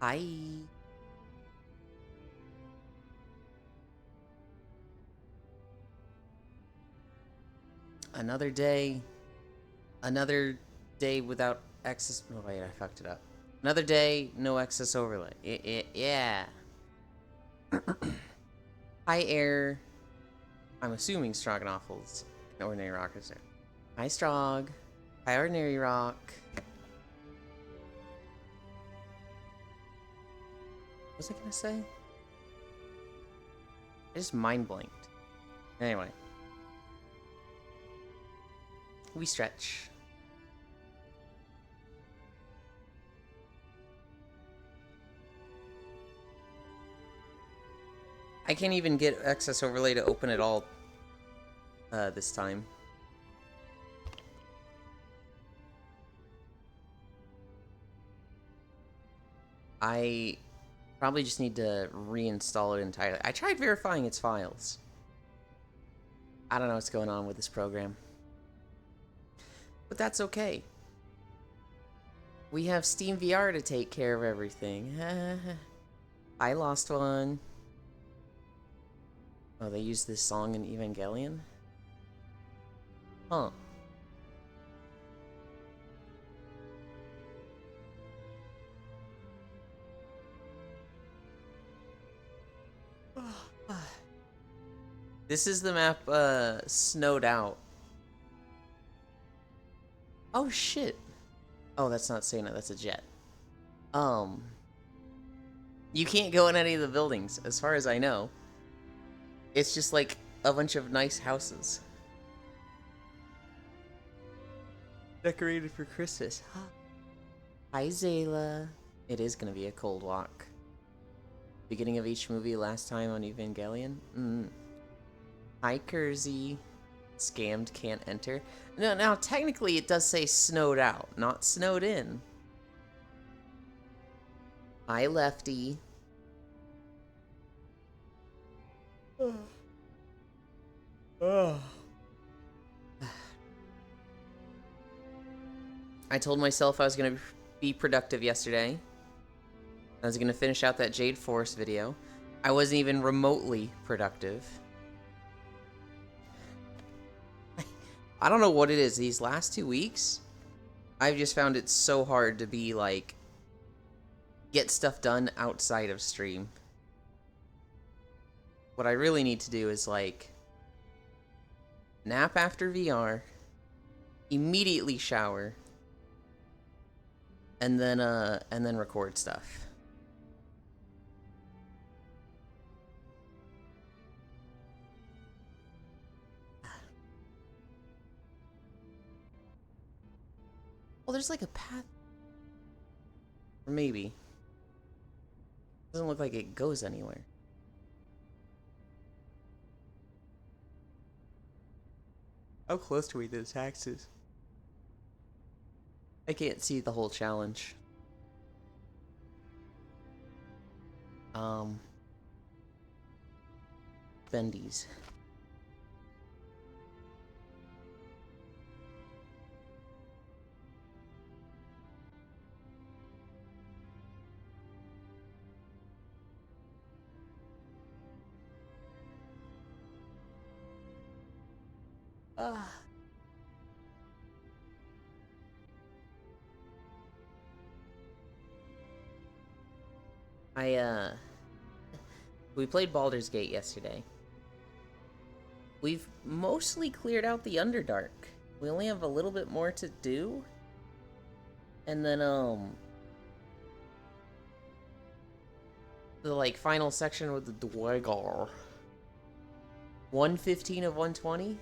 Hi. Another day. Another day without excess. Oh, wait, I fucked it up. Another day, no excess overlay. Yeah. Hi, Air. I'm assuming Stroganoffles and Ordinary Rock is there. Hi, Strog. Hi, Ordinary Rock. What was I gonna say? I just mind blanked. Anyway. We stretch. I can't even get excess overlay to open at all this time. I probably just need to reinstall it entirely. I tried verifying its files. I don't know what's going on with this program. But that's okay. We have Steam VR to take care of everything. I lost one. Oh, they used this song in Evangelion? Huh. This is the map, snowed out. Oh, shit. Oh, that's not Santa, that's a jet. You can't go in any of the buildings, as far as I know. It's just like a bunch of nice houses. Decorated for Christmas. Hi, Zayla. It is gonna be a cold walk. Beginning of each movie last time on Evangelion. Hi, Kersey. Scammed can't enter. No, now technically it does say snowed out, not snowed in. Hi, Lefty. I told myself I was gonna be productive yesterday. I was gonna finish out that Jade Force video. I wasn't even remotely productive. I don't know what it is. These last 2 weeks, I've just found it so hard to be like, get stuff done outside of stream. What I really need to do is like, nap after VR, immediately shower, and then record stuff. Well, there's like a path. Or maybe. Doesn't look like it goes anywhere. How close to we to the taxes? I can't see the whole challenge. Bendies. I we played Baldur's Gate yesterday. We've mostly cleared out the Underdark. We only have a little bit more to do. And then the like final section with the Dwargar. 115 of 120.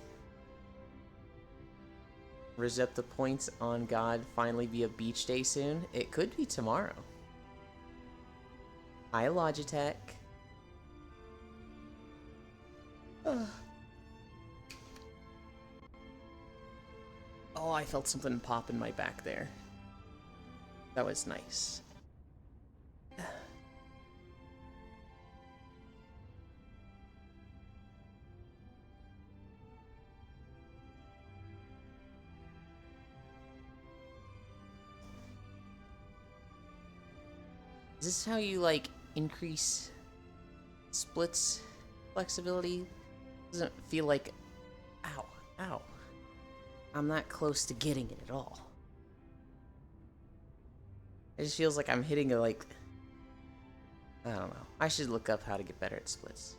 Reset the points on God finally be a beach day soon. It could be tomorrow. Hi, Logitech. Oh, I felt something pop in my back there. That was nice. Is this how you, like, increase splits flexibility? Doesn't feel like... Ow, ow. I'm not close to getting it at all. It just feels like I'm hitting a, like... I don't know. I should look up how to get better at splits.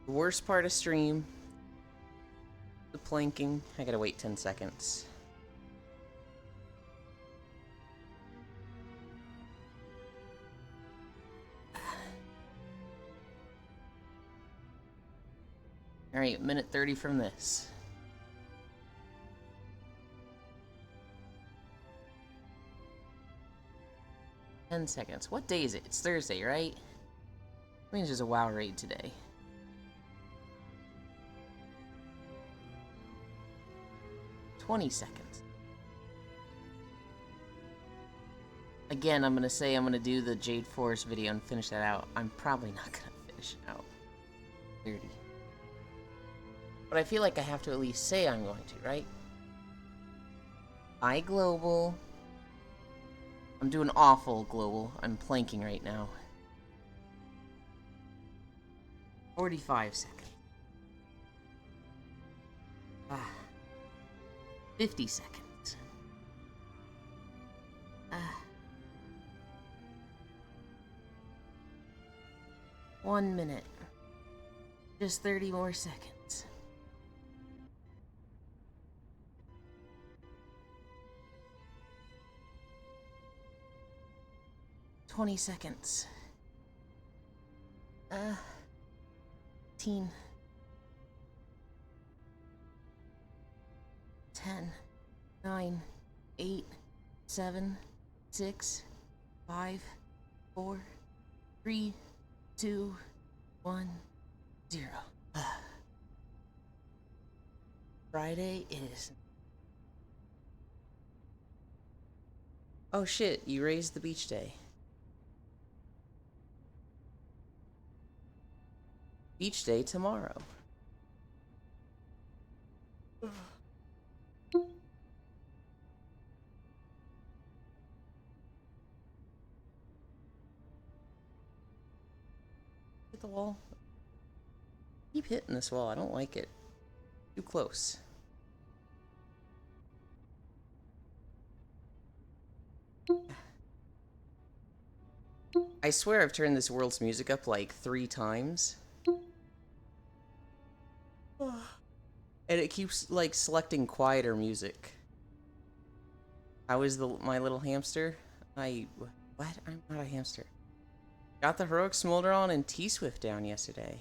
The worst part of stream, the planking. I gotta wait 10 seconds. Alright, minute 30 from this. $10. What day is it? It's Thursday, right? That means there's a WoW raid today. $20. Again, I'm gonna say I'm gonna do the Jade Forest video and finish that out. I'm probably not gonna finish it out. 30. But I feel like I have to at least say I'm going to, right? iGlobal. I'm doing awful global. I'm planking right now. 45 seconds. 50 seconds. 1 minute. Just 30 more seconds. $20 seconds. 15. 10, 9, 8, 7, 6, 5, 4, 3, 2, 1, 0. Friday is... Oh shit, you raised the beach day. Beach day tomorrow. Hit the wall. Keep hitting this wall. I don't like it. Too close. I swear I've turned this world's music up like 3 times. And it keeps like selecting quieter music. How is my little hamster? What? I'm not a hamster. Got the Heroic Smolderon and T-Swift down yesterday.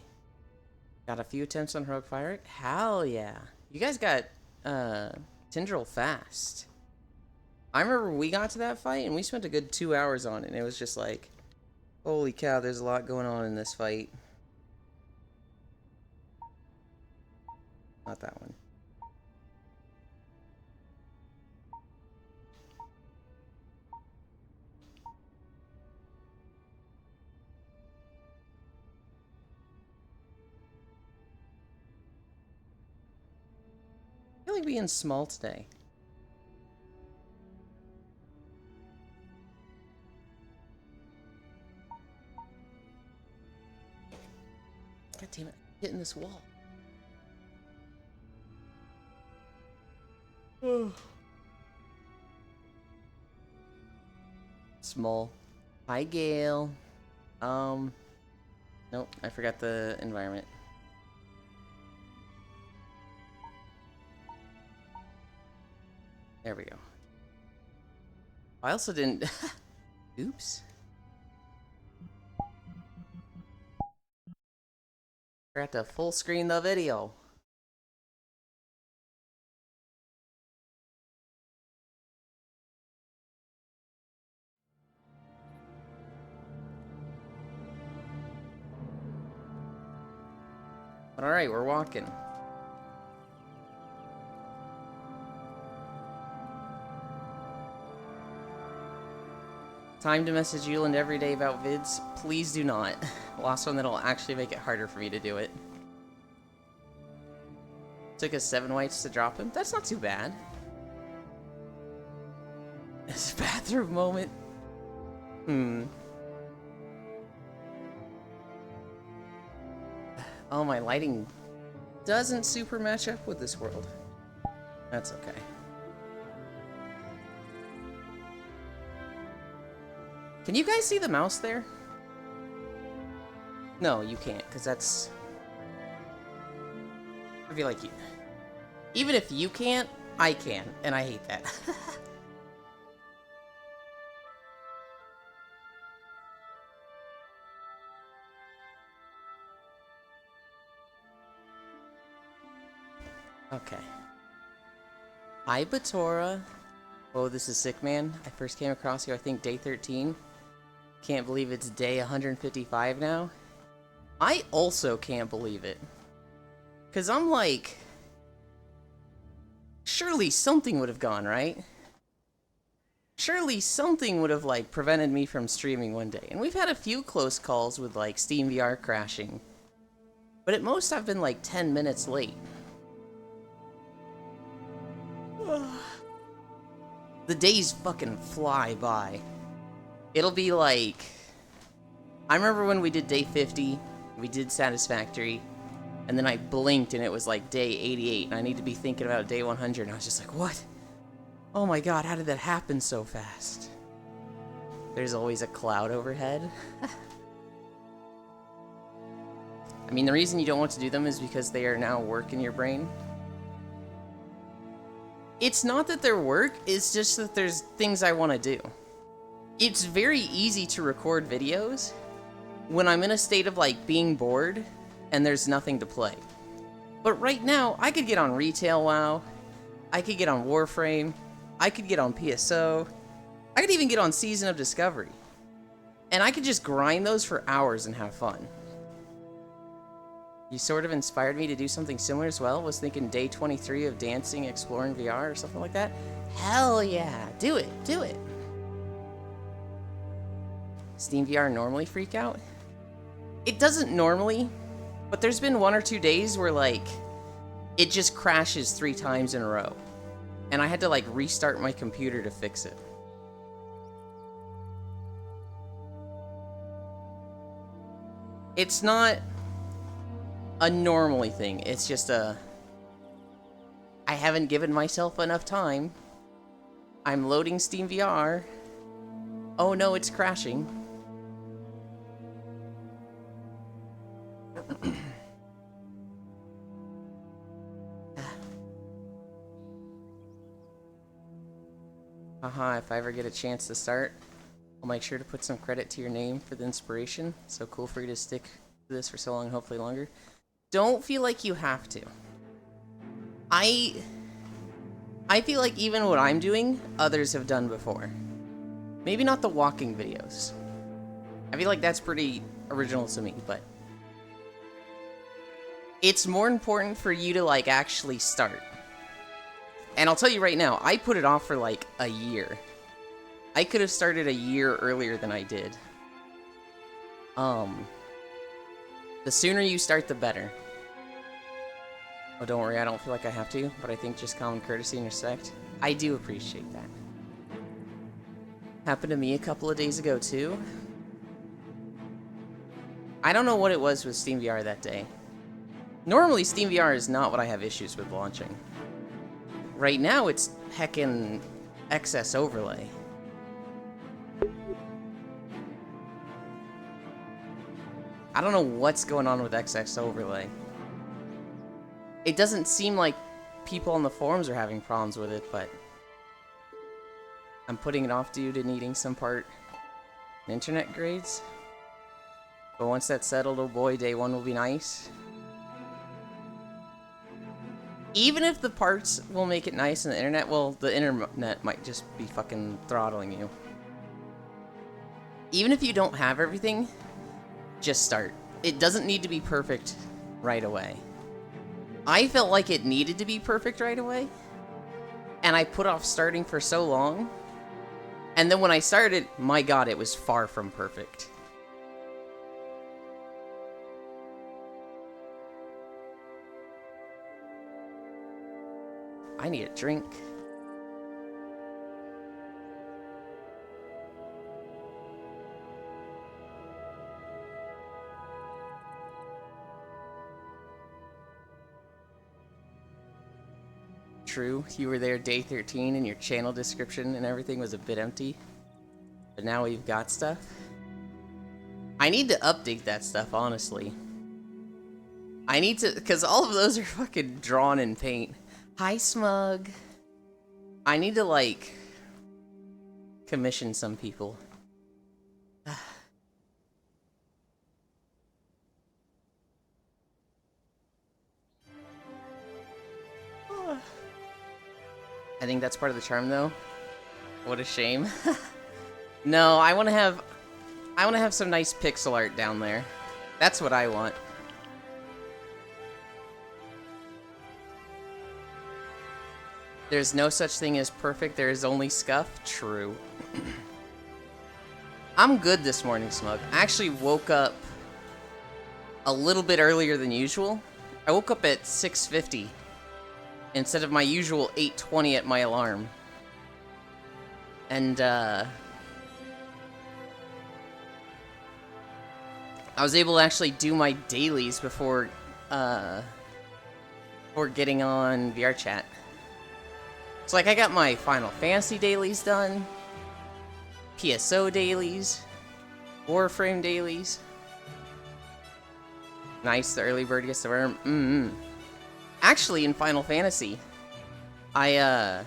Got a few attempts on Heroic Fire. Hell yeah. You guys got Tindril fast. I remember we got to that fight and we spent a good 2 hours on it, and it was just like, holy cow, there's a lot going on in this fight. Not that one. I feel like being small today. God damn it, I'm hitting this wall. Small. Hi, Gale. Nope, I forgot the environment. There we go. I also didn't... Oops. Forgot to full screen the video. But alright, we're walking. Time to message Yuland every day about vids. Please do not. Last one that'll actually make it harder for me to do it. Took us 7 whites to drop him. That's not too bad. This bathroom moment. Oh, my lighting doesn't super match up with this world. That's okay. Can you guys see the mouse there? No, you can't, because that's... I feel like you... Even if you can't, I can, and I hate that. Okay. Hi, Batora. Oh, this is Sick Man. I first came across you, I think, day 13. Can't believe it's day 155 now. I also can't believe it. Because I'm like... Surely something would have gone, right? Surely something would have, like, prevented me from streaming one day. And we've had a few close calls with, like, SteamVR crashing. But at most I've been, like, 10 minutes late. The days fucking fly by. It'll be like... I remember when we did day 50, we did Satisfactory, and then I blinked and it was like day 88, and I need to be thinking about day 100, and I was just like, what? Oh my god, how did that happen so fast? There's always a cloud overhead. I mean, the reason you don't want to do them is because they are now work in your brain. It's not that they're work, it's just that there's things I want to do. It's very easy to record videos when I'm in a state of, like, being bored and there's nothing to play. But right now, I could get on Retail WoW, I could get on Warframe, I could get on PSO, I could even get on Season of Discovery. And I could just grind those for hours and have fun. You sort of inspired me to do something similar as well. Was thinking day 23 of dancing, exploring VR or something like that. Hell yeah, do it, do it. SteamVR normally freak out? It doesn't normally, but there's been 1 or 2 days where, like, it just crashes 3 times in a row. And I had to, like, restart my computer to fix it. It's not a normally thing, it's just a... I haven't given myself enough time. I'm loading SteamVR. Oh no, it's crashing. Haha, if I ever get a chance to start, I'll make sure to put some credit to your name for the inspiration. So cool for you to stick to this for so long, hopefully longer. Don't feel like you have to. I feel like even what I'm doing, others have done before. Maybe not the walking videos. I feel like that's pretty original to me, but... It's more important for you to, like, actually start. And I'll tell you right now, I put it off for, like, a year. I could have started a year earlier than I did. The sooner you start, the better. Oh, don't worry, I don't feel like I have to, but I think just common courtesy and respect. I do appreciate that. Happened to me a couple of days ago, too. I don't know what it was with SteamVR that day. Normally, SteamVR is not what I have issues with launching. Right now, it's heckin' excess overlay. I don't know what's going on with XX overlay. It doesn't seem like people on the forums are having problems with it, but I'm putting it off due to needing some part in internet grades. But once that's settled, oh boy, day 1 will be nice. Even if the parts will make it nice in the internet, well, the internet might just be fucking throttling you. Even if you don't have everything, just start. It doesn't need to be perfect right away. I felt like it needed to be perfect right away, and I put off starting for so long And then when I started, my god, it was far from perfect. I need a drink. True, you were there day 13 and your channel description and everything was a bit empty. But now we've got stuff. I need to update that stuff, honestly. I need to, because all of those are fucking drawn in paint. Hi, Smug. I need to, like, commission some people. I think that's part of the charm, though. What a shame. No, I want to have some nice pixel art down there. That's what I want. There's no such thing as perfect, there is only scuff. True. I'm good this morning, Smug. I actually woke up a little bit earlier than usual. I woke up at 6:50 instead of my usual 8:20 at my alarm. And, I was able to actually do my dailies before getting on VRChat. So, like, I got my Final Fantasy dailies done, PSO dailies, Warframe dailies. Nice, the early bird gets the worm. Actually, in Final Fantasy, I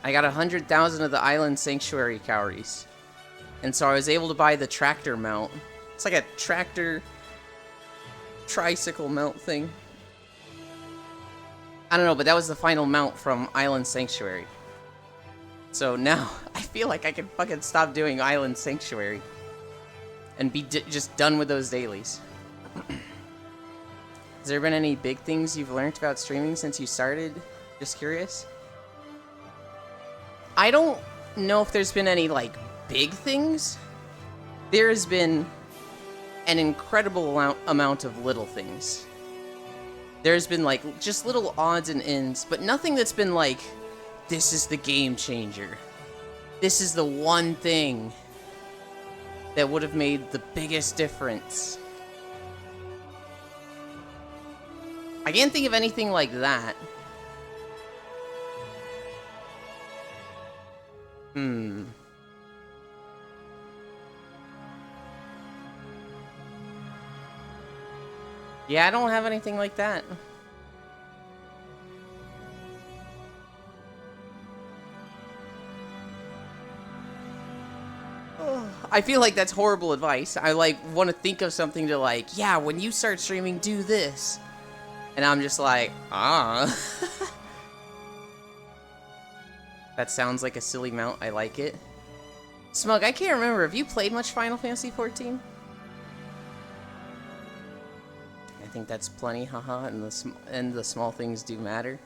got 100,000 of the Island Sanctuary calories. And so I was able to buy the tractor mount. It's like a tractor tricycle mount thing. I don't know, but that was the final mount from Island Sanctuary. So now, I feel like I can fucking stop doing Island Sanctuary. And be just done with those dailies. Has there been any big things you've learned about streaming since you started? Just curious. I don't know if there's been any, like, big things. There has been an incredible amount of little things. There's been, like, just little odds and ends, but nothing that's been like, this is the game changer. This is the one thing that would have made the biggest difference. I can't think of anything like that. Yeah, I don't have anything like that. I feel like that's horrible advice. I, like, want to think of something to, like, yeah, when you start streaming, do this. And I'm just like, That sounds like a silly mount. I like it. Smug, I can't remember. Have you played much Final Fantasy XIV? I think that's plenty, haha, and the small things do matter.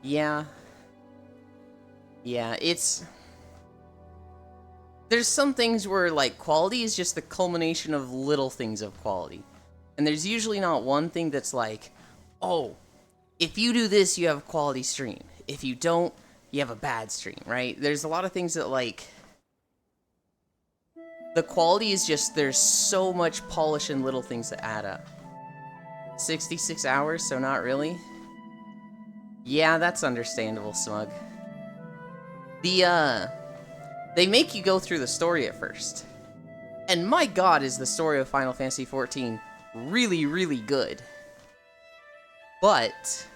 Yeah. Yeah, it's... There's some things where, like, quality is just the culmination of little things of quality. And there's usually not one thing that's like, oh, if you do this, you have a quality stream. If you don't, you have a bad stream, right? There's a lot of things that, like... The quality is just, there's so much polish and little things that add up. 66 hours, so not really? Yeah, that's understandable, Smug. They make you go through the story at first. And my god, is the story of Final Fantasy XIV really, really good. But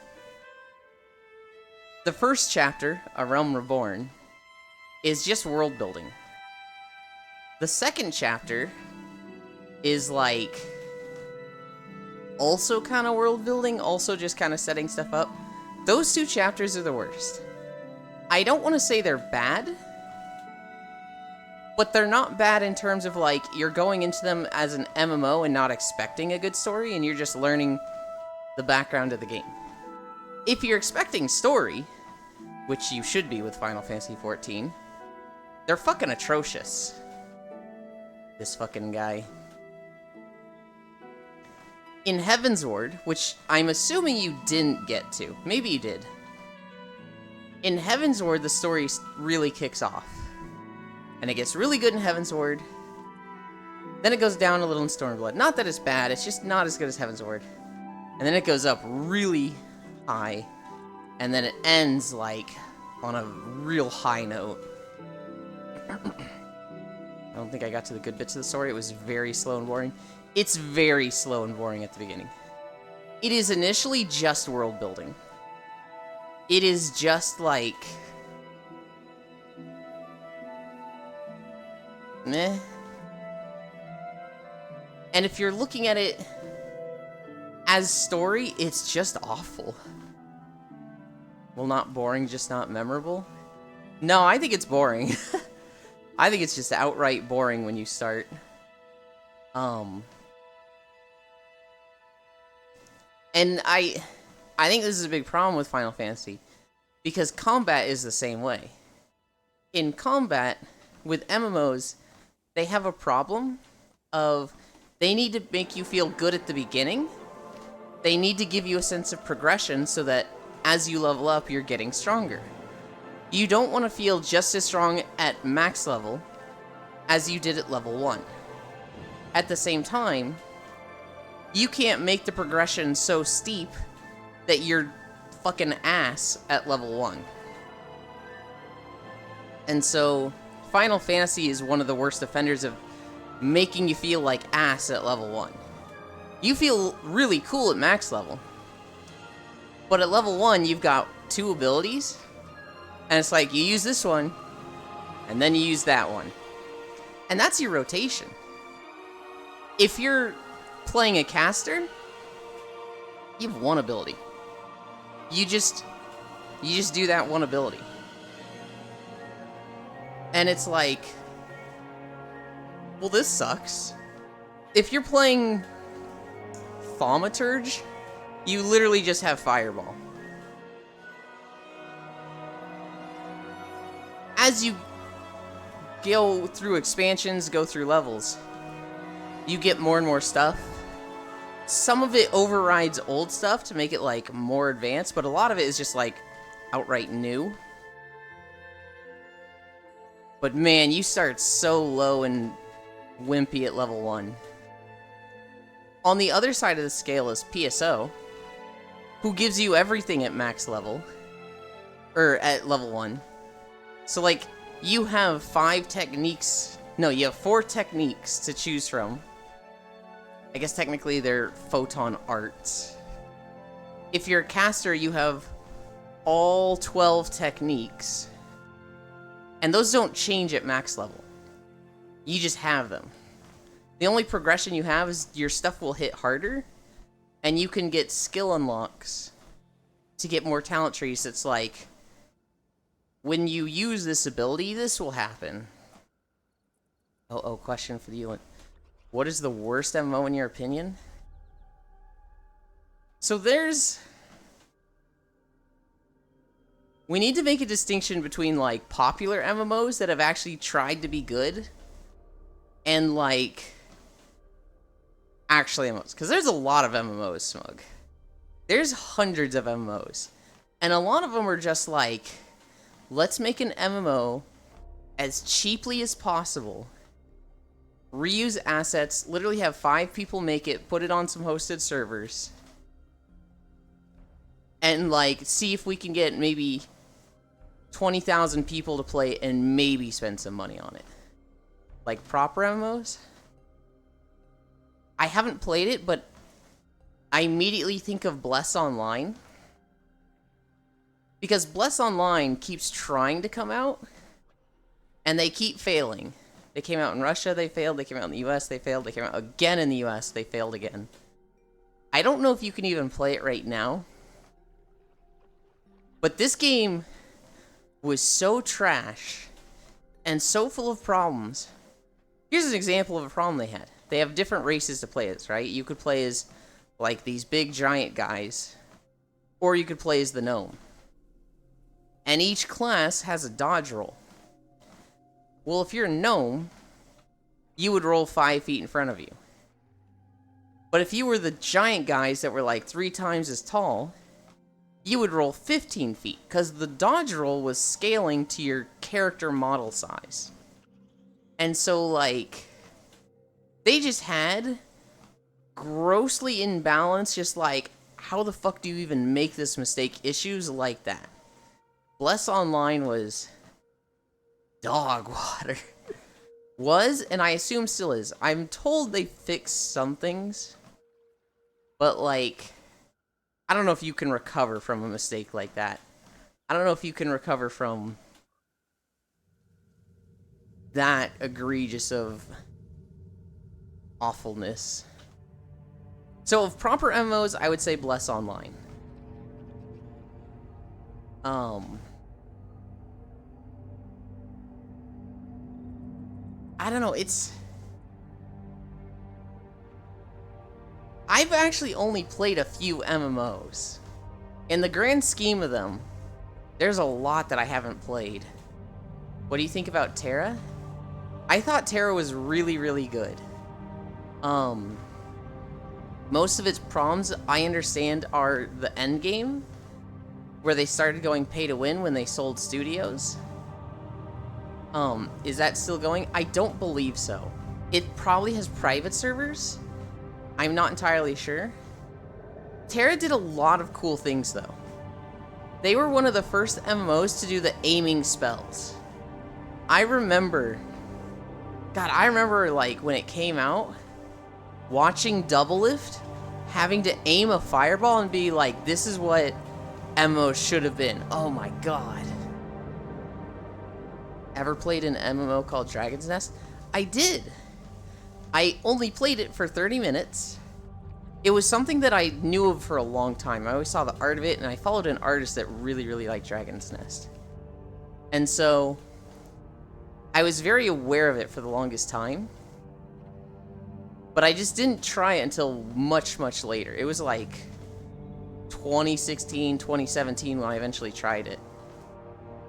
the first chapter, A Realm Reborn, is just world building. The second chapter is, like, also kind of world building, also just kind of setting stuff up. Those two chapters are the worst. I don't want to say they're bad, but they're not bad in terms of, like, you're going into them as an MMO and not expecting a good story, and you're just learning the background of the game. If you're expecting story, which you should be with Final Fantasy XIV, They're fucking atrocious. This fucking guy. In Heavensward, which I'm assuming you didn't get to. Maybe you did. In Heavensward, the story really kicks off. And it gets really good in Heavensward. Then it goes down a little in Stormblood. Not that it's bad, it's just not as good as Heavensward. And then it goes up really high. And then it ends, like, on a real high note. I don't think I got to the good bits of the story. It was very slow and boring. It's very slow and boring at the beginning. It is initially just world building. It is just like... meh. And if you're looking at it as story, it's just awful. Well, not boring, just not memorable. No, I think it's boring. I think it's just outright boring when you start. And I think this is a big problem with Final Fantasy, because combat is the same way. In combat, with MMOs, they have a problem of they need to make you feel good at the beginning. They need to give you a sense of progression so that as you level up, you're getting stronger. You don't want to feel just as strong at max level as you did at level 1. At the same time, you can't make the progression so steep that you're fucking ass at level 1. And so, Final Fantasy is one of the worst offenders of making you feel like ass at level 1. You feel really cool at max level. But at level 1, you've got 2 abilities. And it's like, you use this one, and then you use that one. And that's your rotation. If you're playing a caster, you have 1 ability. You just do that 1 ability. And it's like, well, this sucks. If you're playing Thaumaturge, you literally just have Fireball. As you go through expansions, go through levels, you get more and more stuff. Some of it overrides old stuff to make it, like, more advanced, but a lot of it is just, like, outright new. But man, you start so low and wimpy at level 1. On the other side of the scale is PSO, who gives you everything at max level, or at level 1. So, like, you have 5 techniques, no, you have 4 techniques to choose from. I guess technically they're photon arts. If you're a caster, you have all 12 techniques, and those don't change at max level. You just have them. The only progression you have is your stuff will hit harder, and you can get skill unlocks to get more talent trees. It's like, when you use this ability, this will happen. Oh, question for you. What is the worst MMO in your opinion? So we need to make a distinction between, like, popular MMOs that have actually tried to be good and, like, actually MMOs. Because there's a lot of MMOs, Smug. There's hundreds of MMOs. And a lot of them are just like, let's make an MMO as cheaply as possible. Reuse assets, literally have 5 people make it, put it on some hosted servers. And, like, see if we can get maybe 20,000 people to play it and maybe spend some money on it. Like proper MMOs. I haven't played it, but I immediately think of Bless Online. Because Bless Online keeps trying to come out, and they keep failing. They came out in Russia, they failed. They came out in the US, they failed. They came out again in the US, they failed again. I don't know if you can even play it right now. But this game was so trash and so full of problems. Here's an example of a problem they had. They have different races to play as, right? You could play as, like, these big giant guys, or you could play as the gnome. And each class has a dodge roll. Well, if you're a gnome, you would roll 5 feet in front of you. But if you were the giant guys that were like 3 times as tall, you would roll 15 feet, because the dodge roll was scaling to your character model size. And so, like, they just had grossly imbalanced, just like, how the fuck do you even make this mistake issues like that. Bless Online was dog water. Was, and I assume still is. I'm told they fixed some things, but like, I don't know if you can recover from a mistake like that. I don't know if you can recover from that egregious of awfulness. So of proper MMOs, I would say Bless Online. I don't know, I've actually only played a few MMOs. In the grand scheme of them, there's a lot that I haven't played. What do you think about TERA? I thought TERA was really, really good. Most of its problems, I understand, are the end game, where they started going pay to win when they sold studios. Is that still going? I don't believe so. It probably has private servers. I'm not entirely sure. TERA did a lot of cool things, though. They were one of the first MMOs to do the aiming spells. I remember, like, when it came out, watching Doublelift, having to aim a fireball and be like, this is what MMO should have been. Oh my god. Ever played an MMO called Dragon's Nest? I did. I only played it for 30 minutes. It was something that I knew of for a long time. I always saw the art of it, and I followed an artist that really, really liked Dragon's Nest. And so, I was very aware of it for the longest time. But I just didn't try it until much, much later. It was like 2016, 2017 when I eventually tried it.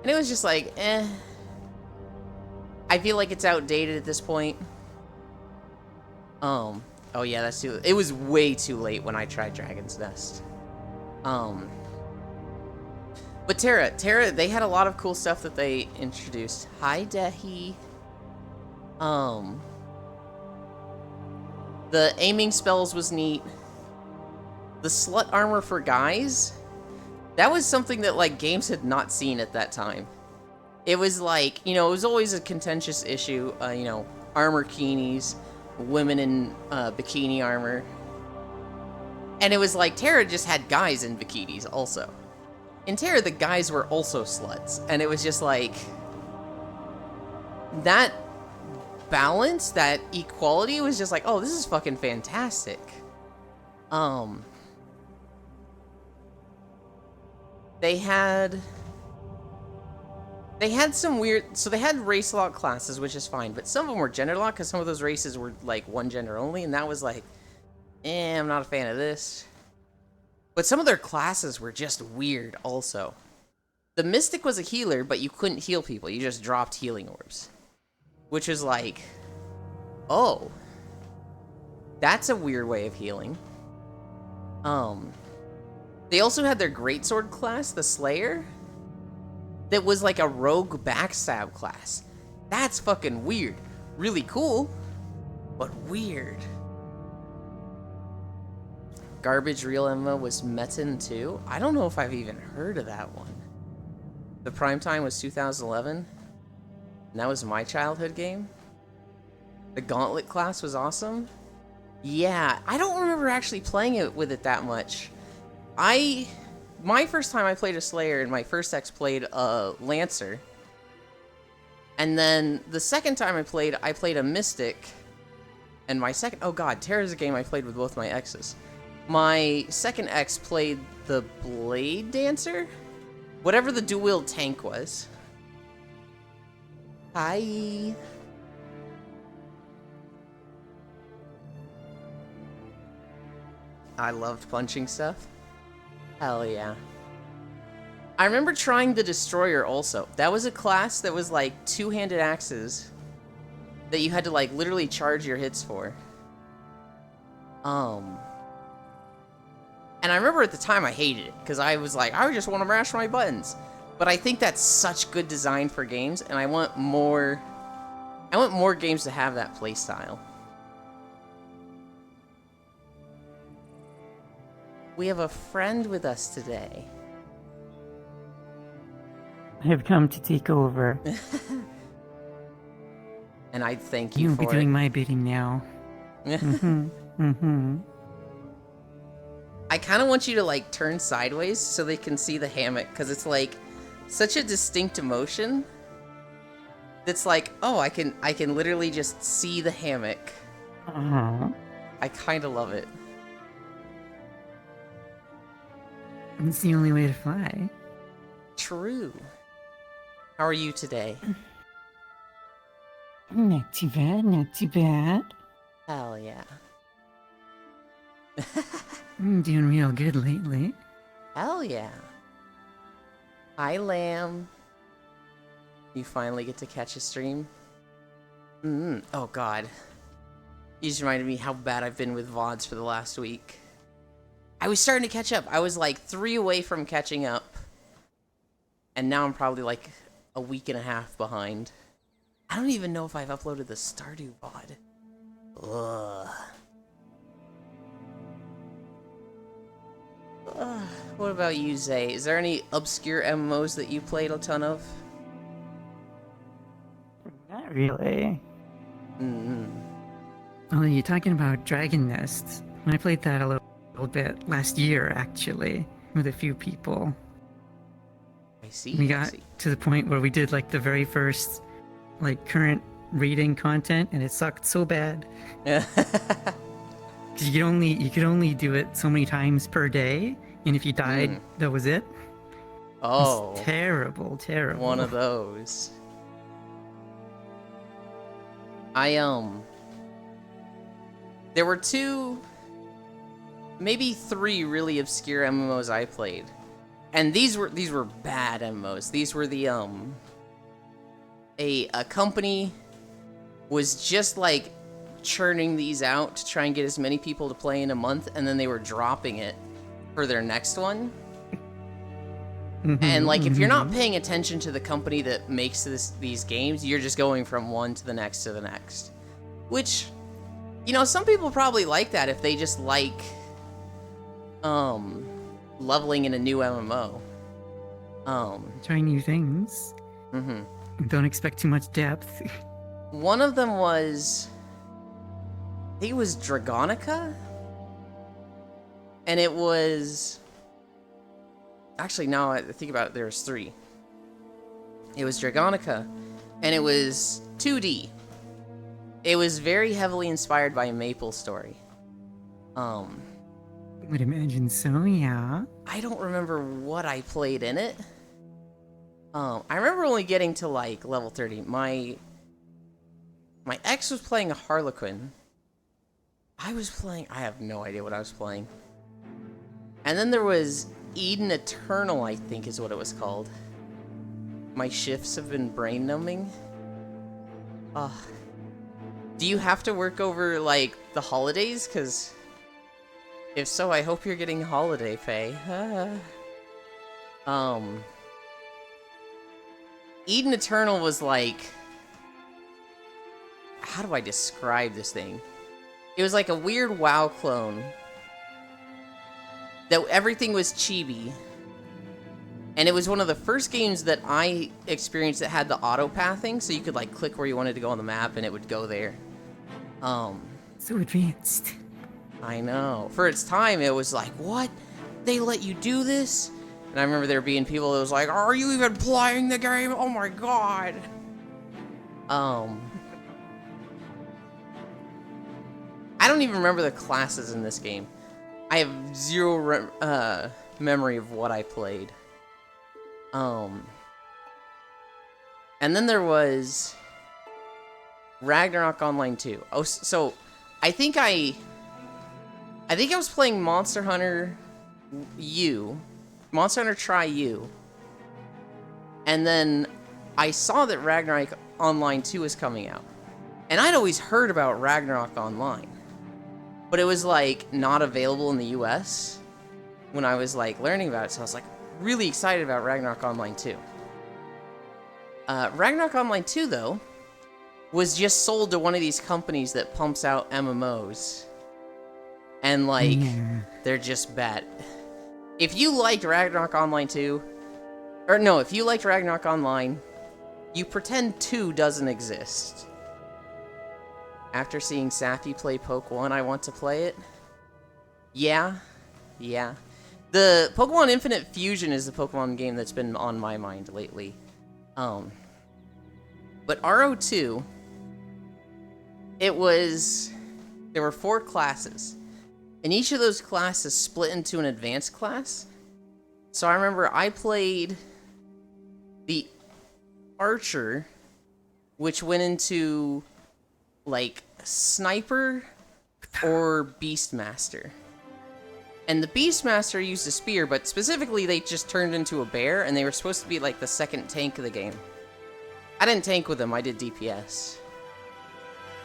And it was just like, eh. I feel like it's outdated at this point. Oh yeah, that's too. It was way too late when I tried Dragon's Nest. But TERA, they had a lot of cool stuff that they introduced. Hi, Dehi. The aiming spells was neat. The slut armor for guys, that was something that, like, games had not seen at that time. It was like, you know, it was always a contentious issue, you know, armor kinis, women in bikini armor. And it was like, TERA just had guys in bikinis also. In TERA, the guys were also sluts. And it was just like, that balance, that equality was just like, oh, this is fucking fantastic. They had some weird, so they had race lock classes, which is fine, but some of them were gender lock, because some of those races were like one gender only, and that was like, I'm not a fan of this. But some of their classes were just weird also. The Mystic was a healer, but you couldn't heal people, you just dropped healing orbs. Which is like, oh, that's a weird way of healing. They also had their Greatsword class, the Slayer, that was like a rogue backstab class. That's fucking weird. Really cool, but weird. Garbage Real MMO was Metin 2. I don't know if I've even heard of that one. The prime time was 2011. And that was my childhood game. The Gauntlet class was awesome. Yeah, I don't remember actually playing it with it that much. My first time I played a Slayer, and my first ex played a Lancer. And then the second time I played a Mystic. And my second, oh god, TERA's a game I played with both my exes. My second ex played the Blade Dancer? Whatever the dual-wield tank was. Hi. I loved punching stuff. Hell yeah. I remember trying the Destroyer also. That was a class that was like two-handed axes that you had to like literally charge your hits for. And I remember at the time I hated it because I was like, I just want to mash my buttons. But I think that's such good design for games, and I want more games to have that playstyle. We have a friend with us today. I have come to take over. And I thank you You'll for be doing it. my bidding now. I kind of want you to like turn sideways so they can see the hammock, because it's like such a distinct emotion. That's like, oh, I can literally just see the hammock. I kind of love it. It's the only way to fly. True. How are you today? Not too bad, not too bad. Hell yeah. I'm doing real good lately. Hell yeah. Hi, Lamb. You finally get to catch a stream? Oh, God. You just reminded me how bad I've been with VODs for the last week. I was starting to catch up. I was like 3 away from catching up. And now I'm probably like a week and a half behind. I don't even know if I've uploaded the Stardew VOD. Ugh. What about you, Zay? Is there any obscure MMOs that you played a ton of? Not really. Although you're talking about Dragon Nest. I played that a little bit last year, actually, with a few people. I see. We got to the point where we did like the very first, like, current reading content, and it sucked so bad. Because you could only do it so many times per day, and if you died, that was it. Oh, it's terrible. One of those. There were 2, maybe 3 really obscure MMOs I played, and these were bad MMOs. These were the a company was just like churning these out to try and get as many people to play in a month, and then they were dropping it for their next one. And like, if you're not paying attention to the company that makes these games, you're just going from one to the next to the next. Which, you know, some people probably like that if they just like leveling in a new MMO. Try new things. Don't expect too much depth. One of them was, I think it was Dragonica? And it was... Actually, now I think about it, there's 3. It was Dragonica, and it was 2D. It was very heavily inspired by MapleStory. Would imagine so, yeah. I don't remember what I played in it. I remember only getting to like level 30. My ex was playing a Harlequin. I have no idea what I was playing. And then there was Eden Eternal, I think is what it was called. My shifts have been brain numbing. Do you have to work over like the holidays? Cause if so, I hope you're getting holiday pay. Eden Eternal was like, how do I describe this thing? It was like a weird WoW clone. That everything was chibi. And it was one of the first games that I experienced that had the auto pathing, so you could like click where you wanted to go on the map and it would go there. So advanced. I know. For its time, it was like, what? They let you do this? And I remember there being people that was like, are you even playing the game? Oh my god. I don't even remember the classes in this game. I have zero memory of what I played. And then there was Ragnarok Online 2. Oh, so I think I was playing Monster Hunter U, Monster Hunter Tri-U, And then I saw that Ragnarok Online 2 was coming out. And I'd always heard about Ragnarok Online. But it was like not available in the US when I was like learning about it. So I was like really excited about Ragnarok Online 2. Ragnarok Online 2 though was just sold to one of these companies that pumps out MMOs. And like they're just bad. If you liked Ragnarok Online 2, or no, if you liked Ragnarok Online, you pretend 2 doesn't exist. After seeing Sappy play Poke 1, I want to play it. Yeah. The Pokemon Infinite Fusion is the Pokemon game that's been on my mind lately. But RO2, there were 4 classes. And each of those classes split into an advanced class. So I remember I played the Archer, which went into like Sniper or Beastmaster. And the Beastmaster used a spear, but specifically they just turned into a bear, and they were supposed to be like the second tank of the game. I didn't tank with them, I did DPS.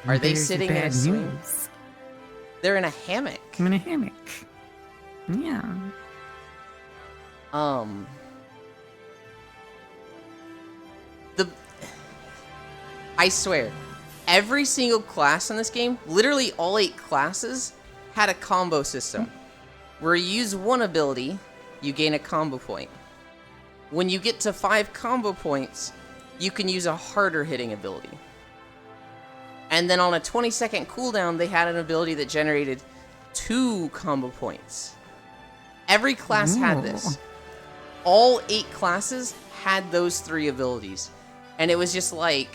Are they sitting in a swing? They're in a hammock. I'm in a hammock. Yeah. I swear, every single class in this game, literally all 8 classes, had a combo system. Where you use one ability, you gain a combo point. When you get to 5 combo points, you can use a harder hitting ability. And then on a 20-second cooldown, they had an ability that generated 2 combo points. Every class had this. All 8 classes had those 3 abilities. And it was just like...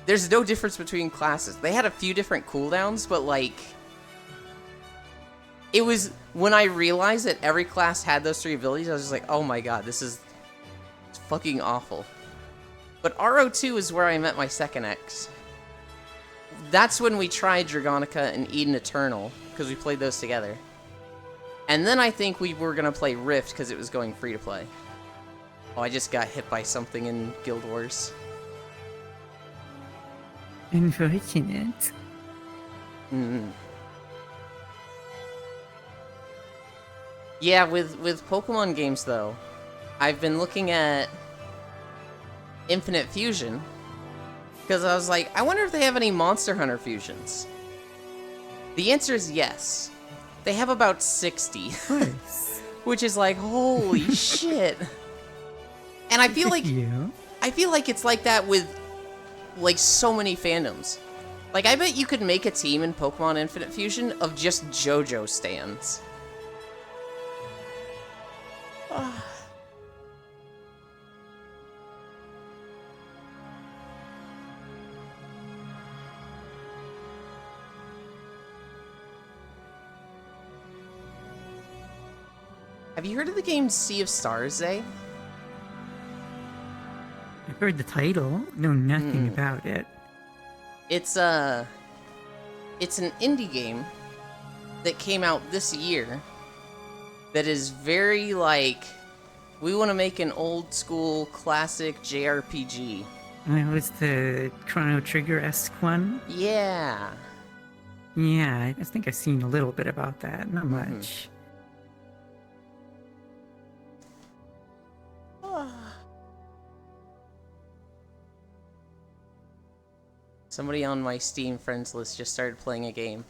There's no difference between classes. They had a few different cooldowns, but like... It was... When I realized that every class had those 3 abilities, I was just like, oh my god, this is... It's fucking awful. But RO2 is where I met my second ex. That's when we tried Dragonica and Eden Eternal, because we played those together. And then I think we were going to play Rift, because it was going free to play. Oh, I just got hit by something in Guild Wars. Unfortunate. Yeah, with Pokemon games, though, I've been looking at Infinite Fusion, because I was like, I wonder if they have any Monster Hunter fusions. The answer is yes. They have about 60. Which is like, holy shit. And I feel like it's like that with like so many fandoms. Like, I bet you could make a team in Pokemon Infinite Fusion of just JoJo stans. Have you heard of the game Sea of Stars, Zay? I've heard the title, know nothing about it. It's an indie game that came out this year that is very like, we want to make an old school classic JRPG. It was the Chrono Trigger-esque one? Yeah. Yeah, I think I've seen a little bit about that, not much. Somebody on my Steam friends list just started playing a game,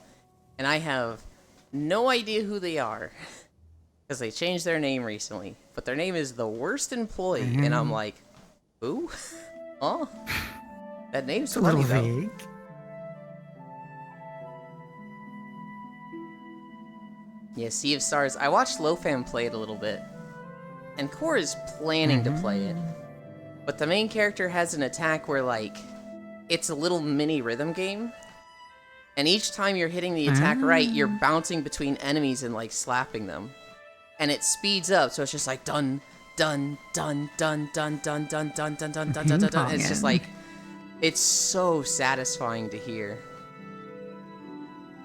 and I have no idea who they are, because they changed their name recently, but their name is The Worst Employee, and I'm like, who? Oh, that name's It's a funny, little though. vague. Yeah, Sea of Stars. I watched Lofam play it a little bit, and Core is planning to play it, but the main character has an attack where, like, it's a little mini rhythm game, and each time you're hitting the attack right, you're bouncing between enemies and like slapping them, and it speeds up, so it's just like dun dun dun dun dun dun dun dun dun dun dun dun dun dun. It's just like, it's so satisfying to hear.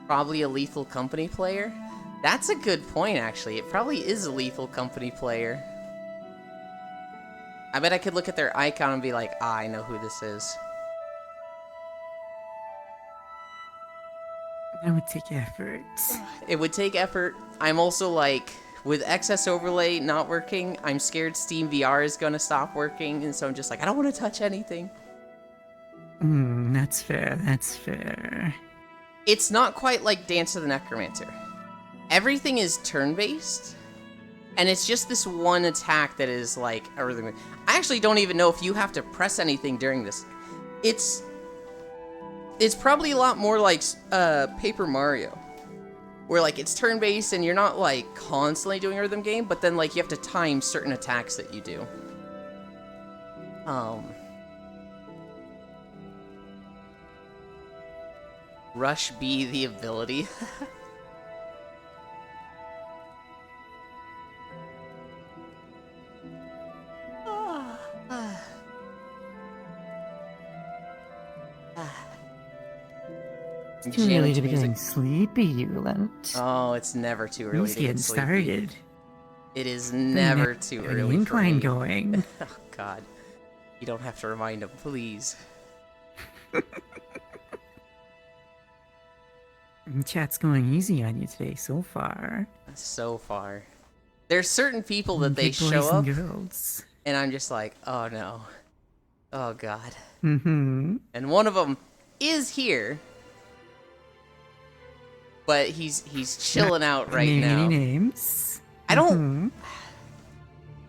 Probably a Lethal Company player. That's a good point, actually. It probably is a Lethal Company player. I bet I could look at their icon and be like, ah, I know who this is. That would take effort. It would take effort. I'm also like, with excess overlay not working, I'm scared Steam VR is gonna stop working, and so I'm just like, I don't want to touch anything. That's fair, that's fair. It's not quite like Dance of the Necromancer. Everything is turn-based, and it's just this one attack that is like a rhythm. I actually don't even know if you have to press anything during this. It's probably a lot more like Paper Mario, where like it's turn-based and you're not like constantly doing a rhythm game, but then like you have to time certain attacks that you do. Rush B the ability. It's too early to be getting sleepy, Ulent. Oh, it's never too early Who's to get getting sleepy. started? It is never too early for me. Incline going. Oh, God. You don't have to remind him, please. Chat's going easy on you today so far. So far. There's certain people that they Good boys show up, and girls. and I'm just like, oh no. Oh, God. Mm-hmm. And one of them is here, but he's chilling out right Name now. any names? I don't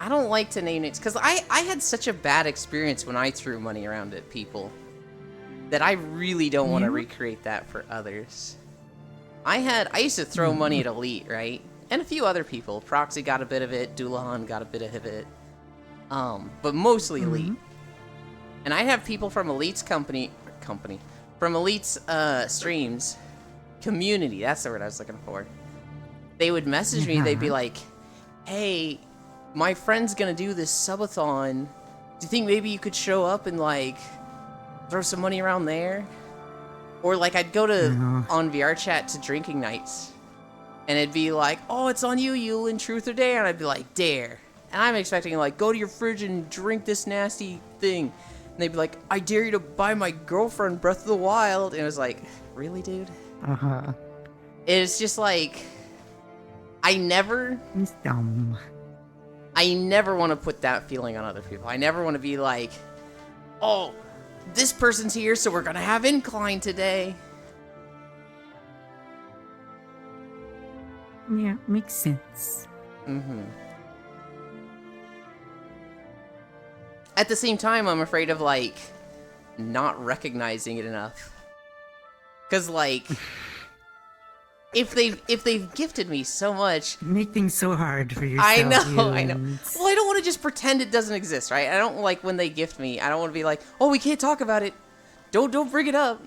like to name names because I had such a bad experience when I threw money around at people that I really don't want to recreate that for others. I used to throw money at Elite, right? And a few other people. Proxy got a bit of it, Doulahan got a bit of it. But mostly Elite. And I'd have people from Elite's from Elite's streams, community, that's the word I was looking for. They would message me, they'd be like, hey, my friend's gonna do this subathon. Do you think maybe you could show up and like throw some money around there? Or like I'd go to on VR chat to drinking nights, and it'd be like, oh, it's on you, Yulin, truth or dare, and I'd be like, dare. And I'm expecting like, go to your fridge and drink this nasty thing. And they'd be like, I dare you to buy my girlfriend Breath of the Wild. And it was like, really, dude? Uh-huh. It's just like, He's dumb. I never want to put that feeling on other people. I never want to be like, oh, this person's here, so we're gonna have Incline today. Yeah, makes sense. At the same time, I'm afraid of, like, not recognizing it enough. Because, like, if they've gifted me so much... Make things so hard for yourself. I know. Well, I don't want to just pretend it doesn't exist, right? I don't, like, when they gift me, I don't want to be like, oh, we can't talk about it. Don't bring it up.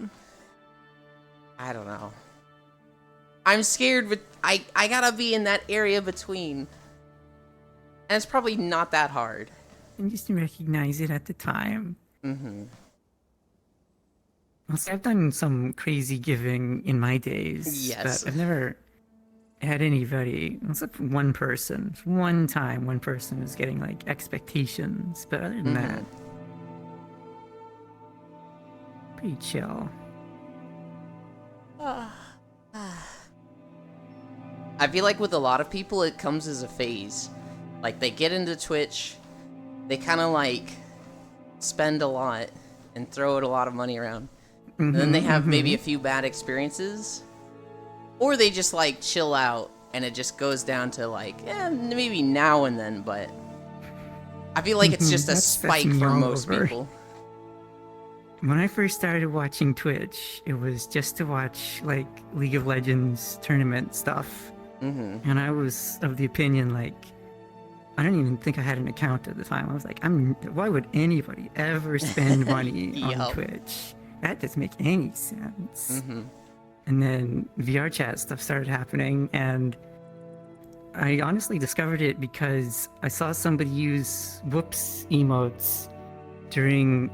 I don't know. I'm scared, but I gotta be in that area between. And it's probably not that hard. And just recognize it at the time. Also, I've done some crazy giving in my days. Yes. But I've never had anybody, except for one person. One time, one person was getting, like, expectations. But other than that, pretty chill. I feel like with a lot of people, it comes as a phase. Like, they get into Twitch, they kind of, like, spend a lot and throw a lot of money around. And then they have maybe a few bad experiences. Or they just, like, chill out, and it just goes down to, like, maybe now and then, but... I feel like it's just a spike for most people. When I first started watching Twitch, it was just to watch, like, League of Legends tournament stuff. And I was of the opinion, like, I don't even think I had an account at the time. I was like, why would anybody ever spend money on Twitch? That doesn't make any sense. And then VR chat stuff started happening, and I honestly discovered it because I saw somebody use whoops emotes during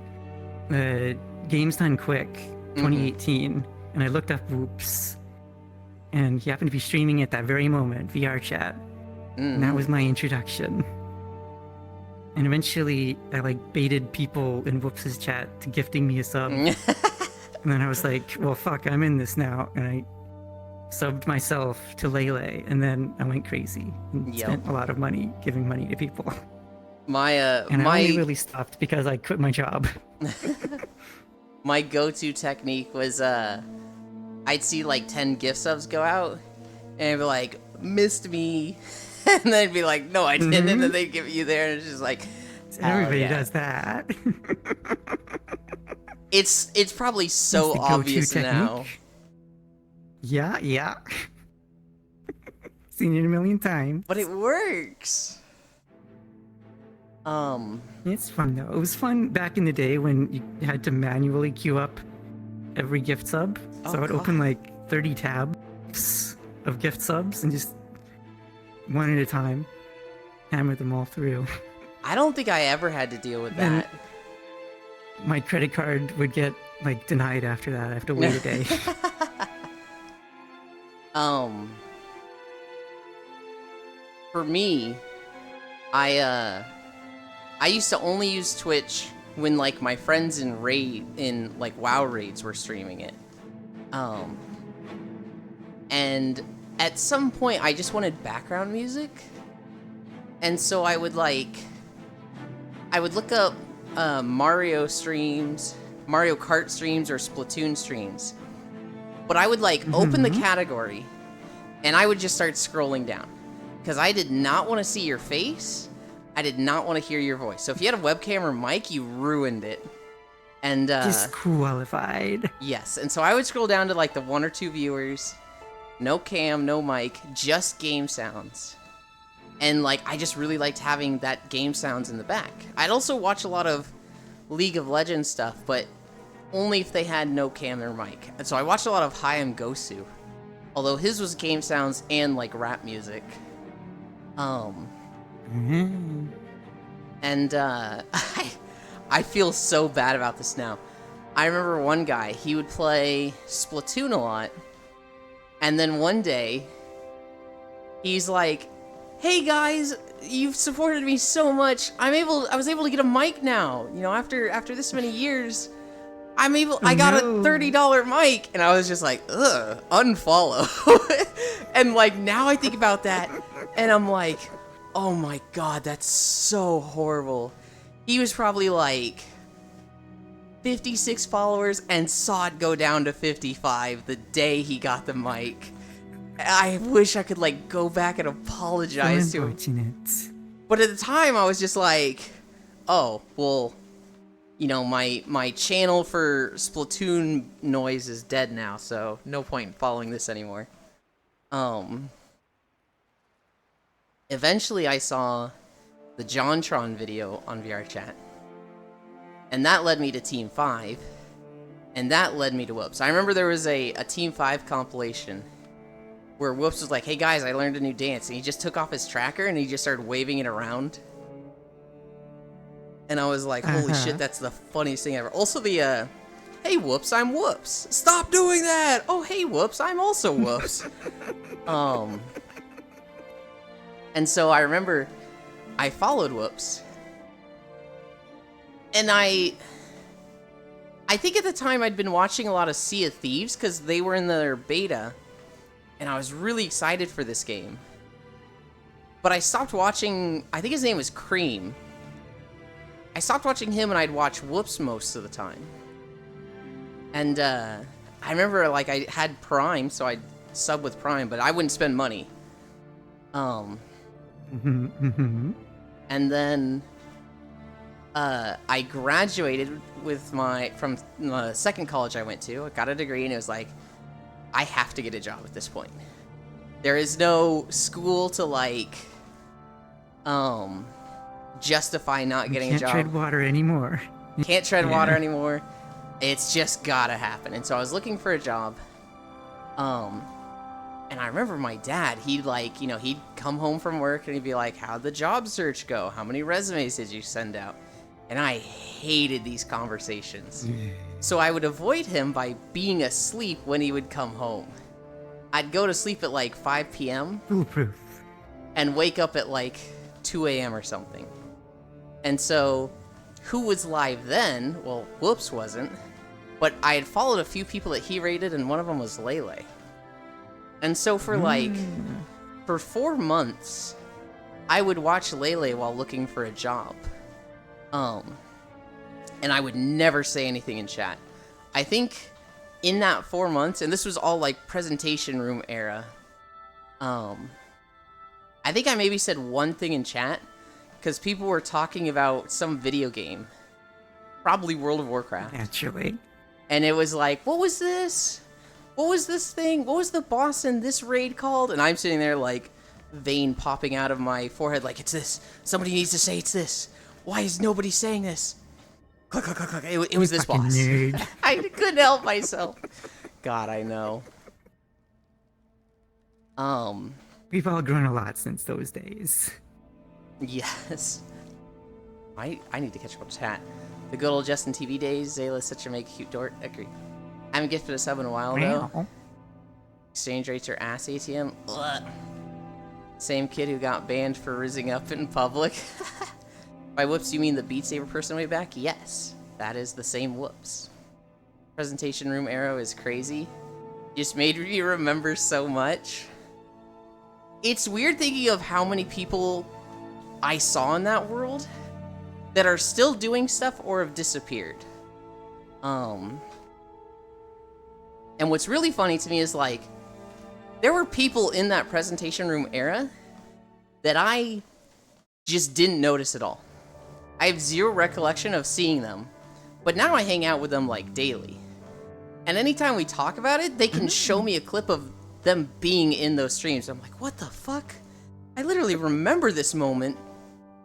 Games Done Quick 2018, and I looked up whoops, and he happened to be streaming at that very moment, VR chat. And that was my introduction. And eventually, I like baited people in Whoops' chat to gifting me a sub. And then I was like, well, fuck, I'm in this now. And I subbed myself to Lele. And then I went crazy and spent a lot of money giving money to people. I only really stopped because I quit my job. My go-to technique was, I'd see like 10 gift subs go out, and I'd be like, missed me. And they'd be like, no, I didn't. And then they'd give you there, and it's just like, everybody does that. It's probably so obvious now. Yeah. Seen it a million times. But it works. It's fun though. It was fun back in the day when you had to manually queue up every gift sub. So I'd open like 30 tabs of gift subs and just one at a time hammer them all through. I don't think I ever had to deal with that. My credit card would get like denied after that. I have to wait a day. For me, I used to only use Twitch when like my friends in like WoW raids were streaming it. And at some point I just wanted background music. And so I would look up Mario streams, Mario Kart streams, or Splatoon streams. But I would like open the category and I would just start scrolling down. Because I did not want to see your face. I did not want to hear your voice. So if you had a webcam or mic, you ruined it. And disqualified. Yes, and so I would scroll down to like the 1 or 2 viewers, no cam, no mic, just game sounds. And like I just really liked having that game sounds in the back. I'd also watch a lot of League of Legends stuff, but only if they had no cam or mic. And so I watched a lot of Hayam Gosu, although his was game sounds and like rap music. And I feel so bad about this now. I remember one guy, he would play Splatoon a lot, and then one day he's like, hey guys, you've supported me so much. I was able to get a mic now. You know, after this many years, I got a $30 mic. And I was just like, ugh, unfollow. And like now I think about that and I'm like, oh my god, that's so horrible. He was probably like 56 followers and saw it go down to 55 the day he got the mic. I wish I could like go back and apologize to him. But at the time I was just like, oh, well, you know, my channel for Splatoon noise is dead now, so no point in following this anymore. Eventually I saw the JonTron video on VRChat, and that led me to Team 5, and that led me to Whoops. I remember there was a Team 5 compilation where Whoops was like, hey guys, I learned a new dance, and he just took off his tracker and he just started waving it around. And I was like, holy shit, that's the funniest thing ever. Also the, hey Whoops, I'm Whoops. Stop doing that! Oh, hey Whoops, I'm also Whoops. And so I remember I followed Whoops. And I think at the time I'd been watching a lot of Sea of Thieves because they were in their beta. And I was really excited for this game. But I stopped watching, I think his name was Cream. I stopped watching him and I'd watch Whoops most of the time. And I remember like I had Prime, so I'd sub with Prime, but I wouldn't spend money. And then I graduated with from the second college I went to. I got a degree and it was like, I have to get a job at this point. There is no school to like justify not getting a job. Can't tread water anymore. Can't tread water anymore. It's just gotta happen. And so I was looking for a job. And I remember my dad, he'd like, you know, he'd come home from work and he'd be like, how'd the job search go? How many resumes did you send out? And I hated these conversations. So I would avoid him by being asleep when he would come home. I'd go to sleep at like 5 p.m. Foolproof. and wake up at like 2 a.m. or something. And so, who was live then? Well, Whoops wasn't. But I had followed a few people that he rated, and one of them was Lele. And so for for 4 months, I would watch Lele while looking for a job. And I would never say anything in chat. I think in that 4 months, and this was all like presentation room era, I think I maybe said one thing in chat, because people were talking about some video game. Probably World of Warcraft. Naturally. And it was like, what was this? What was this thing? What was the boss in this raid called? And I'm sitting there like, vein popping out of my forehead like, it's this. Somebody needs to say it's this. Why is nobody saying this? Click, click, click, click. It was this boss. Nerd. I couldn't help myself. God, I know. We've all grown a lot since those days. Yes. I need to catch up on chat. The good old Justin TV days. Zayla's such a make cute dork. Agree. I haven't gifted a sub in a while though. Exchange rates are ass ATM. Ugh. Same kid who got banned for rizzing up in public. By Whoops, you mean the Beat Saber person way back? Yes, that is the same Whoops. Presentation room arrow is crazy. Just made me remember so much. It's weird thinking of how many people I saw in that world that are still doing stuff or have disappeared. And what's really funny to me is like, there were people in that presentation room era that I just didn't notice at all. I have zero recollection of seeing them, but now I hang out with them like daily. And anytime we talk about it, they can show me a clip of them being in those streams. I'm like, what the fuck? I literally remember this moment,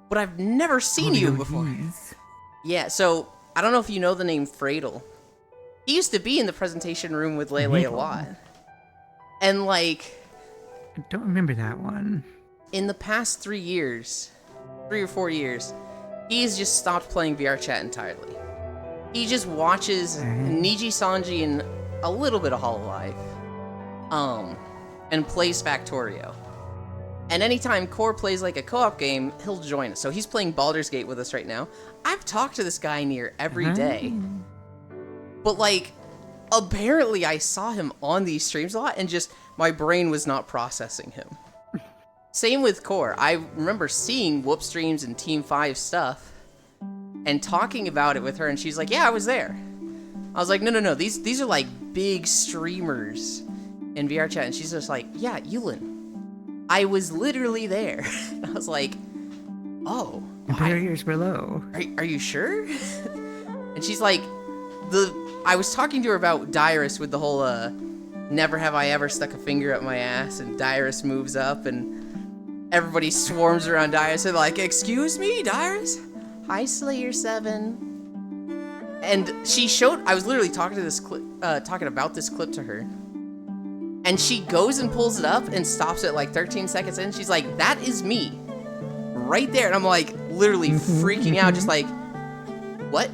but I've never seen you before. Yeah, so I don't know if you know the name Fradel. He used to be in the presentation room with Lele a lot. And like, I don't remember that one. In the past 3 years, 3 or 4 years, he's just stopped playing VR chat entirely. He just watches Niji Sanji and a little bit of Hololive, and plays Factorio. And anytime Core plays like a co-op game, he'll join us. So he's playing Baldur's Gate with us right now. I've talked to this guy near every day. But like, apparently I saw him on these streams a lot and just, my brain was not processing him. Same with Core. I remember seeing Whoop streams and Team 5 stuff and talking about it with her, and she's like, yeah, I was there. I was like, no, these are like big streamers in VR chat. And she's just like, yeah, Yulin, I was literally there. I was like, oh. The barriers were low. Are you sure? And she's like, I was talking to her about Dyrus with the whole, never have I ever stuck a finger up my ass, and Dyrus moves up, and everybody swarms around Dyrus, and they're like, excuse me, Dyrus? Hi, Slayer7. And she showed, I was literally talking to this clip, talking about this clip to her, and she goes and pulls it up and stops it like 13 seconds in. She's like, that is me. Right there. And I'm like, literally freaking out, just like, what?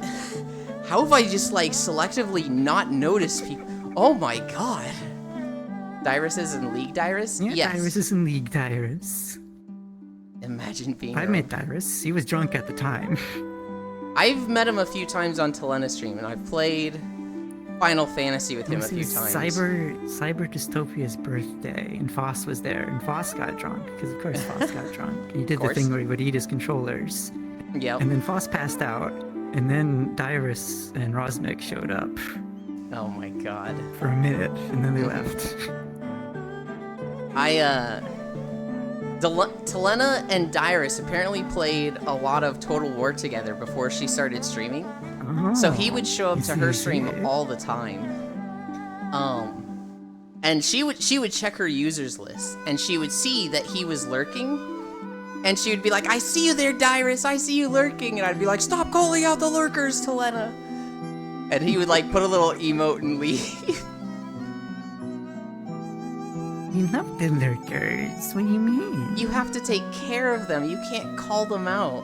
How have I just like selectively not noticed people? Oh my god. Dyrus is in League Dyrus? Yeah, yes. Dyrus is in League Dyrus. Imagine being I met Dyrus. He was drunk at the time. I've met him a few times on Telena stream, and I've played Final Fantasy with him a few times. Cyber Dystopia's birthday, and Foss was there, and Foss got drunk, because of course Foss got drunk. He did the thing where he would eat his controllers. Yep. And then Foss passed out, and then Dyrus and Rosmic showed up. Oh my god. For a minute, and then they left. Telena and Dyrus apparently played a lot of Total War together before she started streaming. Oh, so he would show up to her stream all the time. And she would check her users list, and she would see that he was lurking, and she would be like, I see you there, Dyrus, I see you lurking, and I'd be like, stop calling out the lurkers, Telena. And he would like put a little emote and leave. We love the lurkers. What do you mean? You have to take care of them. You can't call them out.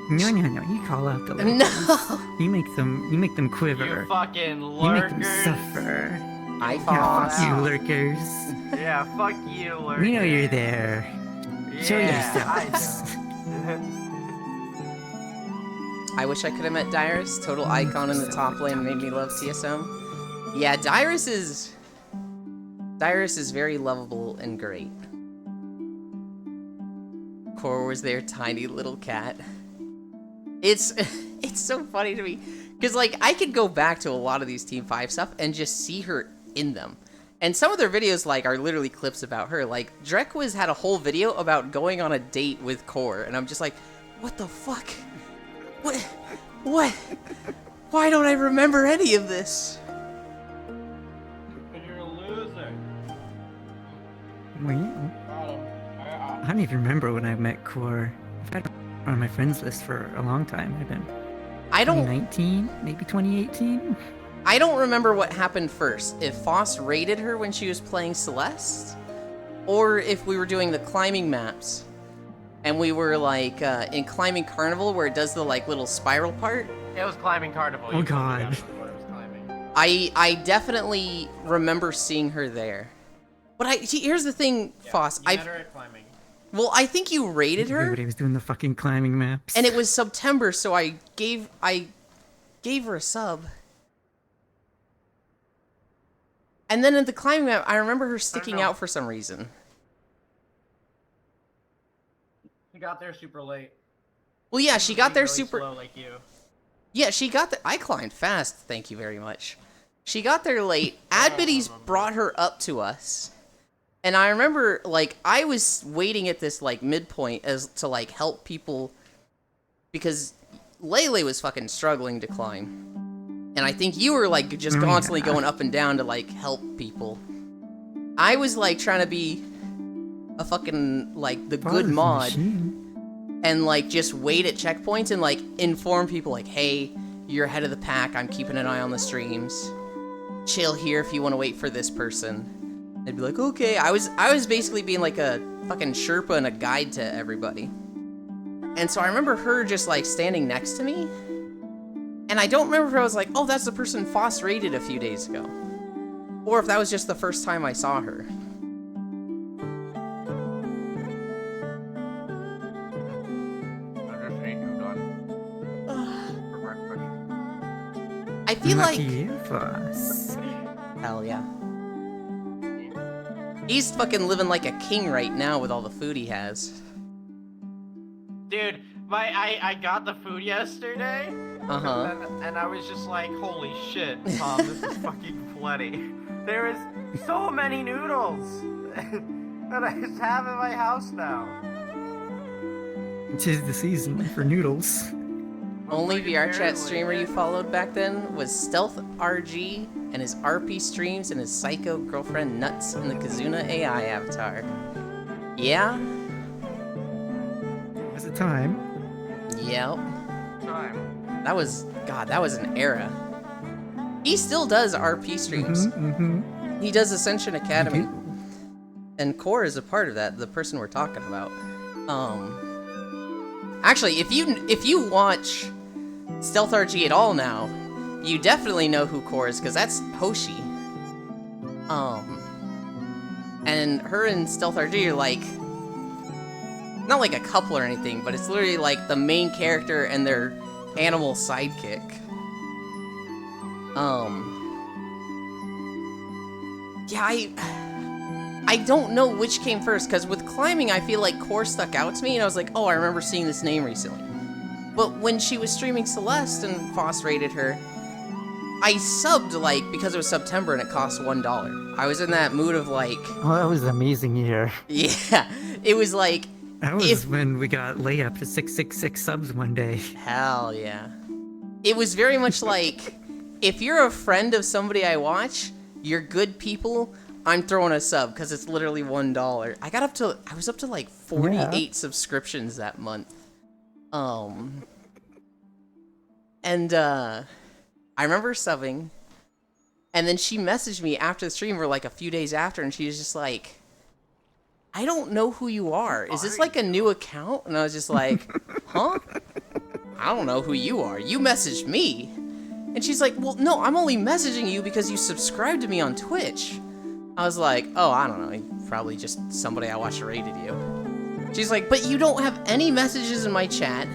No. You call out the lurkers. No. You make them quiver. You fucking lurkers. You make them suffer. Fuck you, lurkers. Yeah, fuck you, lurkers. We know you're there. Yeah, Show yourselves. I wish I could have met Dyrus. Total icon in the top lane made me love TSM. Yeah, Dyrus is very lovable and great. Core was their tiny little cat. It's so funny to me. Because, like, I could go back to a lot of these Team 5 stuff and just see her in them. And some of their videos, like, are literally clips about her. Like, Drekwiz had a whole video about going on a date with Core. And I'm just like, what the fuck? What? Why don't I remember any of this? You're a loser. Well, I don't even remember when I met Core. I've had her on my friends list for a long time. I've been 2019, maybe 2018. I don't remember what happened first. If Foss raided her when she was playing Celeste, or if we were doing the climbing maps, and we were like in Climbing Carnival where it does the like little spiral part. It was Climbing Carnival. Oh god. I definitely remember seeing her there. But here's the thing, yeah, Foss. You met her at climbing. Well, I think you raided her. Everybody was doing the fucking climbing maps. And it was September, so I gave her a sub. And then in the climbing map, I remember her sticking out for some reason. She got there super late. Well, yeah, she got there super slow like you. Yeah, she got there. I climbed fast, thank you very much. She got there late. Adbitties brought her up to us. And I remember, like, I was waiting at this, like, midpoint as to, like, help people. Because Lele was fucking struggling to climb. And I think you were, like, just constantly going up and down to, like, help people. I was, like, trying to be a fucking, like, the good mod. And, like, just wait at checkpoints and, like, inform people, like, hey, you're ahead of the pack. I'm keeping an eye on the streams. Chill here if you want to wait for this person. They'd be like, okay. I was basically being like a fucking Sherpa and a guide to everybody. And so I remember her just like standing next to me. And I don't remember if I was like, oh, that's the person Foss raided a few days ago. Or if that was just the first time I saw her. I feel like... Hell yeah. He's fucking living like a king right now with all the food he has. Dude, I got the food yesterday. Uh-huh. And I was just like, holy shit, Tom, this is fucking plenty. There is so many noodles that I just have in my house now. Tis the season for noodles. Only VRChat streamer you followed back then was Stealth RG and his RP streams and his psycho girlfriend Nuts in the Kazuna AI avatar. Yeah? It was a time. Yep. Time. That was an era. He still does RP streams. He does Ascension Academy. And Core is a part of that, the person we're talking about. Actually, if you watch Stealth RG at all now, you definitely know who Core is, because that's Hoshi. And her and Stealth RG are like, not like a couple or anything, but it's literally like the main character and their animal sidekick. Yeah, I don't know which came first, because with climbing, I feel like Core stuck out to me, and I was like, oh, I remember seeing this name recently. But when she was streaming Celeste and Foss rated her, I subbed, like, because it was September and it cost $1. I was in that mood of, like... Oh, that was an amazing year. Yeah, it was like... That was when we got layup to 666 subs one day. Hell yeah. It was very much like, if you're a friend of somebody I watch, you're good people, I'm throwing a sub, because it's literally $1. I was up to like 48 subscriptions that month. And I remember subbing, and then she messaged me after the stream, or like a few days after, and she was just like, I don't know who you are. Is this like a new account? And I was just like, huh? I don't know who you are. You messaged me. And she's like, well, no, I'm only messaging you because you subscribed to me on Twitch. I was like, oh, I don't know. Probably just somebody I watched rated you. She's like, but you don't have any messages in my chat.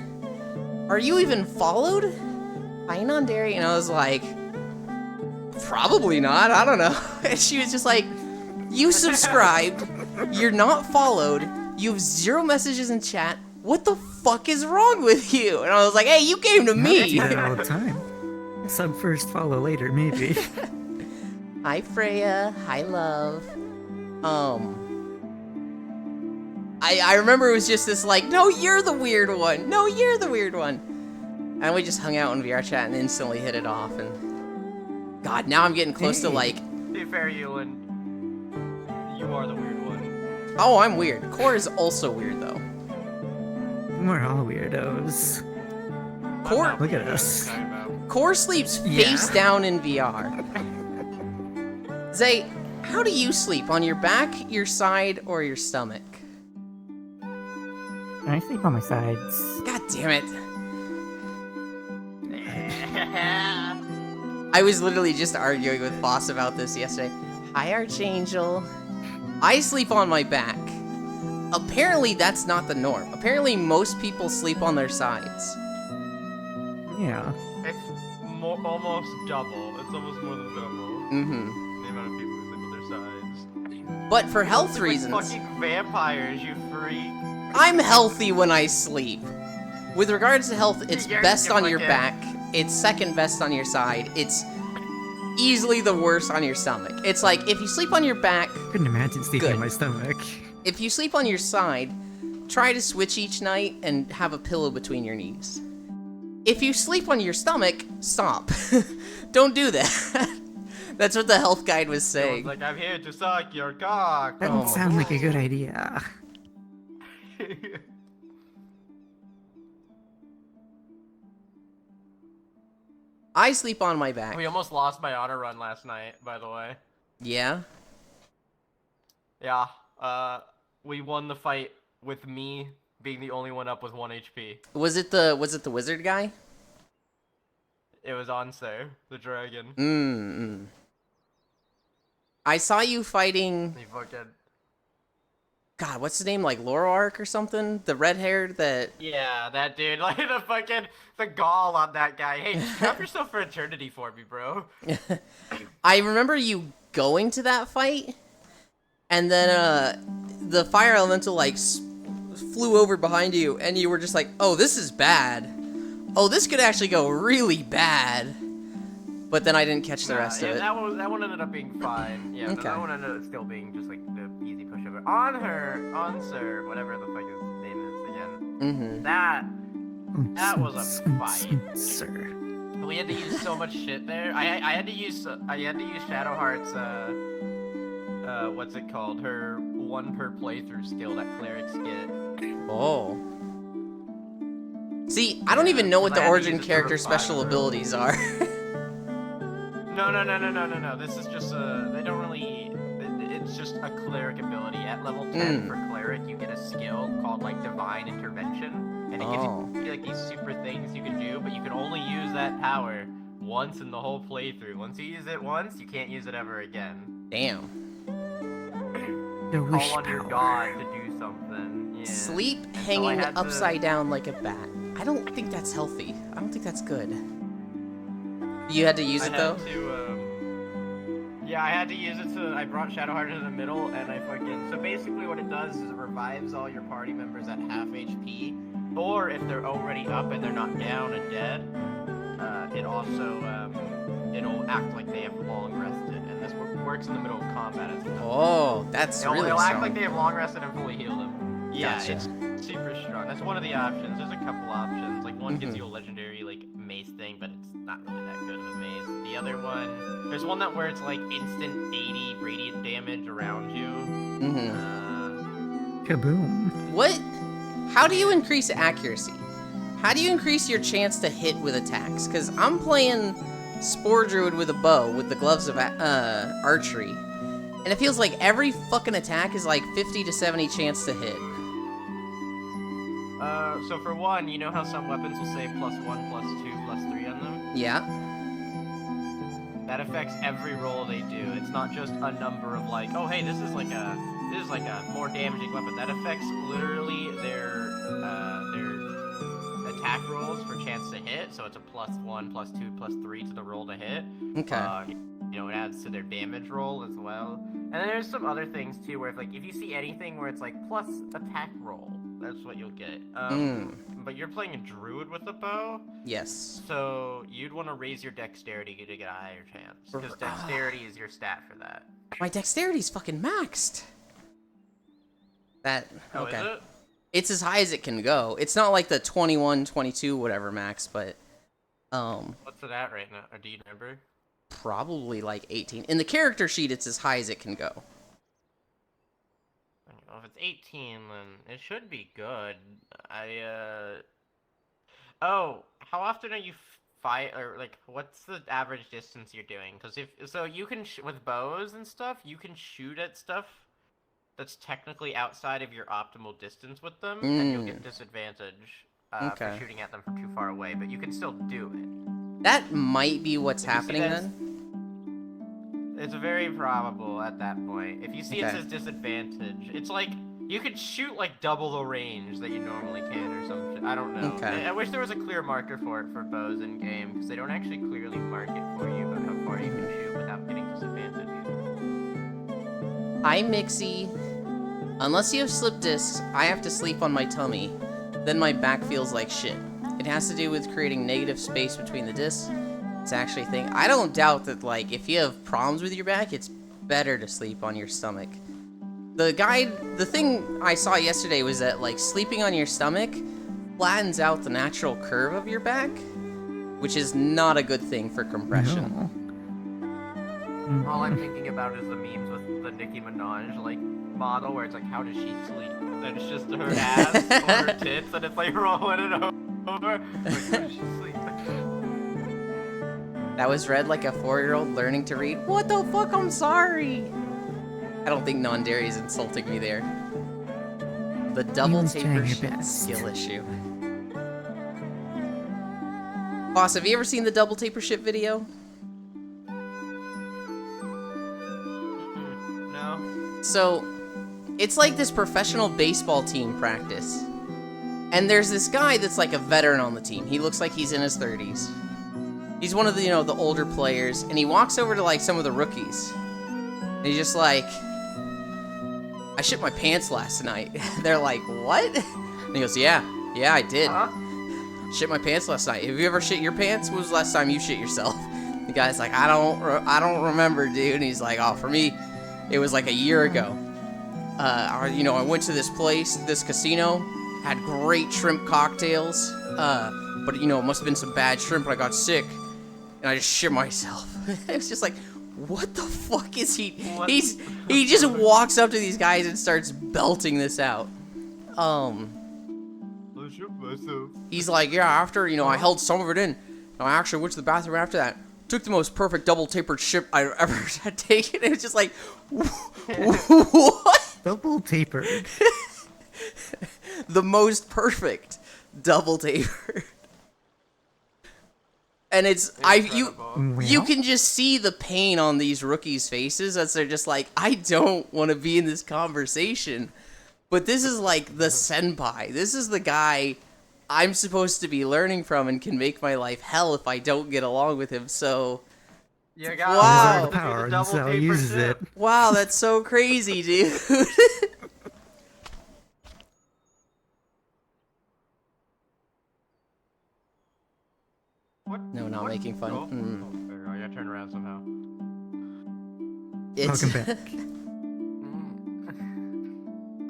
Are you even followed? Hi, Nandari. And I was like, probably not. I don't know. And she was just like, you subscribed. You're not followed. You have 0 messages in chat. What the fuck is wrong with you? And I was like, hey, you came to I me. do that all the time. Sub first, follow later, maybe. Hi, Freya. Hi, love. I remember it was just this like, no, you're the weird one. No, you're the weird one. And we just hung out in VR chat and instantly hit it off. And God, now I'm getting close to like. To be fair, Ewan, you are the weird one. Oh, I'm weird. Core is also weird though. We're all weirdos. Core, Look at us. Core sleeps face down in VR. Zay, how do you sleep? On your back, your side, or your stomach? I sleep on my sides. God damn it. I was literally just arguing with Foss about this yesterday. Hi, Archangel. I sleep on my back. Apparently, that's not the norm. Apparently, most people sleep on their sides. Yeah. It's almost double. It's almost more than double. Mm-hmm. The amount of people who sleep on their sides. But for health Like reasons, fucking vampires, you freak. I'm healthy when I sleep. With regards to health, it's You're best on your fucking- back. It's second best on your side. It's easily the worst on your stomach. It's like, if you sleep on your back, Couldn't imagine sleeping Good. on my stomach. if you sleep on your side, try to switch each night and have a pillow between your knees. If you sleep on your stomach, stop. Don't do that. That's what the health guide was saying. Like, I'm here to suck your cock. That Oh doesn't my sound like a good idea. I sleep on my back. We almost lost my honor run last night, by the way. Yeah? Yeah, we won the fight with me being the only one up with 1 HP. Was it the wizard guy? It was Anser, the dragon. Mm-mm. I saw you fighting... He fucking... God, what's his name? Like Loroark or something? The red-haired that... Yeah, that dude, like the gall on that guy. Hey, strap yourself for eternity for me, bro. I remember you going to that fight, and then the fire elemental like flew over behind you, and you were just like, "Oh, this is bad. Oh, this could actually go really bad." But then I didn't catch the rest of it. That one ended up being fine. Yeah, but Okay. that one ended up still being just like the easy pushover. Anser, whatever the fuck his name is again. Mm-hmm. That was a fight. Sir. We had to use so much shit there. I had to use Shadowheart's what's it called? Her 1 per playthrough skill that clerics get. Oh. See, I don't even know what I the had to origin use it to character revive special her. abilities are. No. This is just they don't really. It's just a cleric ability. At level 10 for cleric, you get a skill called like Divine Intervention, and it gives you like these super things you can do, but you can only use that power once in the whole playthrough. Once you use it once, you can't use it ever again. Damn. The wish Call on your power. god to do something. Yeah. Sleep And so I hanging had to- upside down like a bat. I don't think that's healthy. I don't think that's good. You had to use it though? Yeah, I had to use it to. I brought Shadowheart into the middle, and I fucking. So basically, what it does is it revives all your party members at half HP, or if they're already up and they're not down and dead, it also it'll act like they have long rested, and this works in the middle of combat. It's Oh, that's it'll, really it'll act strong. like they have long rested and fully heal them. Yeah, Gotcha. it's super strong. That's one of the options. There's a couple options. Like one gives Mhm. you a legendary like mace thing, but it's not really that good of a mace. The other one, there's one that where it's like instant 80 radiant damage around you. Mm-hmm. Kaboom. What? How do you increase accuracy? How do you increase your chance to hit with attacks? Because I'm playing Spore Druid with a bow with the gloves of archery, and it feels like every fucking attack is like 50 to 70 chance to hit. So for one, you know how some weapons will say +1, +2, +3 on them? Yeah. That affects every roll they do. It's not just a number of like, oh hey, this is like a more damaging weapon. That affects literally attack rolls for chance to hit, so it's a +1, +2, +3 to the roll to hit. Okay. You know, it adds to their damage roll as well. And then there's some other things too, where if you see anything where it's like plus attack roll, that's what you'll get. But you're playing a druid with a bow. Yes. So you'd want to raise your dexterity to get a higher chance, because dexterity is your stat for that. My dexterity's fucking maxed. That okay. Is it? It's as high as it can go. It's not like the 21, 22, whatever max, but What's it at right now? Or do you remember? probably like 18. In the character sheet, it's as high as it can go. Well, if it's 18, then it should be good. Oh, how often are you or like, what's the average distance you're doing? Because so you can with bows and stuff, you can shoot at stuff that's technically outside of your optimal distance with them, and you'll get disadvantage for shooting at them from too far away. But you can still do it. That might be what's happening then. It's very probable at that point. If you see it says disadvantage, it's like you could shoot like double the range that you normally can or some shit. I don't know. Okay. I wish there was a clear marker for it for bows in game, because they don't actually clearly mark it for you about how far you can shoot without getting disadvantage. Hi, Mixie. Unless you have slip discs, I have to sleep on my tummy. Then my back feels like shit. It has to do with creating negative space between the discs. It's actually a thing. I don't doubt that, like, if you have problems with your back, it's better to sleep on your stomach. The thing I saw yesterday was that, like, sleeping on your stomach flattens out the natural curve of your back, which is not a good thing for compression. All I'm thinking about is the memes with the Nicki Minaj, like, model, where it's like, how does she sleep? And it's just her ass or her tits, and it's like rolling it over. Like, how does she sleep? That was read like a 4-year-old learning to read. What the fuck? I'm sorry. I don't think non-dairy is insulting me there. The double taper shit skill issue. Boss, have you ever seen the double taper shit video? No. So, it's like this professional baseball team practice. And there's this guy that's like a veteran on the team. He looks like he's in his 30s. He's one of the, the older players, and he walks over to like some of the rookies. And he's just like, I shit my pants last night. They're like, what? And he goes, yeah, I did. Shit my pants last night. Have you ever shit your pants? When was the last time you shit yourself? The guy's like, I don't remember, dude. And he's like, oh, for me, it was like a year ago. I went to this place, this casino, had great shrimp cocktails. But it must have been some bad shrimp, and I got sick, and I just shit myself. It's just like, what the fuck is he? He just walks up to these guys and starts belting this out. He's like, yeah, after I held some of it in, and I actually went to the bathroom after that. Took the most perfect double tapered shit I ever had taken. It was just like, what? Double tapered. The most perfect double tapered. And it's you can just see the pain on these rookies' faces as they're just like, I don't want to be in this conversation. But this is like the senpai. This is the guy I'm supposed to be learning from and can make my life hell if I don't get along with him. So wow, power, that's how he uses it. Wow, that's so crazy, dude. What? No, not making fun. Oh, I gotta turn around somehow. Welcome back.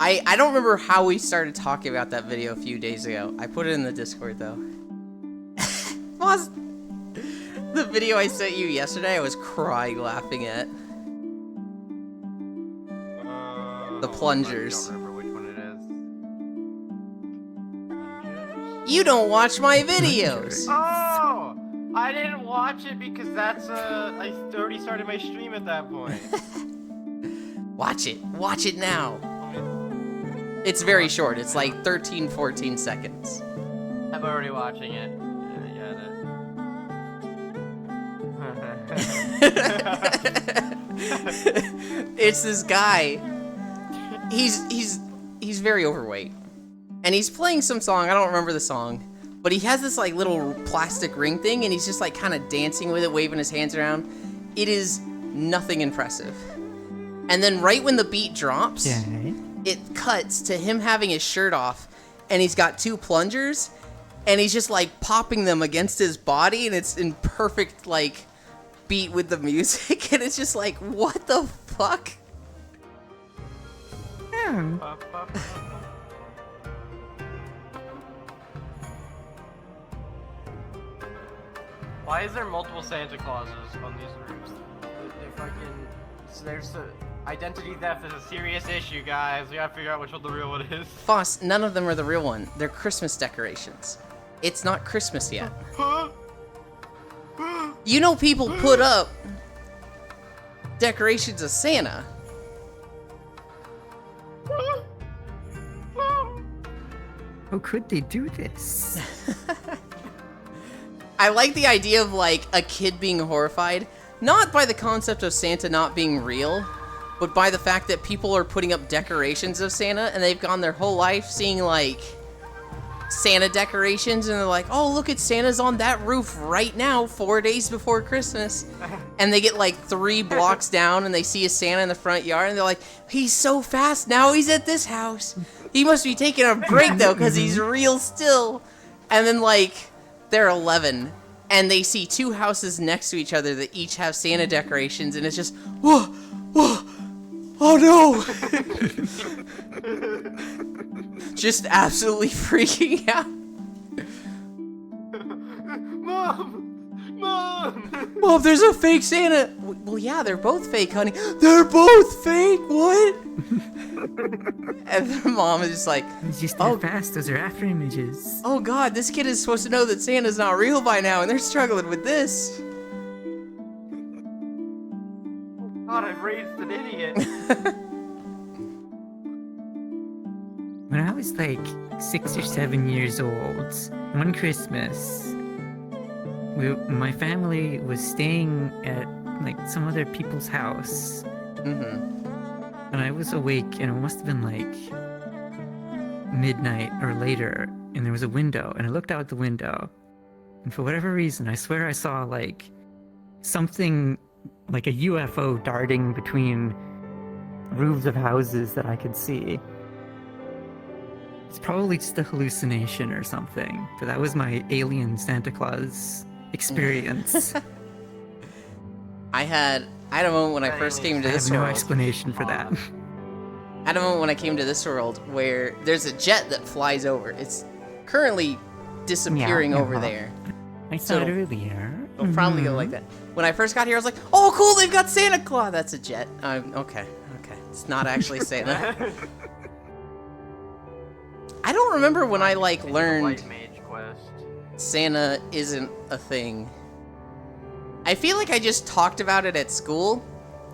I don't remember how we started talking about that video a few days ago. I put it in the Discord though. Boss, the video I sent you yesterday, I was crying laughing at. The plungers. I don't remember which one it is. You don't watch my videos. Oh, I didn't watch it because I already started my stream at that point. Watch it now. It's very short. It's like 13, 14 seconds. I'm already watching it. It's this guy. He's very overweight, and he's playing some song. I don't remember the song, But he has this like little plastic ring thing, and he's just like kind of dancing with it, waving his hands around. It is nothing impressive. And then right when the beat drops, it cuts to him having his shirt off, and he's got 2 plungers, and he's just like popping them against his body, and it's in perfect like beat with the music, and it's just like, what the fuck? Yeah. Why is there multiple Santa Clauses on these roofs? They're fucking... There's identity theft is a serious issue, guys. We gotta figure out which one the real one is. Foss, none of them are the real one. They're Christmas decorations. It's not Christmas yet. You know people put up decorations of Santa. How could they do this? I like the idea of like a kid being horrified, not by the concept of Santa not being real, but by the fact that people are putting up decorations of Santa, and they've gone their whole life seeing like Santa decorations, and they're like, oh, look at Santa's on that roof right now 4 days before Christmas. And they get like 3 blocks down and they see a Santa in the front yard, and they're like, he's so fast now, he's at this house. He must be taking a break though, because he's real still. And then like they're 11 and they see 2 houses next to each other that each have Santa decorations, and it's just, whoa, whoa, oh no. Just absolutely freaking out. Mom, there's a fake Santa. Well, yeah, they're both fake, honey. They're both fake. What? And the mom is just like, It's just that fast. Those are after images. oh God, this kid is supposed to know that Santa's not real by now, and they're struggling with this. God, I've raised an idiot. When I was like 6 or 7 years old, one Christmas, my family was staying at like some other people's house. And I was awake, and it must have been like midnight or later, and there was a window, and I looked out the window, and for whatever reason, I swear I saw like something like a UFO darting between roofs of houses that I could see. It's probably just a hallucination or something, but that was my alien Santa Claus experience. I had a moment when I first came to I this have no world. explanation for that. I had a moment when I came to this world where there's a jet that flies over. It's currently disappearing over there. I saw it earlier. It'll probably go like that. When I first got here, I was like, oh, cool, they've got Santa Claus. That's a jet. Okay. It's not actually Santa. I don't remember when I, like, learned White Mage Quest. Santa isn't a thing. I feel like I just talked about it at school,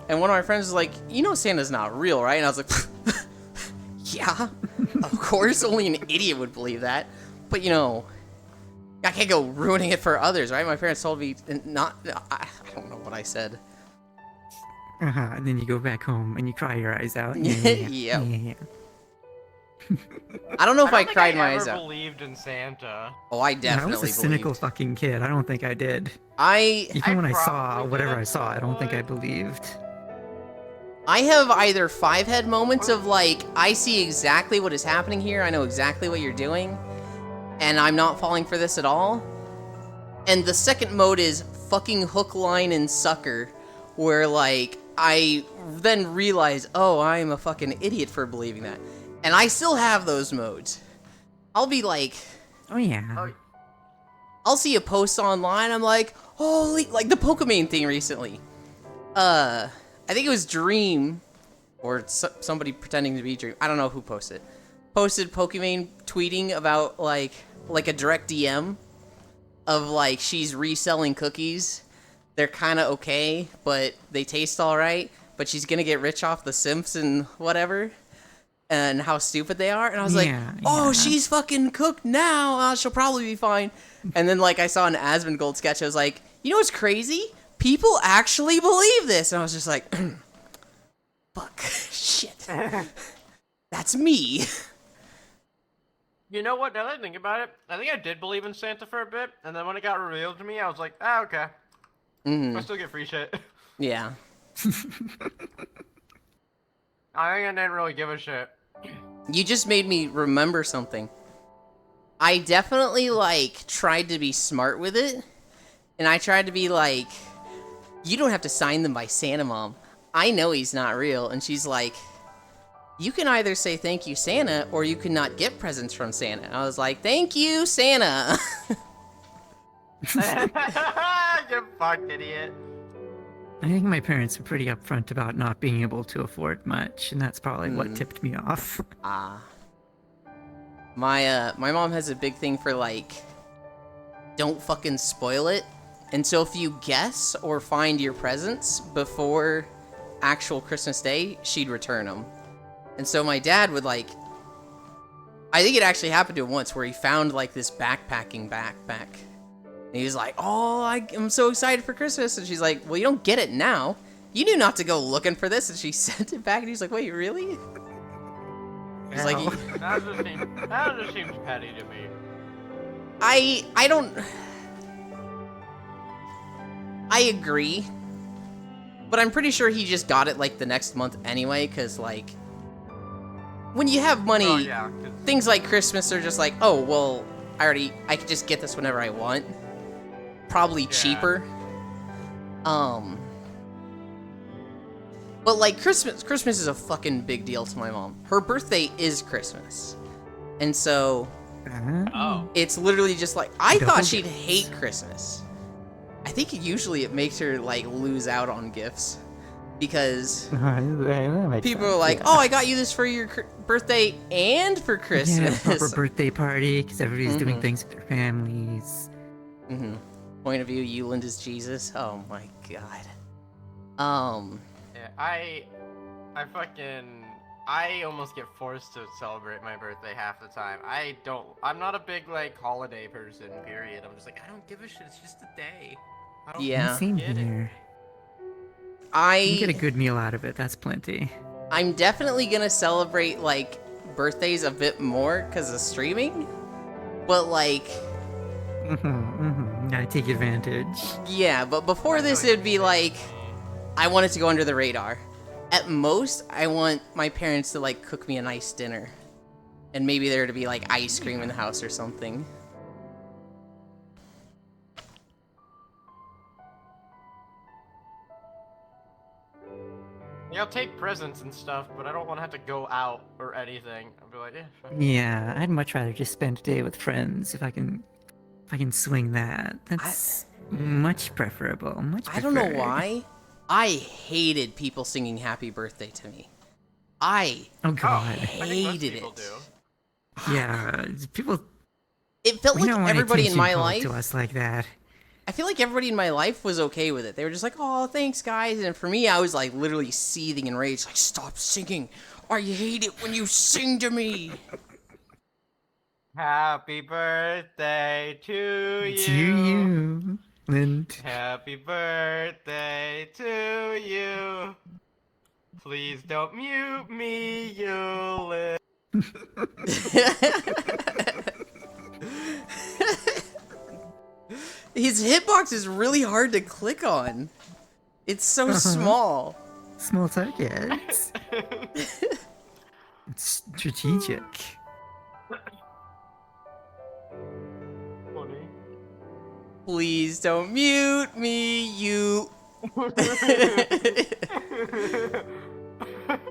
and one of my friends was like, you know Santa's not real, right? And I was like, yeah, of course, only an idiot would believe that. But, you know, I can't go ruining it for others, right? My parents told me not, I don't know what I said. And then you go back home and you cry your eyes out. Yep. Yeah. I don't know if I don't think cried my eyes ever out. believed in Santa. Oh, I I definitely was a cynical believed. fucking kid. I don't think I did. I Even when I saw probably whatever did I at saw, I some don't think I point. believed. I have either 5-head moments of like, I see exactly what is happening here, I know exactly what you're doing, and I'm not falling for this at all. And the second mode is fucking hook, line, and sucker, where like, I then realize, oh, I am a fucking idiot for believing that. And I still have those modes. I'll be like, Oh yeah. I'll see a post online, I'm like, holy, like the Pokemon thing recently. I think it was Dream, or somebody pretending to be Dream. I don't know who posted. Posted Pokemon tweeting about like a direct DM of like she's reselling cookies. They're kind of okay, but they taste all right. But she's gonna get rich off the simps and whatever, and how stupid they are. And I was like, oh, yeah. she's fucking cooked now. She'll probably be fine. And then like I saw an Asmongold sketch. I was like, you know what's crazy? People actually believe this. And I was just like, fuck, shit. That's me. You know what? Now that I think about it, I think I did believe in Santa for a bit, and then when it got revealed to me, I was like, ah, okay. I still get free shit. Yeah. I think I didn't really give a shit. You just made me remember something. I definitely, like, tried to be smart with it. And I tried to be like, you don't have to sign them by Santa, Mom. I know he's not real. And she's like, you can either say thank you, Santa, or you can not get presents from Santa. And I was like, thank you, Santa. You fucked idiot. I think my parents were pretty upfront about not being able to afford much, and that's probably what tipped me off. My mom has a big thing for, like, don't fucking spoil it. And so if you guess or find your presents before actual Christmas Day, she'd return them. And so my dad would, like, I think it actually happened to him once where he found, like, this backpacking backpack. And he was like, oh, I'm so excited for Christmas. And she's like, well, you don't get it now. You knew not to go looking for this. And she sent it back, and he's like, wait, really? He's like, That just seems petty to me. I don't... I agree. But I'm pretty sure he just got it, like, the next month anyway, because, like, when you have money, Oh, yeah, 'cause- things like Christmas are just like, oh, well, I could just get this whenever I want. Probably cheaper. But, like, Christmas is a fucking big deal to my mom. Her birthday is Christmas. And so, Oh. it's literally just like, I Double thought she'd gifts. hate Christmas. I think usually it makes her, like, lose out on gifts. Because people are like, oh, I got you this for your birthday and for Yeah, Christmas. proper birthday party, because everybody's doing things with their families. Point of view, Euland is Jesus. Oh my god. Yeah, I almost get forced to celebrate my birthday half the time. I'm not a big, like, holiday person, period. I'm just like, I don't give a shit, it's just a day. I don't Yeah. Same get it. here. You get a I good meal out of it, that's plenty. I'm definitely gonna celebrate, like, birthdays a bit more because of streaming. But, like, Gotta take advantage. yeah, but before this it'd be like, I want it to go under the radar. At most, I want my parents to, like, cook me a nice dinner. And maybe there to be, like, ice cream in the house or something. Yeah, I'll take presents and stuff, but I don't want to have to go out or anything. I'll be like, yeah, fuck. Yeah, I'd much rather just spend a day with friends if I can swing that. That's much preferable. Much I don't know preferred. why. I hated people singing happy birthday to me. I Oh Oh, god. I think most hated people it. do. Yeah, people. It felt We like don't want everybody in attention my called life, to us like that. I feel like everybody in my life was okay with it. They were just like, oh, thanks, guys. And for me, I was, like, literally seething in rage. Like, stop singing. I hate it when you sing to me. Happy birthday to you. To you, Lind. Happy birthday to you. Please don't mute me, Yulin. His hitbox is really hard to click on. It's so small. Small targets. It's strategic. Funny. Please don't mute me, you.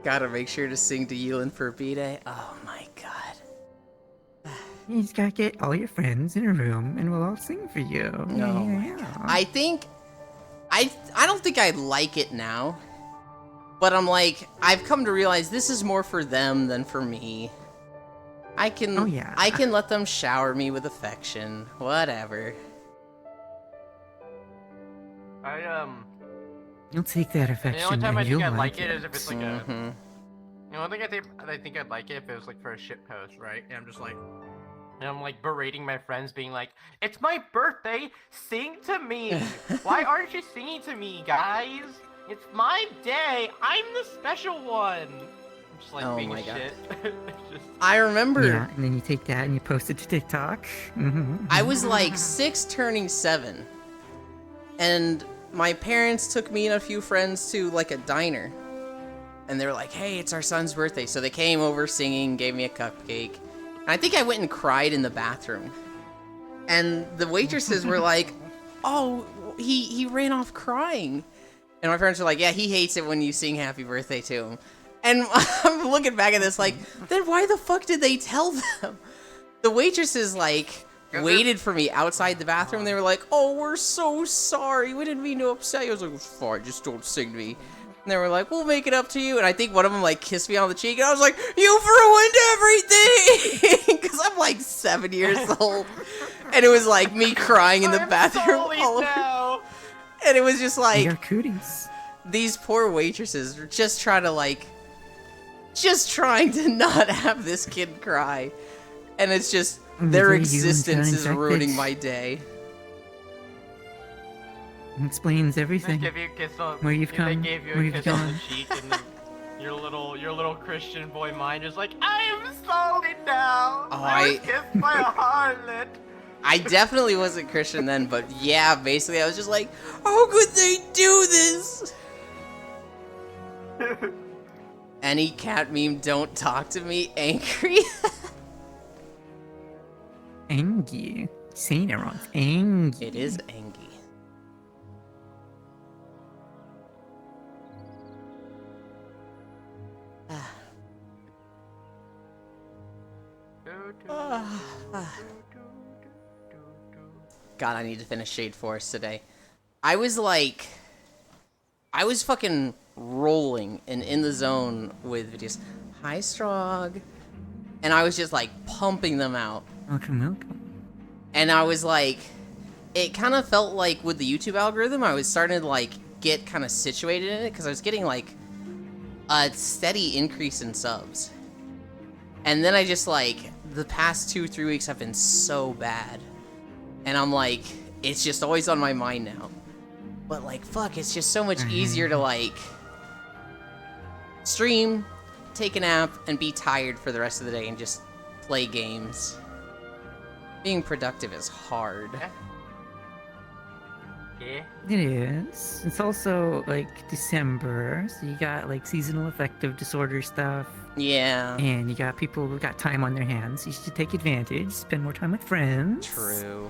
Gotta make sure to sing to Yulin for B-Day. Oh my god. You just gotta get all your friends in a room and we'll all sing for you. Oh my Yeah. I think I don't think I like it now. But I'm like, I've come to realize this is more for them than for me. I can Oh, yeah. I can let them shower me with affection. Whatever. You'll take that The affection only time I and think you'll I'd like like it is if it's like a. Mhm. You know, I think I'd like it if it was like for a shit post, right? And I'm just like, and I'm like berating my friends, being like, "It's my birthday, sing to me. Why aren't you singing to me, guys? It's my day. I'm the special one." Just like Oh being my God. shit. Just... I remember Yeah, and then you take that and you post it to TikTok. I was like 6 turning 7. And my parents took me and a few friends to like a diner. And they were like, hey, it's our son's birthday. So they came over singing, gave me a cupcake. And I think I went and cried in the bathroom. And the waitresses were like, oh, he ran off crying. And my parents were like, yeah, he hates it when you sing happy birthday to him. And I'm looking back at this like, then why the fuck did they tell them? The waitresses like waited for me outside the bathroom. They were like, oh, we're so sorry. We didn't mean to upset you. I was like, it's fine, just don't sing to me. And they were like, we'll make it up to you. And I think one of them like kissed me on the cheek. And I was like, you've ruined everything. Because I'm like 7 years old. And it was like me crying in the bathroom. All over. And it was just like, Your cooties. these poor waitresses were just trying to not have this kid cry. And it's just, their existence is ruining my day. It explains everything. Give you a kiss on, Where you've come, They gave you where a you've kiss on gone. the cheek, and then your little Christian boy mind is like, I am salty now. Oh, I was kissed by a harlot. I definitely wasn't Christian then, but yeah, basically I was just like, how could they do this? Any cat meme, don't talk to me, angry. Angie. Saying it wrong. Angie. It is Angie. God, I need to finish Shade Forest today. I was fucking rolling and in the zone with videos. Hi, Strog. And I was just like pumping them out. Welcome, welcome. And I was like, it kind of felt like with the YouTube algorithm, I was starting to like get kind of situated in it because I was getting like a steady increase in subs. And then I just like, the past 2-3 weeks have been so bad. And I'm like, it's just always on my mind now. But like, fuck, it's just so much easier to like stream, take a nap, and be tired for the rest of the day and just play games. Being productive is hard. Yeah. It is. It's also like December, so you got like seasonal affective disorder stuff. Yeah. And you got people who got time on their hands. You should take advantage, spend more time with friends. True.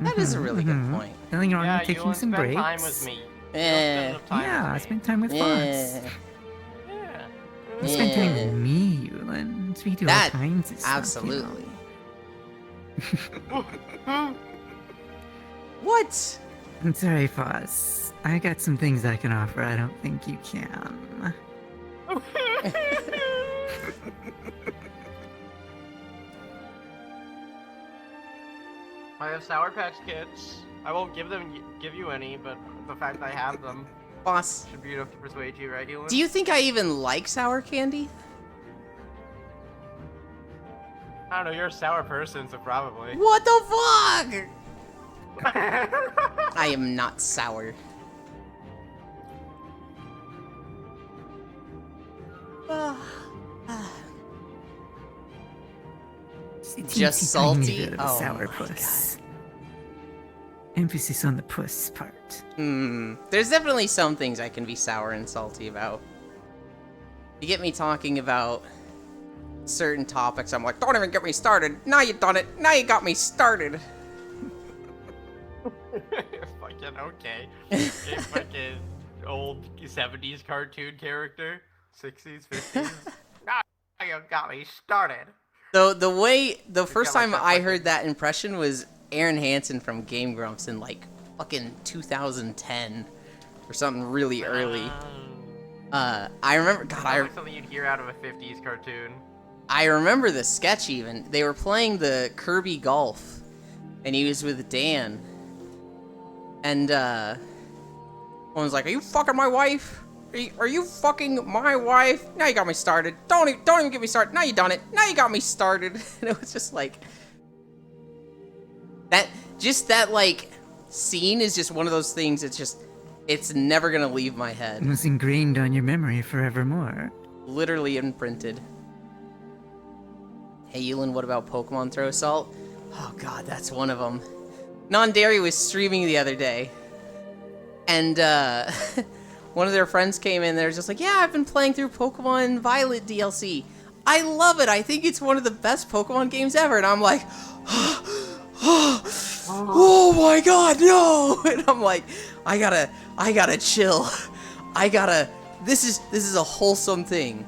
That is a really good point. Nothing wrong Yeah, with you taking want to some spend breaks. time with me. Eh. Yeah, spend time with us. Yeah. Yeah. Spend time Yeah. with me, Yulan. We do all That, kinds of stuff. absolutely. You know. What? I'm sorry, Foss. I got some things I can offer. I don't think you can. I have Sour Patch Kids. I won't give you any, but the fact that I have them Boss, should be enough to persuade you, right, Elon? do you think I even like sour candy? I don't know, you're a sour person, so probably. What the fuck? I am not sour. Just salty? Oh, Oh sour my puss. Emphasis on the puss part. There's definitely some things I can be sour and salty about. You get me talking about certain topics, I'm like, don't even get me started. Now you done it. Now you got me started. Fucking okay. Okay, fucking old 70s cartoon character. 60s, 50s. Now you got me started. So the first got time like that I fucking- heard that impression was Aaron Hansen from Game Grumps in like fucking 2010 or something really early. I remember, God, Sounds like something you'd hear out of a 50s cartoon. I remember the sketch even. They were playing the Kirby Golf, and he was with Dan. And one was like, "Are you fucking my wife? Are you fucking my wife? Now you got me started. Don't even get me started. Now you done it. Now you got me started." And it was just like that like scene is just one of those things. It's never gonna leave my It head. was ingrained on your memory forevermore. Literally imprinted. Hey, Yulin, what about Pokemon Throw Assault? Oh god, that's one of them. Non-Dairy was streaming the other day. And, one of their friends came in, they're just like, yeah, I've been playing through Pokemon Violet DLC. I love it. I think it's one of the best Pokemon games ever. And I'm like, oh my god, no! And I'm like, I gotta chill. This is a wholesome thing.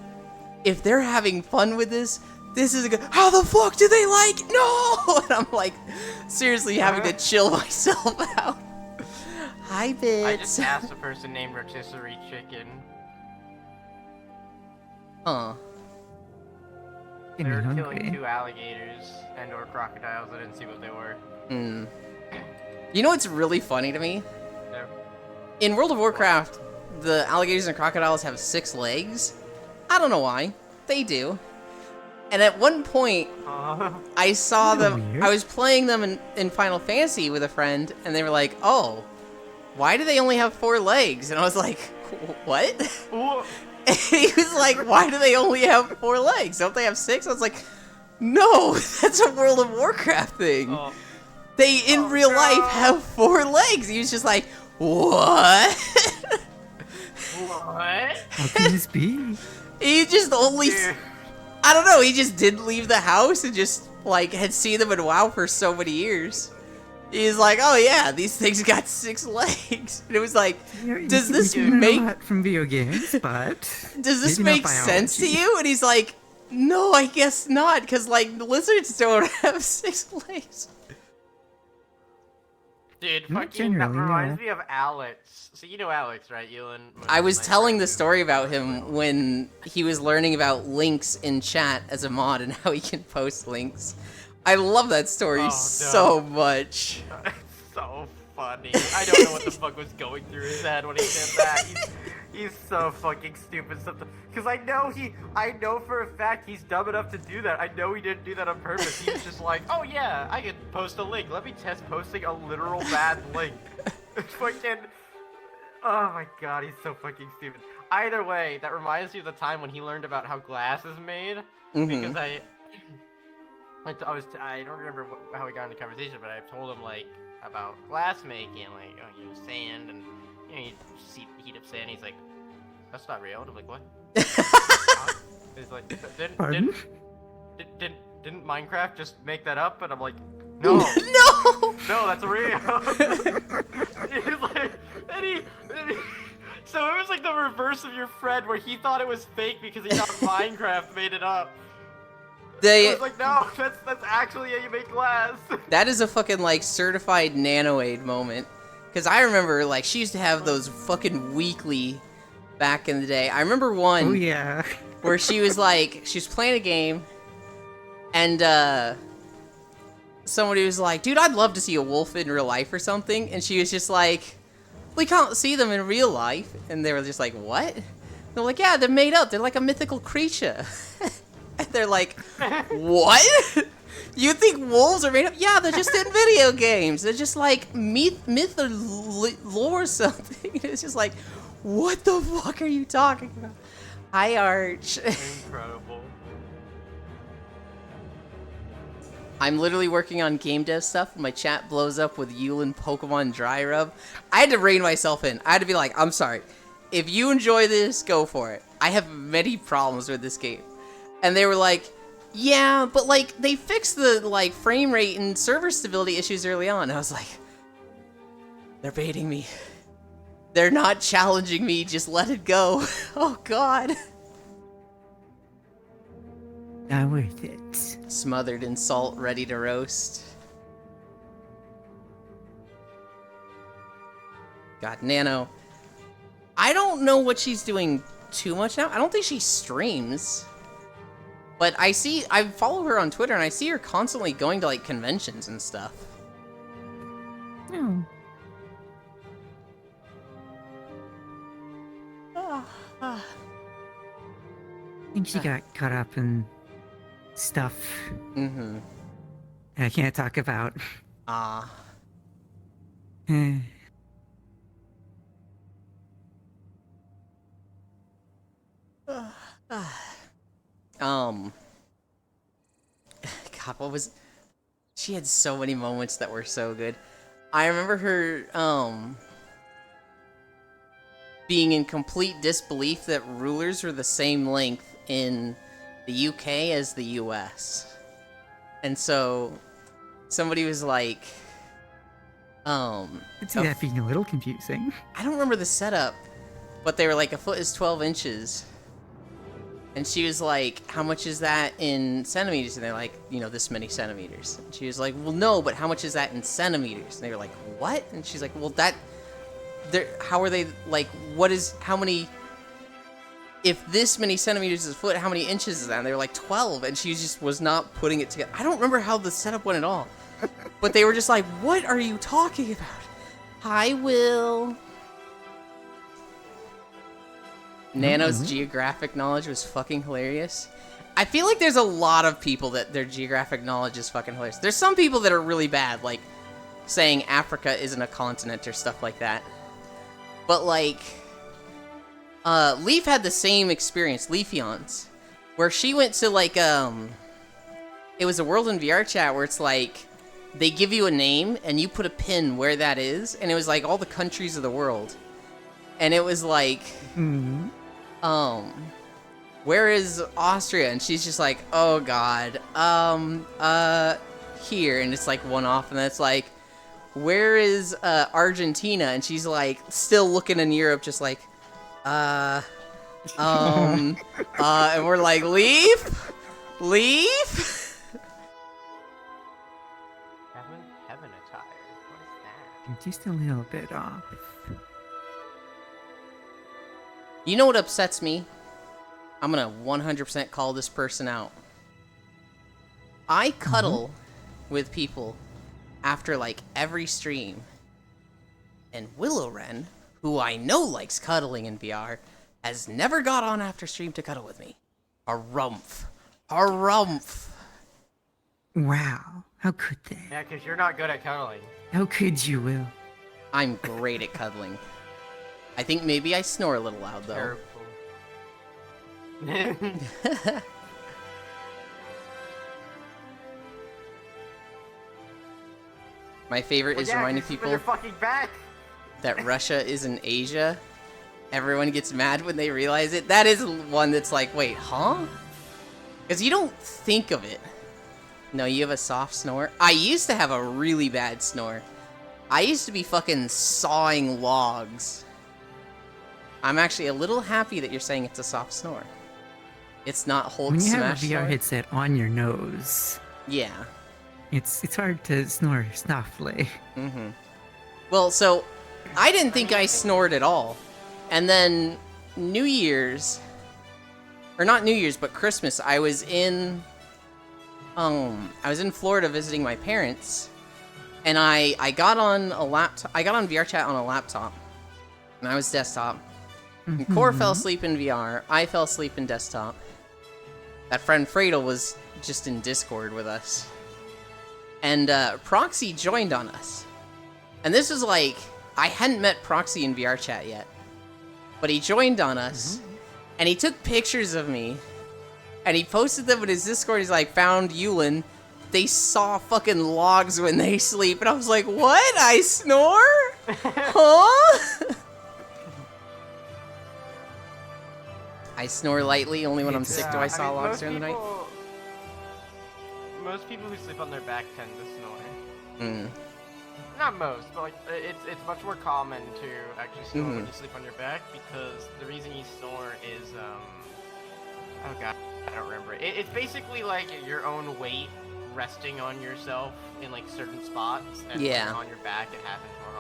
If they're having fun with this is a good, how the fuck do they like, no! And I'm like, seriously having to chill myself out. Hi, Bits. I just asked a person named Rotisserie Chicken. Huh. They were killing 2 alligators and/or crocodiles. I didn't see what they were. Hmm. You know what's really funny to me? No. In World of Warcraft, the alligators and crocodiles have 6 legs. I don't know why. They do. And at one point, I saw them. Weird. I was playing them in Final Fantasy with a friend, and they were like, "Oh, why do they only have 4 legs?" And I was like, "What?" And he was like, "Why do they only have 4 legs? Don't they have 6?" I was like, "No, that's a World of Warcraft thing. Oh. They in real life have 4 legs." He was just like, "What?" What? How can this be? He just only. Dude. I don't know, he just didn't leave the house and just, like, had seen them in WoW for so many years. He's like, oh yeah, these things got 6 legs. And it was like, does this You learn make... a lot from video games, but Does this maybe make not sense to biology. you? And he's like, no, I guess not, because, like, the lizards don't have 6 legs. Dude, Not fucking, that generally, reminds no. me of Alex. So you know Alex, right, Ewan? I was telling the story about him when he was learning about links in chat as a mod and how he can post links. I love that story Oh, no. so much. It's so funny. I don't know what the fuck was going through his head when he did that. He's so fucking stupid. Because I know for a fact he's dumb enough to do that. I know he didn't do that on purpose. He was just like, oh yeah, I could post a link. Let me test posting a literal bad link. Fucking. Oh my god, he's so fucking stupid. Either way, that reminds me of the time when he learned about how glass is made. Because I don't remember how we got into conversation, but I told him like about glass making, like sand and you heat up sand. He's like, that's not real. I'm like, what? He's like, didn't Minecraft just make that up? And I'm like, no, no, that's real. He's like, so it was like the reverse of your friend, where he thought it was fake because he thought Minecraft made it up. I was like, no, that's actually how you make glass. That is a fucking, like, certified Nanoaid moment. Because I remember, like, she used to have those fucking weekly back in the day. I remember one Oh yeah. where she was, like, she was playing a game, and, somebody was like, dude, I'd love to see a wolf in real life or something. And she was just like, we can't see them in real life. And they were just like, what? They're like, yeah, they're made up. They're like a mythical creature. And they're like, what? You think wolves are made up? Yeah, they're just in video games. They're just like myth or lore or something. It's just like, what the fuck are you talking about? Hi, Arch. Incredible. I'm literally working on game dev stuff. My chat blows up with Yulin Pokemon Dry Rub. I had to rein myself in. I had to be like, I'm sorry. If you enjoy this, go for it. I have many problems with this game. And they were like, yeah, but like they fixed the like frame rate and server stability issues early on. I was like, they're baiting me. They're not challenging me. Just let it go. Oh god. Not worth it. Smothered in salt, ready to roast. God, Nano. I don't know what she's doing too much now. I don't think she streams. But I follow her on Twitter, and I see her constantly going to, like, conventions and stuff. No. I think she got caught up in stuff Mm-hmm. I can't talk about. Ah. Eh. God, what was... She had so many moments that were so good. I remember her, being in complete disbelief that rulers were the same length in the UK as the US. And so, somebody was like, I'd see that being a little confusing. I don't remember the setup, but they were like, a foot is 12 inches. And she was like, how much is that in centimeters? And they're like, you know, this many centimeters. And she was like, well, no, but how much is that in centimeters? And they were like, what? And she's like, well, how are they, like, how many, if this many centimeters is a foot, how many inches is that? And they were like, 12. And she just was not putting it together. I don't remember how the setup went at all. But they were just like, what are you talking about? Hi, Will. Nano's geographic knowledge was fucking hilarious. I feel like there's a lot of people that their geographic knowledge is fucking hilarious. There's some people that are really bad, like saying Africa isn't a continent or stuff like that. But like, Leaf had the same experience, Leafeons, where she went to like, it was a World in VR chat where it's like, they give you a name and you put a pin where that is, and it was like all the countries of the world. And it was like, where is Austria? And she's just like, oh god, here. And it's like one off, and then it's like, where is Argentina? And she's like, still looking in Europe, just like, and we're like, Leaf? Heaven attire. What is that? I'm just a little bit off. You know what upsets me? I'm gonna 100% call this person out. I cuddle with people after like every stream. And Willow Wren, who I know likes cuddling in VR, has never got on after stream to cuddle with me. A rumph. Wow. How could they? Yeah, because you're not good at cuddling. How could you, Will? I'm great at cuddling. I think maybe I snore a little loud, though. My favorite is reminding people fucking back. that Russia is in Asia. Everyone gets mad when they realize it. That is one that's like, wait, huh? Because you don't think of it. No, you have a soft snore? I used to have a really bad snore. I used to be fucking sawing logs. I'm actually a little happy that you're saying it's a soft snore. It's not Hulk When you smash have a VR snore. headset on your nose, Yeah. it's hard to snore softly. Well, so I didn't think I snored at all. And then New Year's, or not New Year's, but Christmas, I was in Florida visiting my parents, and I got on a laptop. I got on VR chat on a laptop, and I was desktop. And Core fell asleep in VR. I fell asleep in desktop. That friend Fredo was just in Discord with us. And Proxy joined on us. And this was like, I hadn't met Proxy in VR chat yet. But he joined on us. And he took pictures of me. And he posted them in his Discord. He's like, found Yulin. They saw fucking logs when they sleep. And I was like, what? I snore? Huh? I snore lightly, only when I'm sick do I saw logs during the night. Most people who sleep on their back tend to snore. Not most, but like it's much more common to actually snore when you sleep on your back, because the reason you snore is oh god, I don't remember. It's basically like your own weight resting on yourself in like certain spots, and Yeah. on your back it happens more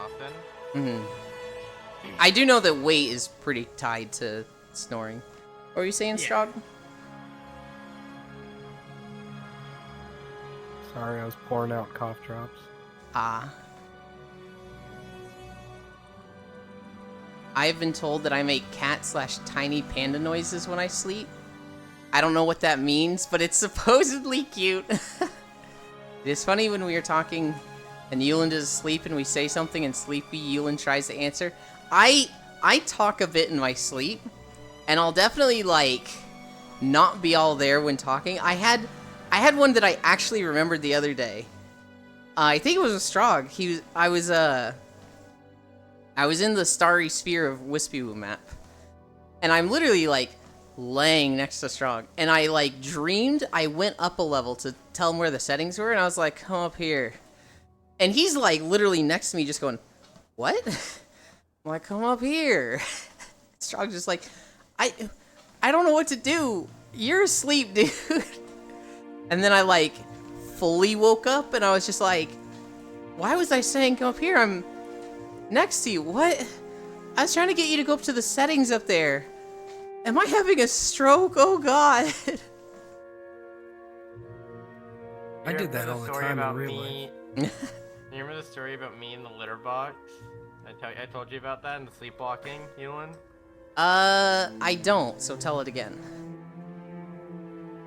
often. I do know that weight is pretty tied to snoring. What were you saying, Strahd? Sorry, I was pouring out cough drops. I've been told that I make cat/tiny panda noises when I sleep. I don't know what that means, but it's supposedly cute. It's funny when we were talking and Yulin is asleep and we say something and sleepy Yulin tries to answer. I talk a bit in my sleep, and I'll definitely like not be all there when talking. I had one that I actually remembered the other day. I think it was a Strogg. I was in the starry sphere of Wispy map. And I'm literally like laying next to Strogg. And I like dreamed I went up a level to tell him where the settings were, and I was like, come up here. And he's like literally next to me just going, what? I'm like, come up here. Strogg just like, I don't know what to do. You're asleep, dude. And then I like fully woke up and I was just like, why was I saying come up here? I'm next to you. What? I was trying to get you to go up to the settings up there. Am I having a stroke? Oh god. I did that all the time in real life. You remember the story about me in the litter box? I told you about that in the sleepwalking, Elon? I don't, so tell it again.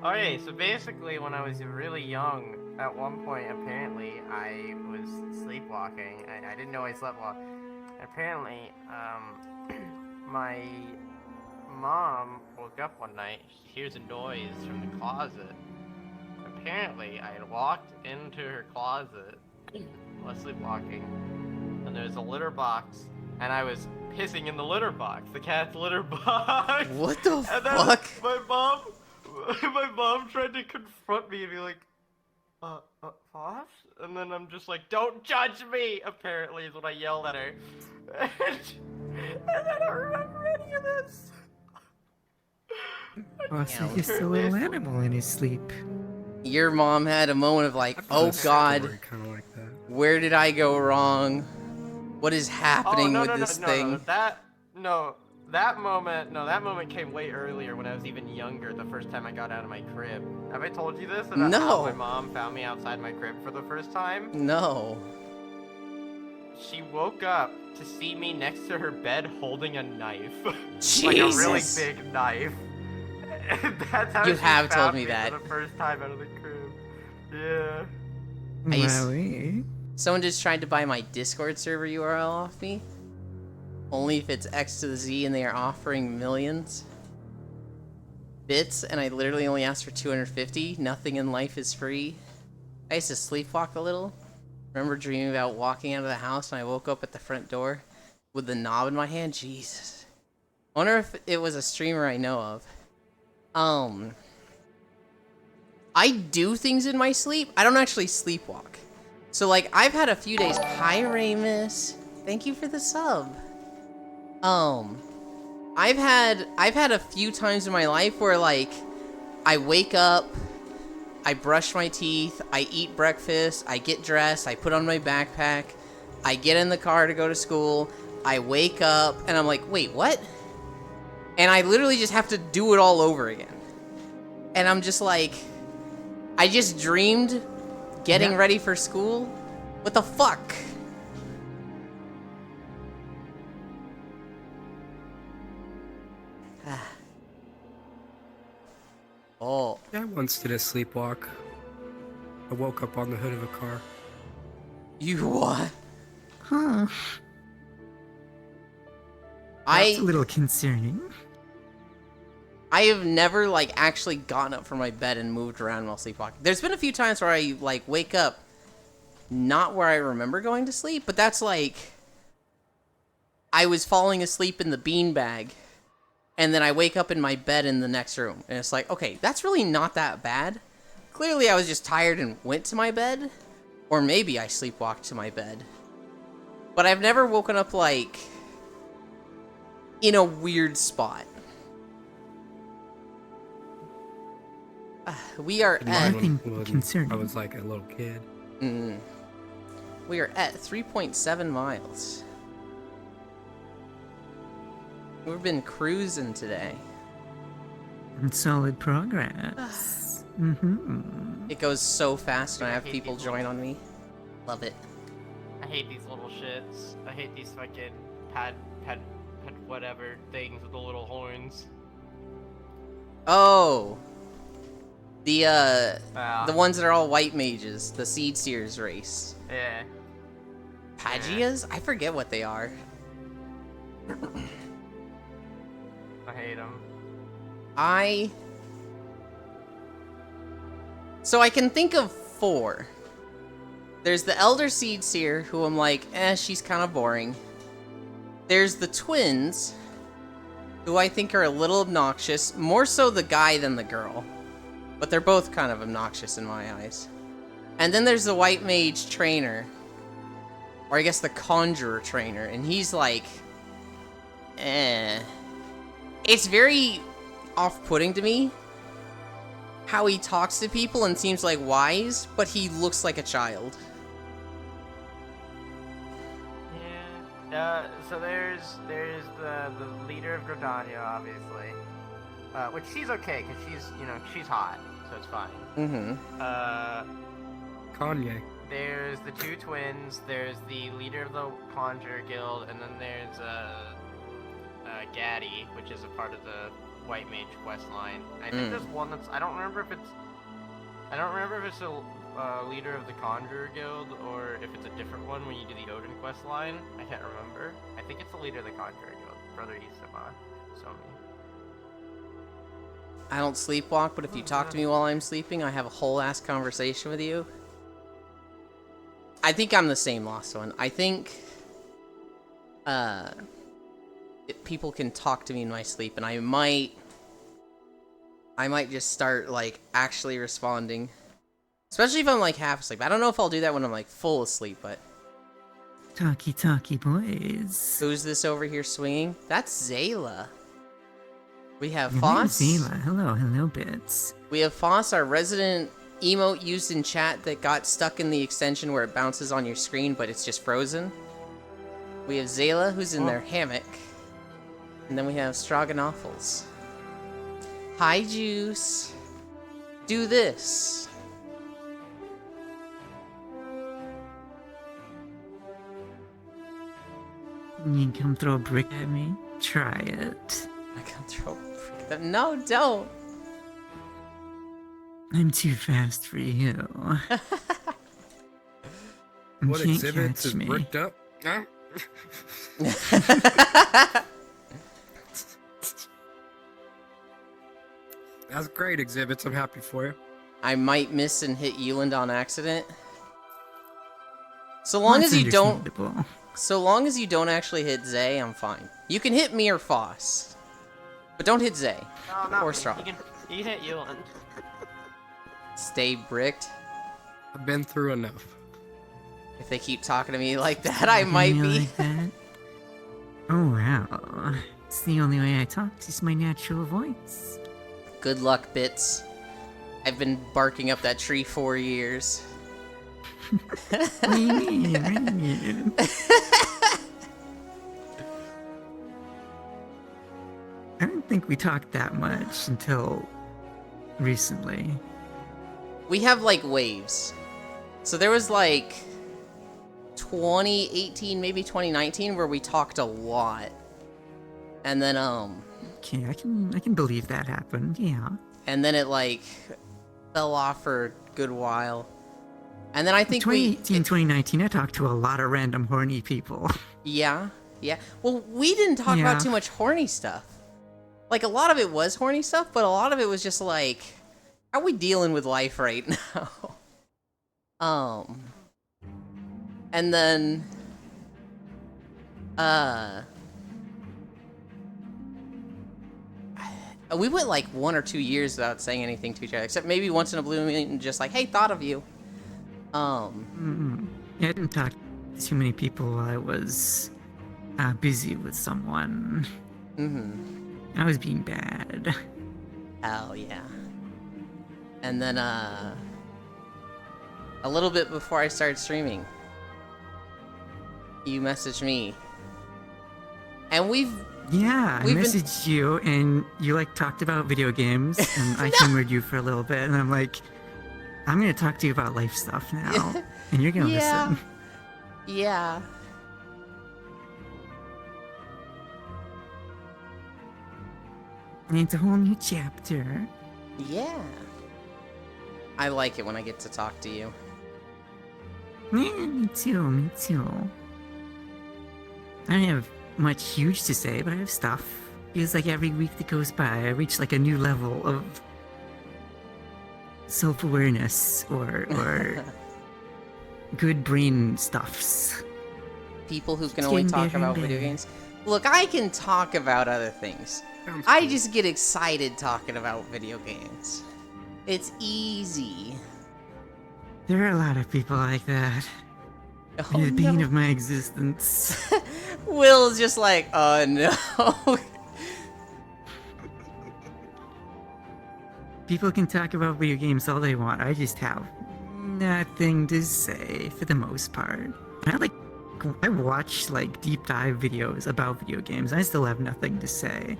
Okay, so basically when I was really young, at one point apparently I was sleepwalking. I didn't know I slept well. Apparently, my mom woke up one night, she hears a noise from the closet. Apparently, I had walked into her closet while sleepwalking, and there's a litter box, and I was pissing in the litter box, the cat's litter box. What the and fuck? Then my mom tried to confront me and be like, Foss? And then I'm just like, don't judge me, apparently is what I yelled at her. And I don't remember any of this. Oh, so he's just a little animal in his sleep. Your mom had a moment of like, oh god, Kind of like that. where did I go wrong? What is happening with this thing? That moment came way earlier when I was even younger, the first time I got out of my crib. Have I told you this? About No. how my mom found me outside my crib for the first time? No. She woke up to see me next to her bed holding a knife. Jesus. Like a really big knife. And that's how You she have told found me that. for the first time out of the crib. Yeah. I used- Wowie. Someone just tried to buy my Discord server URL off me. Only if it's X to the Z and they are offering millions bits, and I literally only asked for 250. Nothing in life is free. I used to sleepwalk a little. Remember dreaming about walking out of the house and I woke up at the front door with the knob in my hand? Jesus. I wonder if it was a streamer I know of. I do things in my sleep. I don't actually sleepwalk. So like I've had a few days. Hi Ramus. Thank you for the sub. I've had a few times in my life where like I wake up, I brush my teeth, I eat breakfast, I get dressed, I put on my backpack, I get in the car to go to school, I wake up, and I'm like, wait, what? And I literally just have to do it all over again. And I'm just like, I just dreamed getting ready for school? What the fuck? Oh. Yeah, I once did a sleepwalk. I woke up on the hood of a car. You what? Huh. That's a I little concerning. have never like actually gotten up from my bed and moved around while sleepwalking. There's been a few times where I like wake up not where I remember going to sleep, but that's like I was falling asleep in the beanbag and then I wake up in my bed in the next room. And it's like, okay, that's really not that bad. Clearly I was just tired and went to my bed. Or maybe I sleepwalked to my bed. But I've never woken up like in a weird spot. We are I at think When concerning. I was like a little kid. we are at 3.7 miles. We've been cruising today. Solid progress. Mm-hmm. It goes so fast when I I have hate people these join on me. Love it. I hate these little shits. I hate these fucking pad whatever things with the little horns. Oh, the Ah. ones that are all white mages, the Seed Seers race. Yeah. Pagias? I forget what they are. I hate them. I So I can think of 4. There's the Elder Seed Seer, who I'm like, she's kind of boring. There's the twins, who I think are a little obnoxious. More so the guy than the girl. But they're both kind of obnoxious in my eyes. And then there's the White Mage Trainer. Or I guess the Conjurer Trainer. And he's like... It's very off-putting to me how he talks to people and seems like wise, but he looks like a child. Yeah. So there's the leader of Gridania, obviously. Which she's okay, because she's hot, so it's fine. Mm-hmm. Kanye. There's the 2 twins, there's the leader of the Conjurer Guild, and then there's Gaddy, which is a part of the White Mage quest line. I think there's one that's I don't remember if it's a leader of the Conjurer Guild or if it's a different one when you do the Odin quest line. I can't remember. I think it's the leader of the Conjurer Guild, Brother Isama. I don't sleepwalk, but if you talk to me while I'm sleeping, I have a whole ass conversation with you. I think I'm the same Lost One. I think people can talk to me in my sleep, and I might just start like actually responding, especially if I'm like half asleep. I don't know if I'll do that when I'm like full asleep, but Talkie boys. who's this over here swinging? That's Zayla. We have Your Foss. name's Zayla. Hello, Bits. We have Foss, our resident emote used in chat that got stuck in the extension where it bounces on your screen, but it's just frozen. We have Zayla, who's in their hammock. And then we have Stroganoffles. Hi, Juice. Do this. You come throw a brick at me? Try it. I can throw. No, don't. I'm too fast for you. You What can't exhibits catch is me. bricked up? Huh? That's great, exhibits. I'm happy for you. I might miss and hit Euland on accident. So long That's as you don't. understandable. So long as you don't actually hit Zay, I'm fine. You can hit me or Foss, but don't hit Zay No, not or me. Strong. You can hit Yuland. Stay bricked. I've been through enough. If they keep talking to me like that, I might You be. like that? Oh wow. It's the only way I talk. It's my natural voice. Good luck, Bits. I've been barking up that tree 4 years. What do you mean? I don't think we talked that much until recently. We have like waves. So there was like 2018, maybe 2019, where we talked a lot. And then Okay, I can believe that happened. Yeah. and then it like fell off for a good while. And then I think 2018, 2019, I talked to a lot of random horny people. Yeah. Well, we didn't talk about Yeah. too much horny stuff. Like a lot of it was horny stuff, but a lot of it was just like, how are we dealing with life right now? And then we went like 1 or 2 years without saying anything to each other, except maybe once in a blue moon, just like, hey, thought of you. Yeah, I didn't talk to too many people while I was busy with someone. I was being bad. Hell yeah. And then, a little bit before I started streaming, you messaged me. And Yeah, I We've been- messaged you and you like talked about video games and I humored you for a little bit and I'm like, I'm gonna talk to you about life stuff now and you're gonna Yeah. listen. Yeah. And it's a whole new chapter. Yeah. I like it when I get to talk to you. Yeah, me too. I don't have much huge to say, but I have stuff. Feels like every week that goes by, I reach like a new level of self-awareness or good brain stuffs. People who can It's only getting talk better and about video better. games. Look, I can talk about other things. Sounds I cool. just get excited talking about video games. It's easy. There are a lot of people like that. Oh, You're the bane no. of my existence. Will's just like, oh no. People can talk about video games all they want. I just have nothing to say for the most part. I watch like deep dive videos about video games. I still have nothing to say.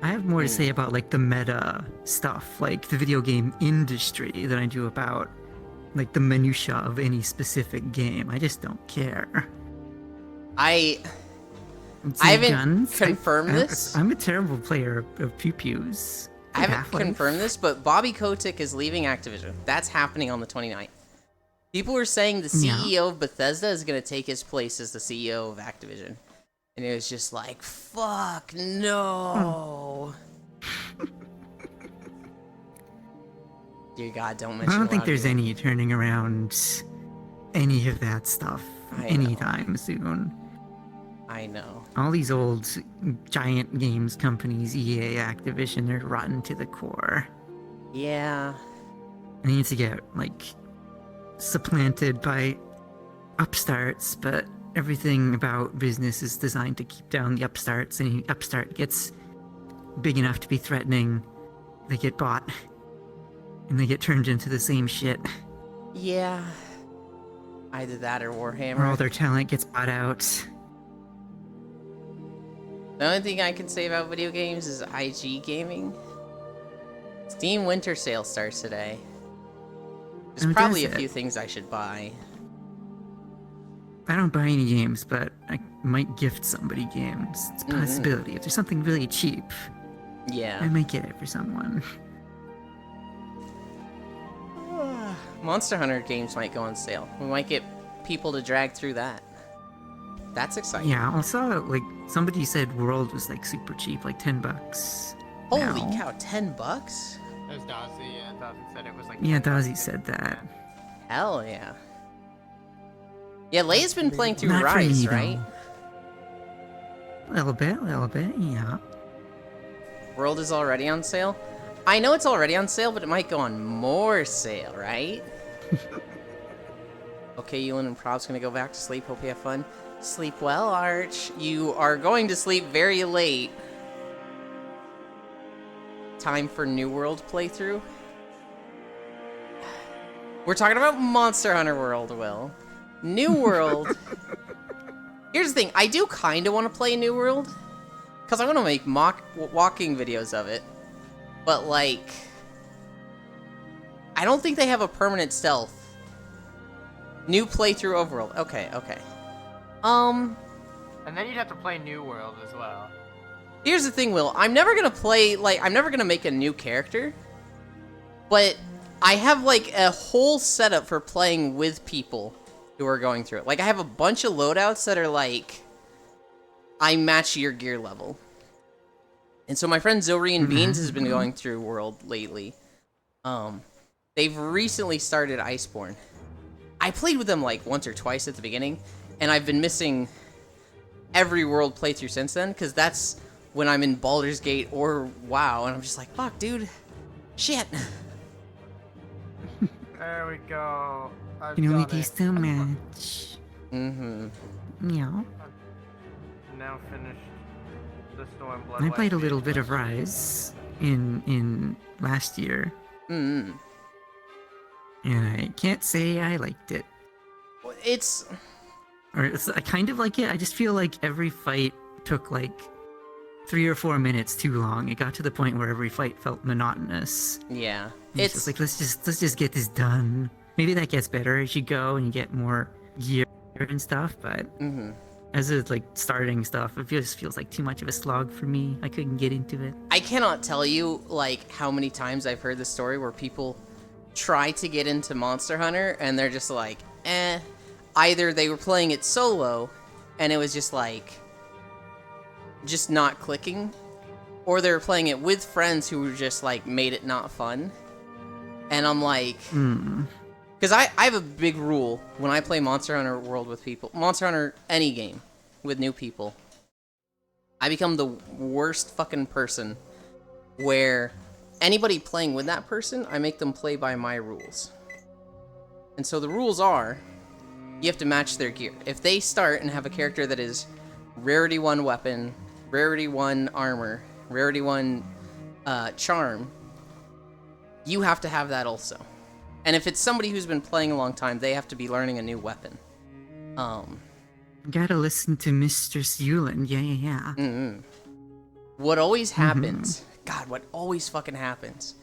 I have more to say about like the meta stuff, like the video game industry, than I do about like the minutia of any specific game. I just don't care. I It's I like haven't guns. confirmed this. I'm a terrible player of pew pews. I haven't confirmed this, but Bobby Kotick is leaving Activision. That's happening on the 29th. People were saying the CEO of Bethesda is going to take his place as the CEO of Activision. And it was just like, fuck, no. Dear God, don't mention I don't think there's Login. any turning around any of that stuff I know. anytime soon. I know. All these old giant games companies, EA, Activision, they're rotten to the core. Yeah. They need to get, like, supplanted by upstarts, but everything about business is designed to keep down the upstarts. Any upstart gets big enough to be threatening, they get bought, and they get turned into the same shit. Yeah. Either that or Warhammer. Or all their talent gets bought out. The only thing I can say about video games is IG gaming. Steam Winter Sale starts today. There's Oh, probably a does it? few things I should buy. I don't buy any games, but I might gift somebody games. It's a possibility. If there's something really cheap, I Yeah. might get it for someone. Monster Hunter games might go on sale. We might get people to drag through that. That's exciting. Yeah, I saw like somebody said World was like super cheap, like $10. Holy now. cow, $10? It was Dazzy, yeah. Dazzy said it was like. Yeah, 10 bucks. Dazzy said that. Hell yeah. Yeah, Leia's been playing through Not for Rise, me, right? though. Little bit, yeah. World is already on sale? I know it's already on sale, but it might go on more sale, right? Okay, Ewan and Prob's gonna go back to sleep. Hope you have fun. Sleep well, Arch. You are going to sleep very late. Time for New World playthrough. We're talking about Monster Hunter World, Will. New World. Here's the thing. I do kind of want to play New World. Because I want to make walking videos of it. But, like... I don't think they have a permanent stealth. New playthrough overworld. Okay. And then you'd have to play New World as well. Here's the thing, Will. I'm never gonna play, like, I'm never gonna make a new character. But I have, like, a whole setup for playing with people who are going through it. Like, I have a bunch of loadouts that are, like, I match your gear level. And so my friend Zorian Beans has been going through World lately. They've recently started Iceborne. I played with them, like, once or twice at the beginning. And I've been missing every World playthrough since then, because that's when I'm in Baldur's Gate or WoW, and I'm just like, fuck, dude. Shit. There we go. I've You know, we done do it. so much. Mm-hmm. Yeah. Now finished the Stormblood. I played a White little Mage bit of last week. Rise in last year, Mm-hmm. and I can't say I liked it. It's... I kind of like it. I just feel like every fight took like 3 or 4 minutes too long. It got to the point where every fight felt monotonous. Yeah. It's just like let's just get this done. Maybe that gets better as you go and you get more gear and stuff, but Mm-hmm. as it's like starting stuff, it just feels like too much of a slog for me. I couldn't get into it. I cannot tell you, like, how many times I've heard the story where people try to get into Monster Hunter, and they're just like, eh. Either they were playing it solo, and it was just, like, just not clicking, or they were playing it with friends who were just, like, made it not fun. And I'm like, because I have a big rule when I play Monster Hunter World with people, Monster Hunter any game with new people. I become the worst fucking person where anybody playing with that person, I make them play by my rules. And so the rules are, you have to match their gear. If they start and have a character that is rarity 1 weapon, rarity 1 armor, rarity 1 charm, you have to have that also. And if it's somebody who's been playing a long time, they have to be learning a new weapon. Gotta listen to Mistress Yuland. Yeah. What always happens, God, what always fucking happens,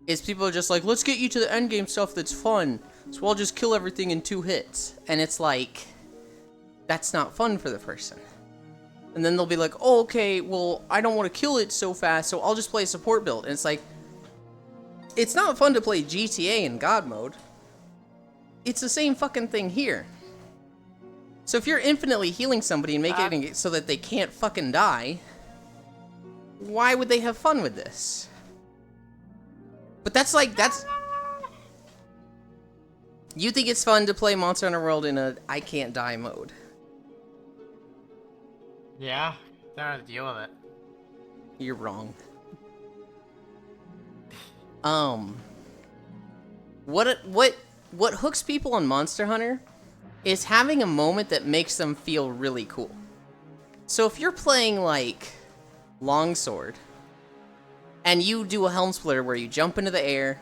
is people are just like, let's get you to the endgame stuff that's fun, so I'll just kill everything in 2 hits. And it's like, that's not fun for the person. And then they'll be like, oh, okay, well, I don't want to kill it so fast, so I'll just play a support build. And it's like, it's not fun to play GTA in God mode. It's the same fucking thing here. So if you're infinitely healing somebody and making it so that they can't fucking die, why would they have fun with this? But that's like, that's... You think it's fun to play Monster Hunter World in a I can't die mode? Yeah, don't have to deal with it. You're wrong. What hooks people on Monster Hunter is having a moment that makes them feel really cool. So if you're playing like Longsword and you do a Helm Splitter where you jump into the air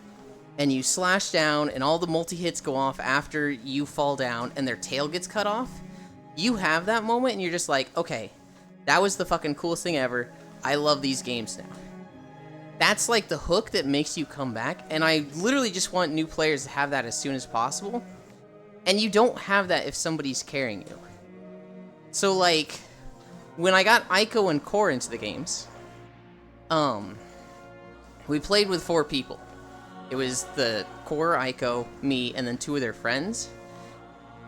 and you slash down and all the multi-hits go off after you fall down and their tail gets cut off, you have that moment and you're just like, okay, that was the fucking coolest thing ever. I love these games now. That's like the hook that makes you come back, and I literally just want new players to have that as soon as possible. And you don't have that if somebody's carrying you. So like, when I got Aiko and Core into the games, we played with 4 people. It was the Core, Aiko, me, and then 2 of their friends.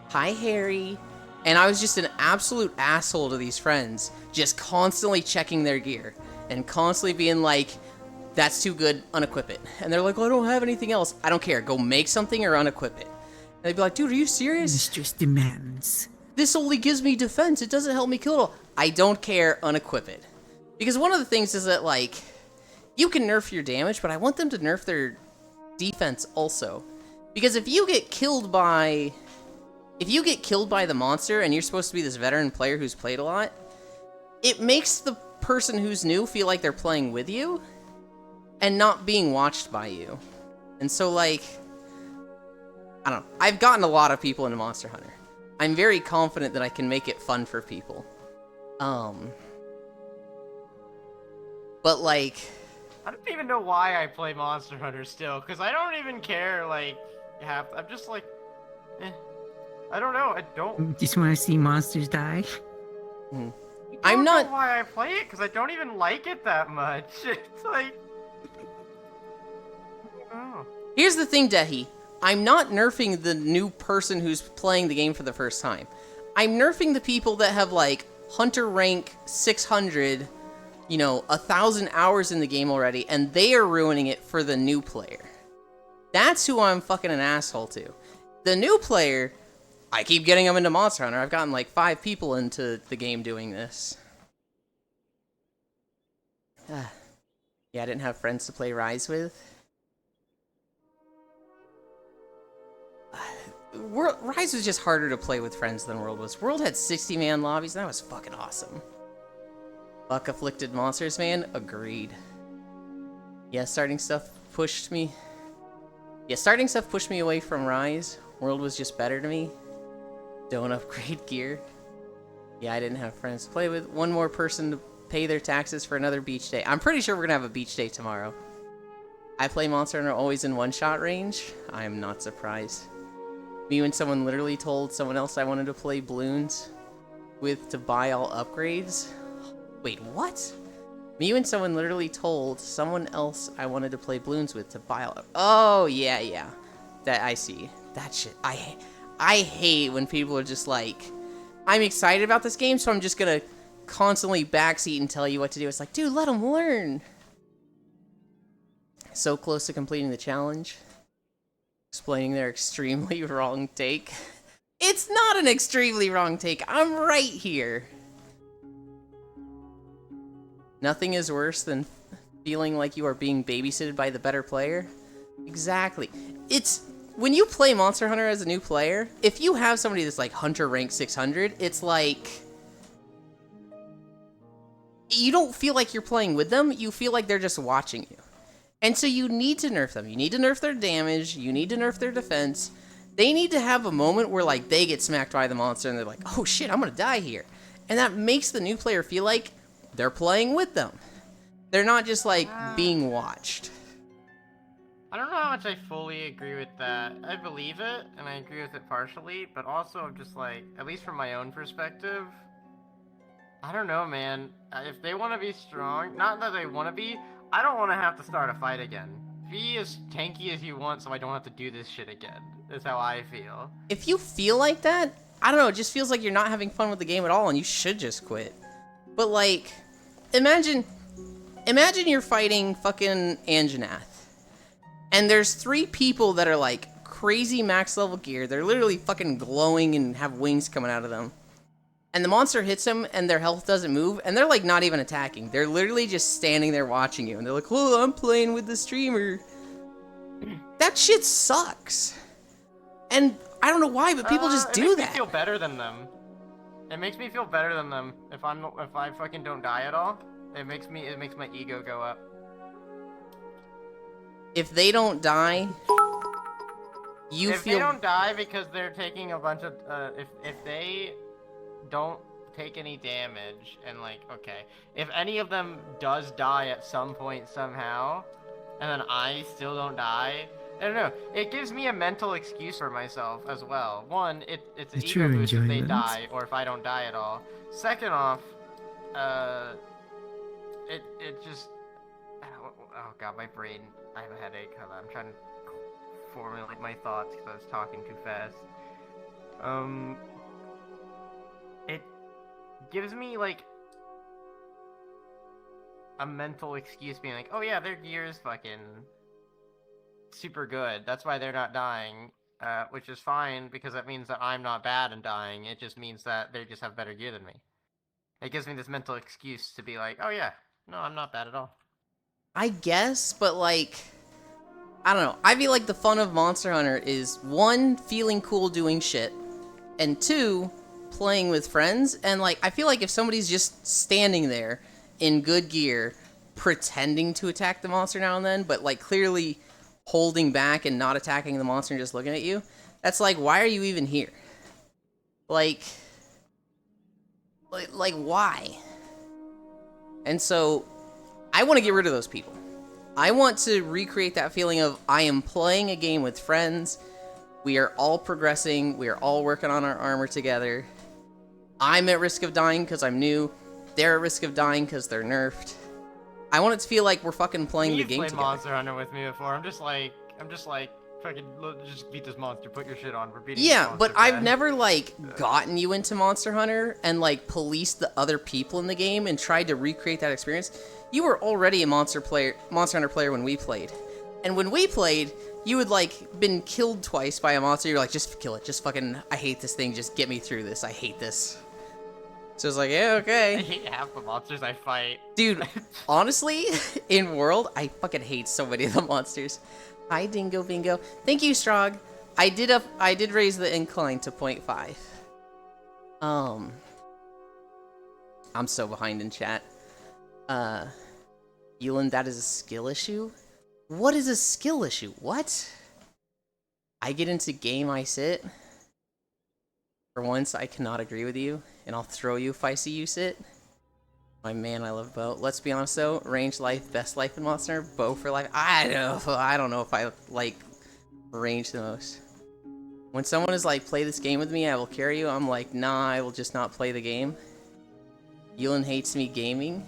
Hi, Harry. And I was just an absolute asshole to these friends, just constantly checking their gear and constantly being like, that's too good, unequip it. And they're like, oh, I don't have anything else. I don't care, go make something or unequip it. And they'd be like, dude, are you serious? Mistress demands. This only gives me defense, it doesn't help me kill it all. I don't care, unequip it. Because one of the things is that, like, you can nerf your damage, but I want them to nerf their defense also. Because if you get killed by the monster and you're supposed to be this veteran player who's played a lot, it makes the person who's new feel like they're playing with you and not being watched by you. And so, like, I don't know. I've gotten a lot of people into Monster Hunter. I'm very confident that I can make it fun for people. But, like... I don't even know why I play Monster Hunter still, because I don't even care, like, I'm just like, I don't know, I don't... Just want to see monsters die? I'm not... I don't know why I play it, because I don't even like it that much. It's like... Oh. Here's the thing, Dehi. I'm not nerfing the new person who's playing the game for the first time. I'm nerfing the people that have, like, Hunter rank 600, you know, 1,000 hours in the game already, and they are ruining it for the new player. That's who I'm fucking an asshole to. The new player, I keep getting them into Monster Hunter. I've gotten, like, 5 people into the game doing this. Yeah, I didn't have friends to play Rise with. Rise was just harder to play with friends than World was. World had 60-man lobbies, and that was fucking awesome. Fuck afflicted monsters, man. Agreed. Yeah, starting stuff pushed me away from Rise. World was just better to me. Don't upgrade gear. Yeah, I didn't have friends to play with. One more person to pay their taxes for another beach day. I'm pretty sure we're gonna have a beach day tomorrow. I play Monster Hunter always in one-shot range. I'm not surprised. Me when someone literally told someone else I wanted to play Bloons with to buy all upgrades. Wait, what? Me when someone literally told someone else I wanted to play Bloons with to buy all... Oh, yeah. That, I see. That shit. I hate when people are just like, I'm excited about this game, so I'm just gonna constantly backseat and tell you what to do. It's like, dude, let them learn. So close to completing the challenge. explaining their extremely wrong take. It's not an extremely wrong take. I'm right here. Nothing is worse than feeling like you are being babysitted by the better player. Exactly. It's when you play Monster Hunter as a new player, if you have somebody that's like Hunter rank 600, it's like you don't feel like you're playing with them, you feel like they're just watching you. And so you need to nerf them. You need to nerf their damage, you need to nerf their defense. They need to have a moment where like they get smacked by the monster and they're like, "Oh shit, I'm going to die here." And that makes the new player feel like they're playing with them. They're not just like being watched. I don't know how much I fully agree with that. I believe it, and I agree with it partially, but also I'm just like, at least from my own perspective, I don't know, man. If they want to be strong, not that they want to be, I don't want to have to start a fight again. Be as tanky as you want so I don't have to do this shit again. That's how I feel. If you feel like that, I don't know, it just feels like you're not having fun with the game at all and you should just quit. But like, imagine you're fighting fucking Anjanath. And there's 3 people that are like crazy max level gear. They're literally fucking glowing and have wings coming out of them. And the monster hits them and their health doesn't move. And they're like not even attacking. They're literally just standing there watching you. And they're like, "Oh, I'm playing with the streamer." That shit sucks. And I don't know why, but people just do that. It makes me feel better than them. It makes me feel better than them if I fucking don't die at all. It makes my ego go up. If they don't die, if they don't die because they're taking a bunch of if they don't take any damage and like, okay, if any of them does die at some point somehow and then I still don't die, I don't know, it gives me a mental excuse for myself as well. One, it's an ego boost if they die or if I don't die at all. Second off, it just, oh god, my brain, I have a headache. Hold on, I'm trying to formulate my thoughts because I was talking too fast. It gives me like a mental excuse being like, oh yeah, their gear is fucking super good. That's why they're not dying, which is fine because that means that I'm not bad and dying. It just means that they just have better gear than me. It gives me this mental excuse to be like, oh yeah, no, I'm not bad at all. I guess, but like, I don't know. I feel like the fun of Monster Hunter is 1, feeling cool doing shit, and 2, playing with friends. And like, I feel like if somebody's just standing there in good gear, pretending to attack the monster now and then, but like clearly holding back and not attacking the monster and just looking at you, that's like, why are you even here? Like why? And so I want to get rid of those people. I want to recreate that feeling of I am playing a game with friends. We are all progressing. We are all working on our armor together. I'm at risk of dying because I'm new. They're at risk of dying because they're nerfed. I want it to feel like we're fucking playing the game together. You've played Monster Hunter with me before. I'm just like, fucking, just beat this monster. Put your shit on. We're beating this monster, but man. I've never like gotten you into Monster Hunter and like policed the other people in the game and tried to recreate that experience. You were already a Monster Hunter player when we played, and when we played, you had like been killed twice by a monster. You're like, just kill it. Just fucking, I hate this thing. Just get me through this. I hate this. So it's like, yeah, okay. I hate half the monsters I fight. Dude, honestly, in World, I fucking hate so many of the monsters. Hi, Dingo Bingo. Thank you, Strog. I did raise the incline to 0.5. I'm so behind in chat. Ewan, that is a skill issue? What is a skill issue? What? I get into game, I sit. For once, I cannot agree with you, and I'll throw you if I see you sit. My man, I love bow. Let's be honest though, range life, best life in Monster Hunter, bow for life. I don't know if I like range the most. When someone is like, play this game with me, I will carry you, I'm like, nah, I will just not play the game. Ewan hates me gaming.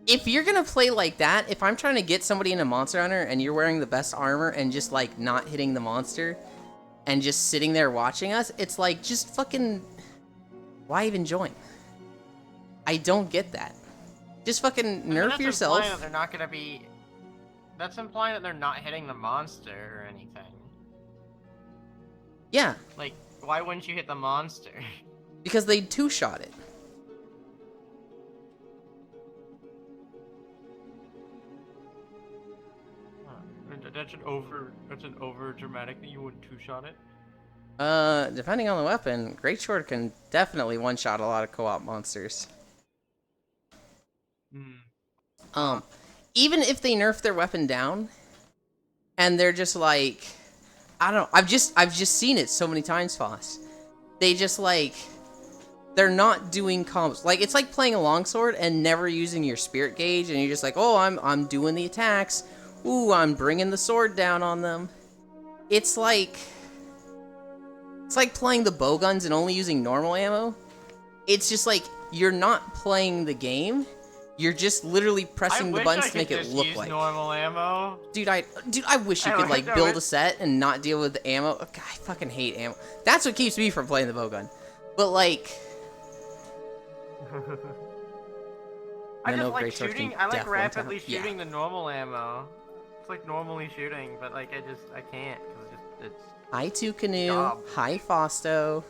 If you're gonna play like that, if I'm trying to get somebody into Monster Hunter and you're wearing the best armor and just like not hitting the monster and just sitting there watching us, it's like, just fucking, why even join? I don't get that. Just fucking nerf yourself. They're not that's implying that they're not hitting the monster or anything. Yeah, Like, why wouldn't you hit the monster? because they two-shot it. That's an over dramatic thing. You wouldn't two-shot it. Depending on the weapon, Great Sword can definitely one-shot a lot of co-op monsters. Even if they nerf their weapon down, and they're just like, I don't know, I've just seen it so many times, Foss. They just like, they're not doing combos. Like, it's like playing a longsword and never using your spirit gauge, and you're just like, oh, I'm doing the attacks. Ooh, I'm bringing the sword down on them. It's like playing the bowguns and only using normal ammo. It's just like, you're not playing the game. You're just literally pressing the buttons to make it look like normal ammo. Dude, I wish you could like build a set and not deal with the ammo. God, I fucking hate ammo. That's what keeps me from playing the bowgun. But like, I just like shooting. I like rapidly shooting the normal ammo. It's like normally shooting, but like I can't because it's. Hi, Two Canoe. Hi, Fausto.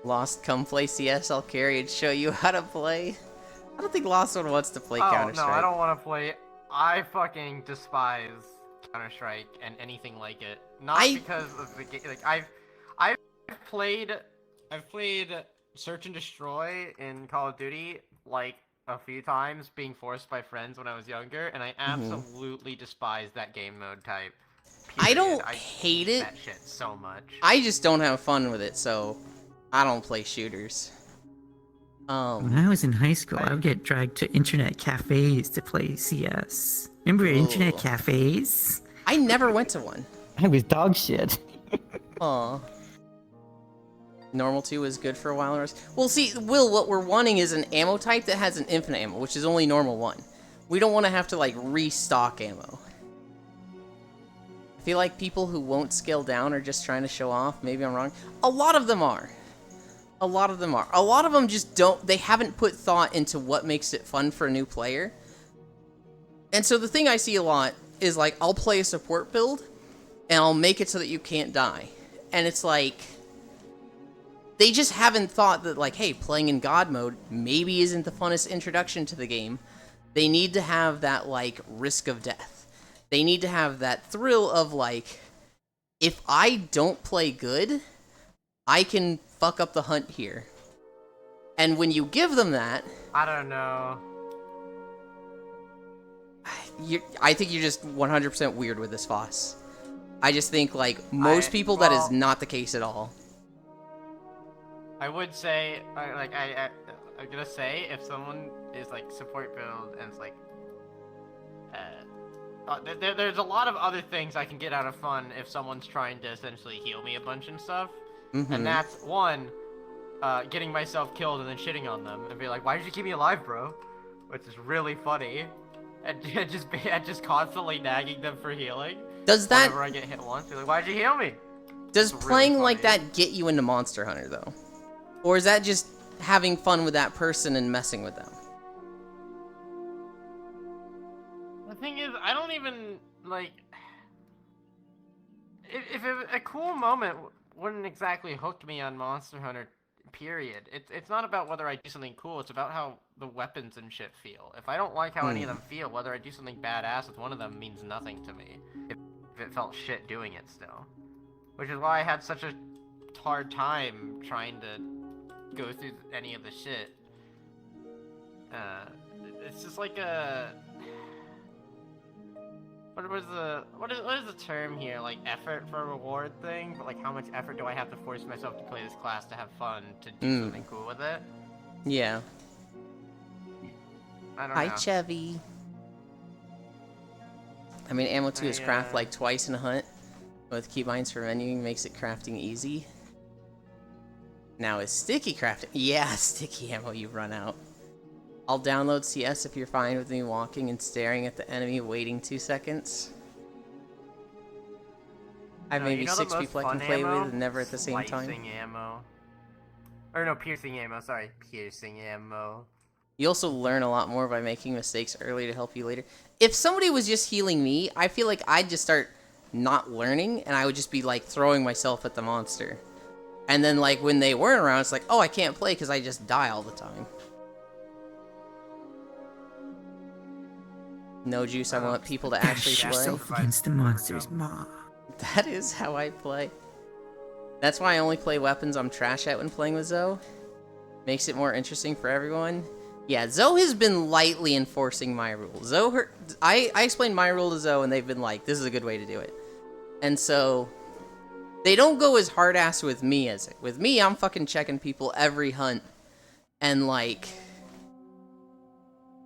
Lost, come play CS. I'll carry and show you how to play. I don't think Lost One wants to play Counter-Strike. No, I don't want to play. I fucking despise Counter-Strike and anything like it. Not because of the game. Like I've played Search and Destroy in Call of Duty like a few times, being forced by friends when I was younger, and I absolutely despise that game mode type. Period. I don't hate it. That shit so much. I just don't have fun with it, so I don't play shooters. When I was in high school, I would get dragged to internet cafes to play CS. Remember internet cafes? I never went to one. I was dog shit. Aw. Normal 2 is good for a while. Well, see, Will, what we're wanting is an ammo type that has an infinite ammo, which is only normal 1. We don't want to have to, like, restock ammo. I feel like people who won't scale down are just trying to show off. Maybe I'm wrong. A lot of them are. A lot of them are. A lot of them just don't... They haven't put thought into what makes it fun for a new player. And so the thing I see a lot is, like, I'll play a support build, and I'll make it so that you can't die. And it's like... They just haven't thought that, like, hey, playing in God mode maybe isn't the funnest introduction to the game. They need to have that, like, risk of death. They need to have that thrill of, like, if I don't play good, I can fuck up the hunt here. And when you give them that... I don't know. I think you're just 100% weird with this, Foss. I just think, like, most people, that is not the case at all. I would say, I'm gonna say, if someone is like support build and it's like, there's a lot of other things I can get out of fun if someone's trying to essentially heal me a bunch and stuff, and that's one, getting myself killed and then shitting on them and be like, why did you keep me alive, bro? Which is really funny, and just constantly nagging them for healing. Does that? Whenever I get hit once, be like, why'd you heal me? Does playing like that get you into Monster Hunter though? Or is that just having fun with that person and messing with them? The thing is, I don't even, like... If a cool moment wouldn't exactly hook me on Monster Hunter, period. It's not about whether I do something cool, it's about how the weapons and shit feel. If I don't like how any of them feel, whether I do something badass with one of them means nothing to me. If it felt shit doing it still. Which is why I had such a hard time trying to go through any of the shit. It's just like a... What is the term here? Like effort for reward thing? But like how much effort do I have to force myself to play this class to have fun, to do something cool with it? Yeah. I don't know. Hi, Chevy. I mean, Ammo 2 is craft like twice in a hunt. With keybinds for menuing makes it crafting easy. Now is sticky crafting. Yeah, sticky ammo you run out. I'll download CS if you're fine with me walking and staring at the enemy waiting 2 seconds. I have maybe 6 people I can play with and never at the same time. Slicing ammo. Or no, piercing ammo, sorry. Piercing ammo. You also learn a lot more by making mistakes early to help you later. If somebody was just healing me, I feel like I'd just start not learning, and I would just be, like, throwing myself at the monster. And then, like, when they weren't around, it's like, oh, I can't play because I just die all the time. No Juice, I want people to actually Bash play. yourself against the monsters, Ma. That is how I play. That's why I only play weapons I'm trash at when playing with Zoe. Makes it more interesting for everyone. Yeah, Zoe has been lightly enforcing my rule. I explained my rule to Zoe, and they've been like, this is a good way to do it. And so, they don't go as hard-ass with me as it. With me, I'm fucking checking people every hunt. And like,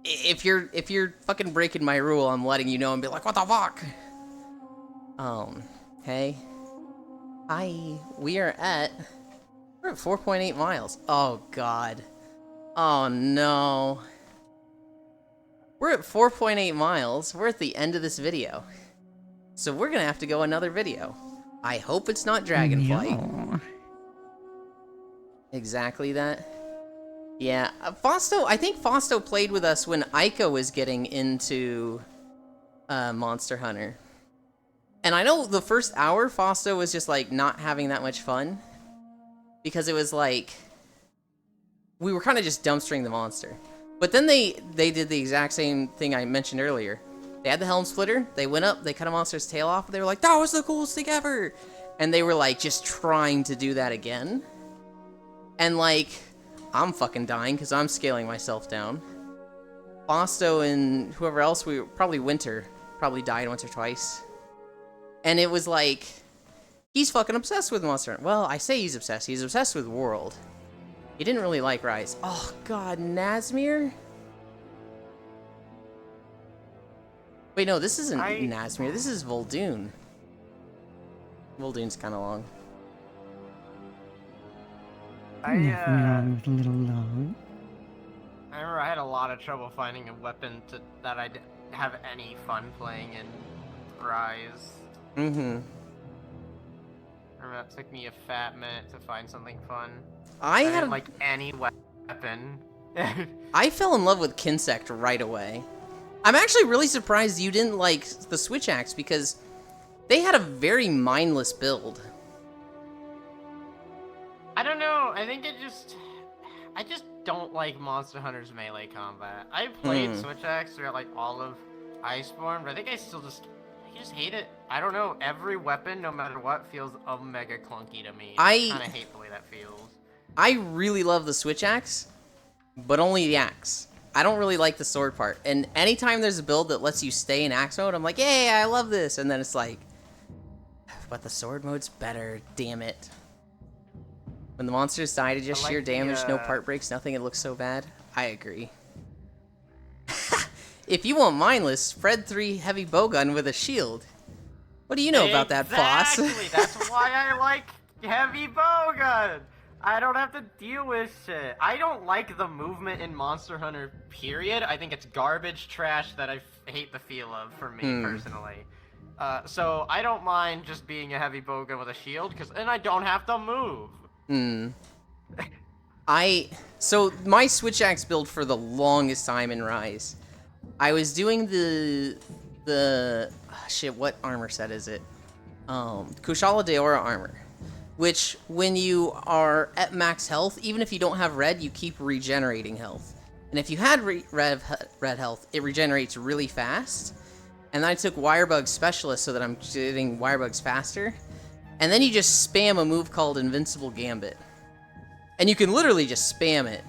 if you're fucking breaking my rule, I'm letting you know and be like, what the fuck? Hey. Hi. We're at 4.8 miles. Oh, God. Oh, no. We're at 4.8 miles. We're at the end of this video. So we're gonna have to go another video. I hope it's not Dragonflight. No. Exactly that. Yeah, I think Fausto played with us when Aika was getting into Monster Hunter. And I know the first hour, Fausto was just, like, not having that much fun. Because it was, like, we were kind of just dumpstering the monster. But then they did the exact same thing I mentioned earlier. They had the Helm Splitter, they went up, they cut a monster's tail off, and they were like, that was the coolest thing ever! And they were, like, just trying to do that again. And, like, I'm fucking dying because I'm scaling myself down. Fausto and whoever else, probably Winter, probably died once or twice. And it was like, he's fucking obsessed with Monster Hunter. Well, I say he's obsessed with World. He didn't really like Rise. Oh god, Nazmir? Wait, no, this isn't Nazmir, this is Vol'dun. Vol'dun's kinda long. Nothing wrong with a little love. I remember I had a lot of trouble finding a weapon that I'd have any fun playing in Rise. Mm-hmm. I remember that took me a fat minute to find something fun. I didn't had like any weapon. I fell in love with Kinsect right away. I'm actually really surprised you didn't like the Switch Axe because they had a very mindless build. I don't know. I think I just don't like Monster Hunter's melee combat. I played Switch Axe throughout like all of Iceborne, but I think I just hate it. I don't know. Every weapon, no matter what, feels mega clunky to me. I kind of hate the way that feels. I really love the Switch Axe, but only the axe. I don't really like the sword part. And anytime there's a build that lets you stay in axe mode, I'm like, yay, I love this. And then it's like, but the sword mode's better, damn it. When the monsters die to just sheer damage, no part breaks, nothing, it looks so bad. I agree. If you want mindless, Fred 3 heavy bowgun with a shield. What do you know about that, boss? Exactly, that's why I like heavy bowgun. I don't have to deal with shit. I don't like the movement in Monster Hunter, period. I think it's garbage trash that I hate the feel of, for me, personally. So I don't mind just being a heavy bowgun with a shield, and I don't have to move. So my Switch Axe build for the longest time in Rise, I was doing shit, what armor set is it? Kushala Daora armor. Which, when you are at max health, even if you don't have red, you keep regenerating health. And if you had red health, it regenerates really fast. And then I took Wirebug Specialist so that I'm getting Wirebugs faster. And then you just spam a move called Invincible Gambit. And you can literally just spam it.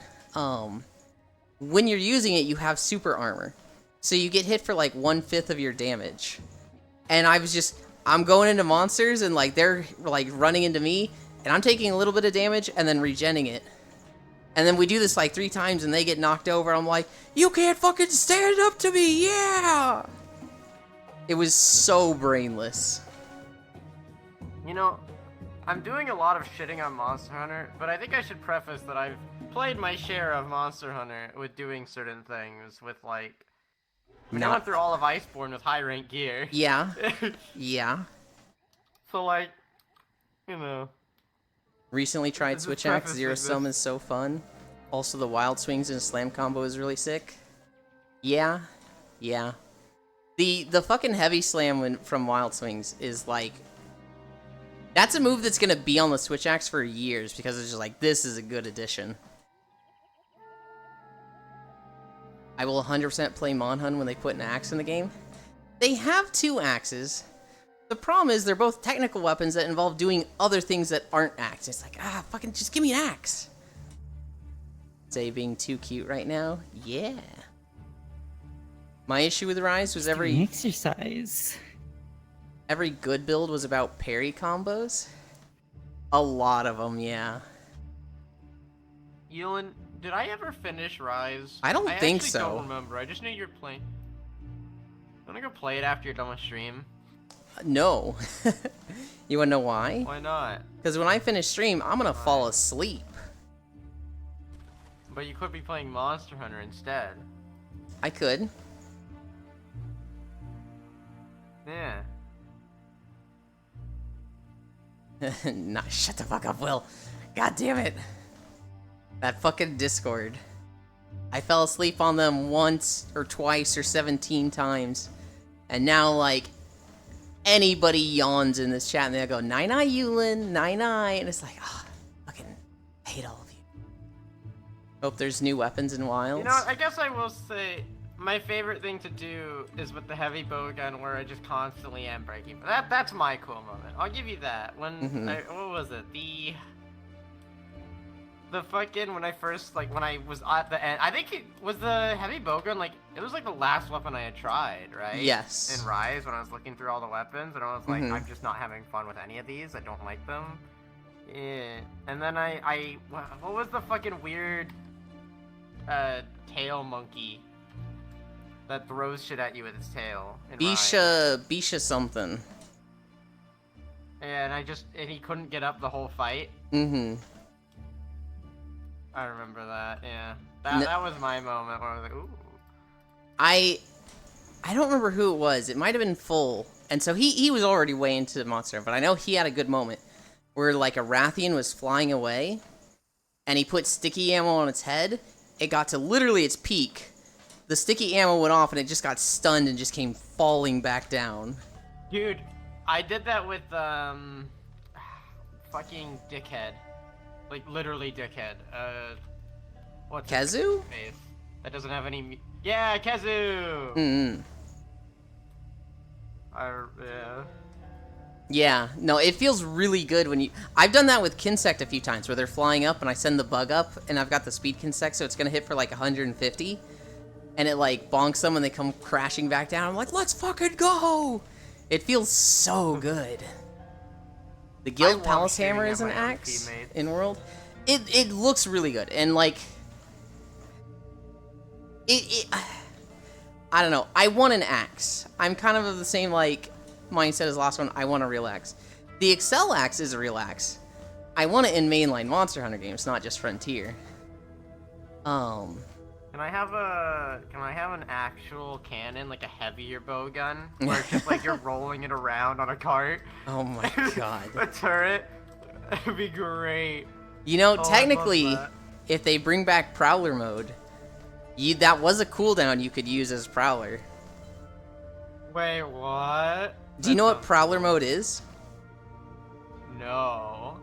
When you're using it, you have super armor. So you get hit for like 1/5 of your damage. And I'm going into monsters and like they're like running into me and I'm taking a little bit of damage and then regenning it. And then we do this like 3 times and they get knocked over. I'm like, you can't fucking stand up to me, yeah! It was so brainless. You know, I'm doing a lot of shitting on Monster Hunter, but I think I should preface that I've played my share of Monster Hunter with doing certain things with like... I went through all of Iceborne with high rank gear. Yeah. Yeah. So like, you know. Recently tried Switch Axe. Zero Sum is so fun. Also, the wild swings and slam combo is really sick. Yeah, yeah. The fucking heavy slam from wild swings is like... That's a move that's gonna be on the Switch Axe for years because it's just like, this is a good addition. I will 100% play Monhun when they put an axe in the game. They have 2 axes. The problem is they're both technical weapons that involve doing other things that aren't axes. It's like, fucking just give me an axe. Say being too cute right now? Yeah. My issue with Rise was every exercise. Every good build was about parry combos. A lot of them, yeah. Elin, did I ever finish Rise? I don't think so. I don't remember. I just knew you're playing. I'm gonna go play it after you're done with stream. No. You wanna know why? Why not? Because when I finish stream, I'm gonna fall asleep. But you could be playing Monster Hunter instead. I could. Yeah. Nah, shut the fuck up, Will. God damn it. That fucking Discord. I fell asleep on them once or twice or 17 times. And now, like, anybody yawns in this chat and they'll go, Nine-Eye Yulin, Nine-Eye. And it's like, fucking hate all of you. Hope there's new weapons in Wilds. You know what, I guess I will say, my favorite thing to do is with the heavy bowgun where I just constantly am breaking. That's my cool moment. I'll give you that. When, what was it? The fucking, when I first, like, when I was at the end, I think it was the heavy bowgun, like, it was like the last weapon I had tried, right? Yes. In Rise, when I was looking through all the weapons, and I was like, I'm just not having fun with any of these, I don't like them. Yeah. And then what was the fucking weird, tail monkey that throws shit at you with its tail in Rise? Bisha something. Yeah, and he couldn't get up the whole fight. I remember that, yeah. That was my moment where I was like, ooh. I don't remember who it was. It might have been Full. And so he was already way into the monster, but I know he had a good moment where, like, a Rathian was flying away, and he put sticky ammo on its head. It got to literally its peak. The sticky ammo went off, and it just got stunned and just came falling back down. Dude, I did that with, fucking Dickhead. Like, literally Dickhead. What's Kezu? Face? That doesn't have any... Yeah, Kezu! Yeah. Yeah, no, it feels really good when you... I've done that with Kinsect a few times, where they're flying up, and I send the bug up, and I've got the speed Kinsect, so it's gonna hit for, like, 150. And it, like, bonks them, and they come crashing back down. I'm like, let's fucking go! It feels so good. The Guild Palace Hammer is an axe in World. It looks really good, and like I don't know. I want an axe. I'm kind of the same like mindset as last one. I want a real axe. The Excel axe is a real axe. I want it in mainline Monster Hunter games, not just Frontier. Can I have an actual cannon, like a heavier bowgun, where it's just like you're rolling it around on a cart? Oh my god. A turret? That'd be great. You know, technically, if they bring back Prowler mode, that was a cooldown you could use as Prowler. Wait, what? Do you know what Prowler mode is? No.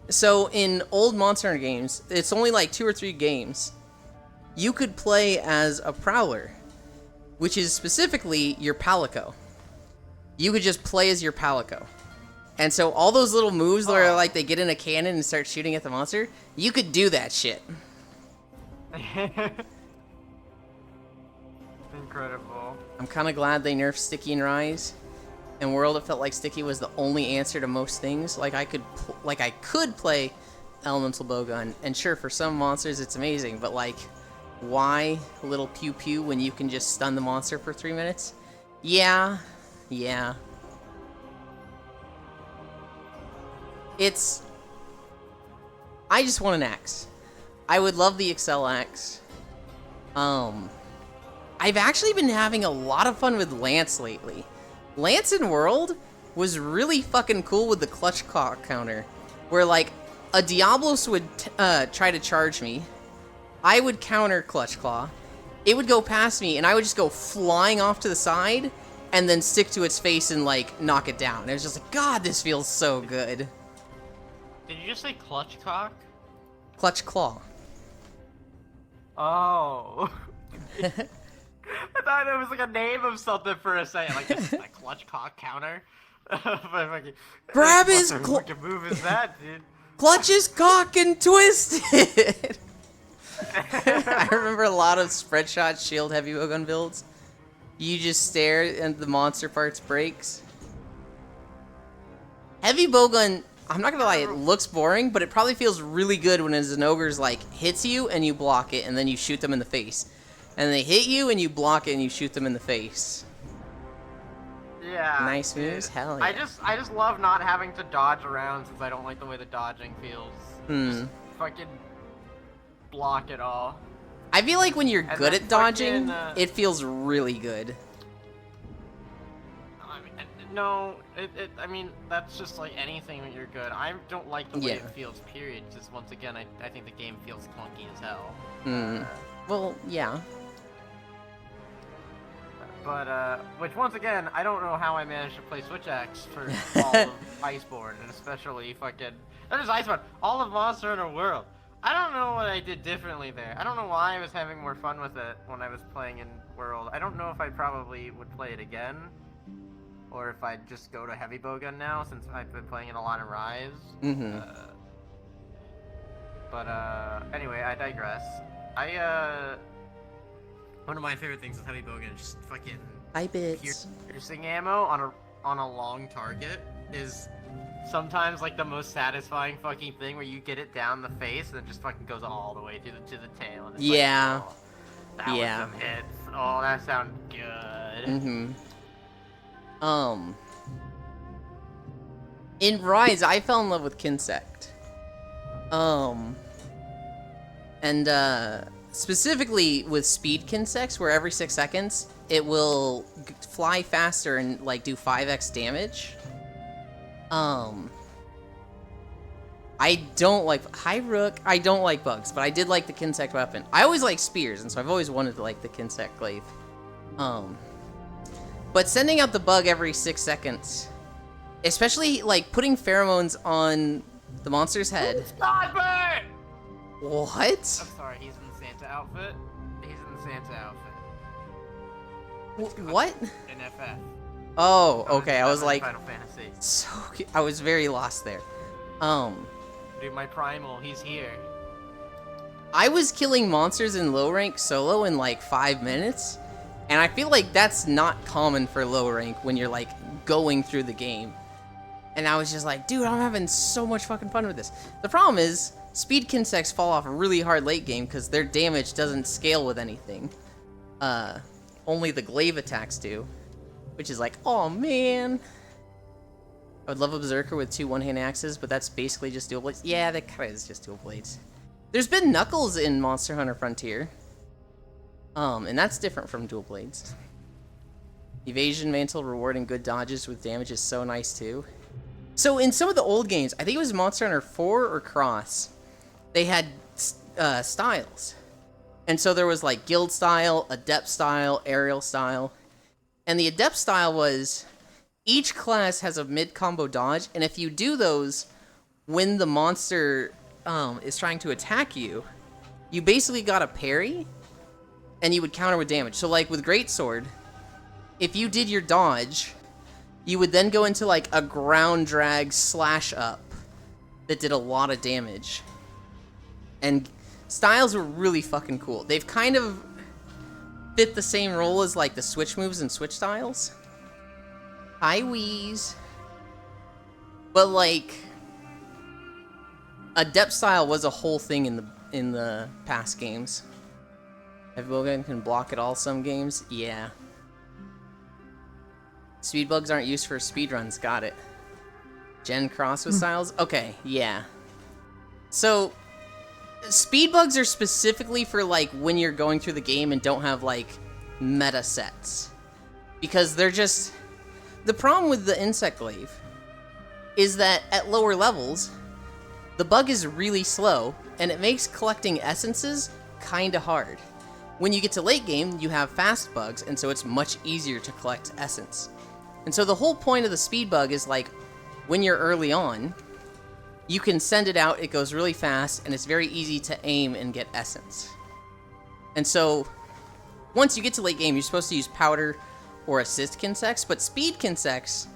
So, in old Monster Hunter games, it's only like 2 or 3 games. You could play as a Prowler, which is specifically your Palico. You could just play as your Palico. And so all those little moves where like they get in a cannon and start shooting at the monster, you could do that shit. Incredible. I'm kind of glad they nerfed Sticky in Rise. In World, it felt like Sticky was the only answer to most things. Like I could play Elemental Bowgun, and sure, for some monsters it's amazing, but like, why little pew pew when you can just stun the monster for 3 minutes? Yeah. I just want an axe. I would love the Excel axe. I've actually been having a lot of fun with Lance lately. Lance in World was really fucking cool with the clutch counter, where like a Diablos would try to charge me, I would counter Clutch Claw. It would go past me, and I would just go flying off to the side, and then stick to its face and, like, knock it down. It was just like, God, this feels so good. Did you just say clutch cock? Clutch Claw. Oh. I thought it was like a name of something for a second, like this like clutch cock counter. Grab his what the fucking move is that, dude? Clutch his cock and twist it! I remember a lot of spread shot shield heavy bowgun builds. You just stare and the monster parts breaks. Heavy bowgun, I'm not gonna lie, it looks boring, but it probably feels really good when an ogre's like hits you and you block it and then you shoot them in the face. And they hit you and you block it and you shoot them in the face. Yeah. Nice moves? Hell yeah. I just love not having to dodge around since I don't like the way the dodging feels. Just fucking block it all. I feel like when you're And good then at dodging, fucking, it feels really good. I mean, no, I mean, that's just like anything when you're good. I don't like the way it feels, period. Just once again, I think the game feels clunky as hell. Well, yeah. But, which once again, I don't know how I managed to play Switch Axe for all of Iceborne, and especially fucking, not just Iceborne, all of Monster Hunter World. I don't know what I did differently there. I don't know why I was having more fun with it when I was playing in World. I don't know if I probably would play it again, or if I'd just go to Heavy Bowgun now, since I've been playing it a lot in Rise. Anyway, I digress. One of my favorite things with Heavy Bowgun is just fucking piercing ammo on a long target is sometimes like the most satisfying fucking thing, where you get it down the face and it just fucking goes all the way to the tail. And it's Yeah. Like, oh, that was some hits. Oh, that sounds good. In Rise, I fell in love with Kinsect. Specifically with speed Kinsects, where every 6 seconds it will fly faster and like do 5x damage. I don't like Rook. I don't like bugs, but I did like the Kinsect weapon. I always like spears, and so I've always wanted to like the Kinsect glaive. But sending out the bug every 6 seconds, especially like putting pheromones on the monster's head. Stop it! What? I'm sorry, he's in the Santa outfit. He's in the Santa outfit. What? In FF. Oh, okay. I was like, Final Fantasy. so I was very lost there. Dude, my primal, he's here. I was killing monsters in low rank solo in like 5 minutes, and I feel like that's not common for low rank when you're like going through the game. And I was just like, dude, I'm having so much fucking fun with this. The problem is, speed Kinsects fall off really hard late game because their damage doesn't scale with anything. Only the glaive attacks do, which is like, oh man. I would love a Berserker with 2 one-hand axes, but that's basically just dual blades. Yeah, that kind of is just dual blades. There's been Knuckles in Monster Hunter Frontier. And that's different from dual blades. Evasion Mantle rewarding good dodges with damage is so nice too. So in some of the old games, I think it was Monster Hunter 4 or Cross, they had styles. And so there was like Guild style, Adept style, Aerial style. And the Adept style was, each class has a mid-combo dodge, and if you do those when the monster is trying to attack you, you basically got a parry, and you would counter with damage. So like with Greatsword, if you did your dodge, you would then go into like a ground drag slash up that did a lot of damage. And styles were really fucking cool. They've kind of fit the same role as like the switch moves and switch styles. Hi, Wheeze. But like, Adept style was a whole thing in the past games. Heavy Bowgun can block at all some games. Yeah. Speed bugs aren't used for speedruns. Got it. Gen cross with styles? Okay, yeah. So, speed bugs are specifically for like when you're going through the game and don't have like meta sets. Because they're just... The problem with the Insect Glaive is that at lower levels, the bug is really slow, and it makes collecting essences kind of hard. When you get to late game, you have fast bugs, and so it's much easier to collect essence. And so the whole point of the speed bug is like, when you're early on, you can send it out, it goes really fast, and it's very easy to aim and get essence. And so, once you get to late game, you're supposed to use powder or assist Kinsects, but speed Kinsects,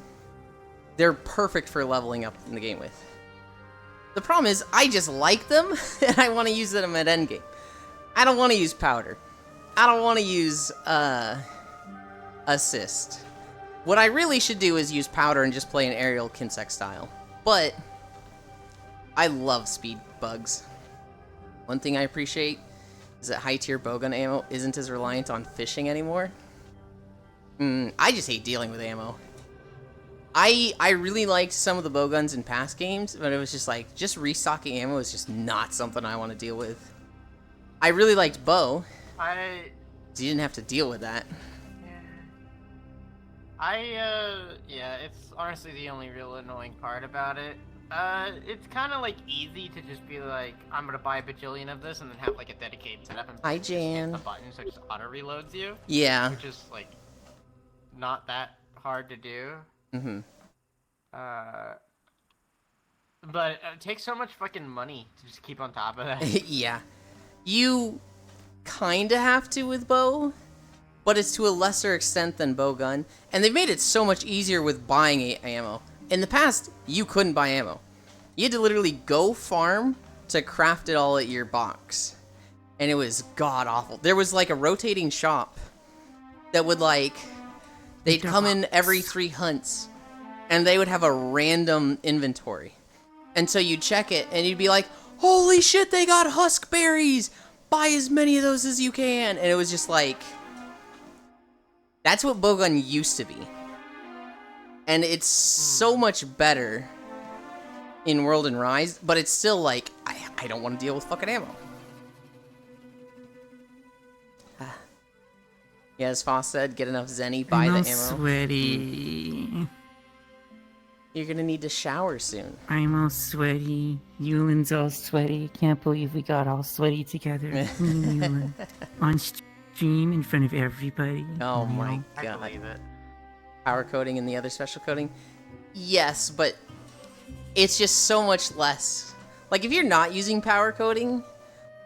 they're perfect for leveling up in the game with. The problem is, I just like them, and I want to use them at endgame. I don't want to use powder. I don't want to use, assist. What I really should do is use powder and just play an aerial Kinsect style. But, I love speed bugs. One thing I appreciate is that high-tier bowgun ammo isn't as reliant on fishing anymore. I just hate dealing with ammo. I really liked some of the bowguns in past games, but it was just like, just restocking ammo is just not something I want to deal with. I really liked bow. So you didn't have to deal with that. Yeah, it's honestly the only real annoying part about it. It's kind of like easy to just be like, I'm gonna buy a bajillion of this and then have like a dedicated setup and Hi, just Jan. hit the button so it just auto reloads you. Yeah. Which is like not that hard to do. But it takes so much fucking money to just keep on top of that. Yeah. You kinda have to with bow, but it's to a lesser extent than bowgun. And they've made it so much easier with buying ammo. In the past, you couldn't buy ammo. You had to literally go farm to craft it all at your box. And it was god-awful. There was like a rotating shop that would like... They'd come in every 3 hunts, and they would have a random inventory. And so you'd check it, and you'd be like, holy shit, they got husk berries! Buy as many of those as you can! And it was just like... That's what bowgun used to be. And it's so much better in World and Rise, but it's still like, I don't want to deal with fucking ammo. Yeah, as Foss said, get enough Zenny, buy the I'm all ammo. sweaty. You're gonna need to shower soon. I'm all sweaty. Yulin's all sweaty. Can't believe we got all sweaty together. Me and Yulin. On stream in front of everybody. Oh you my know? I god. believe it. Power coating and the other special coating? Yes, but it's just so much less. Like, if you're not using power coating,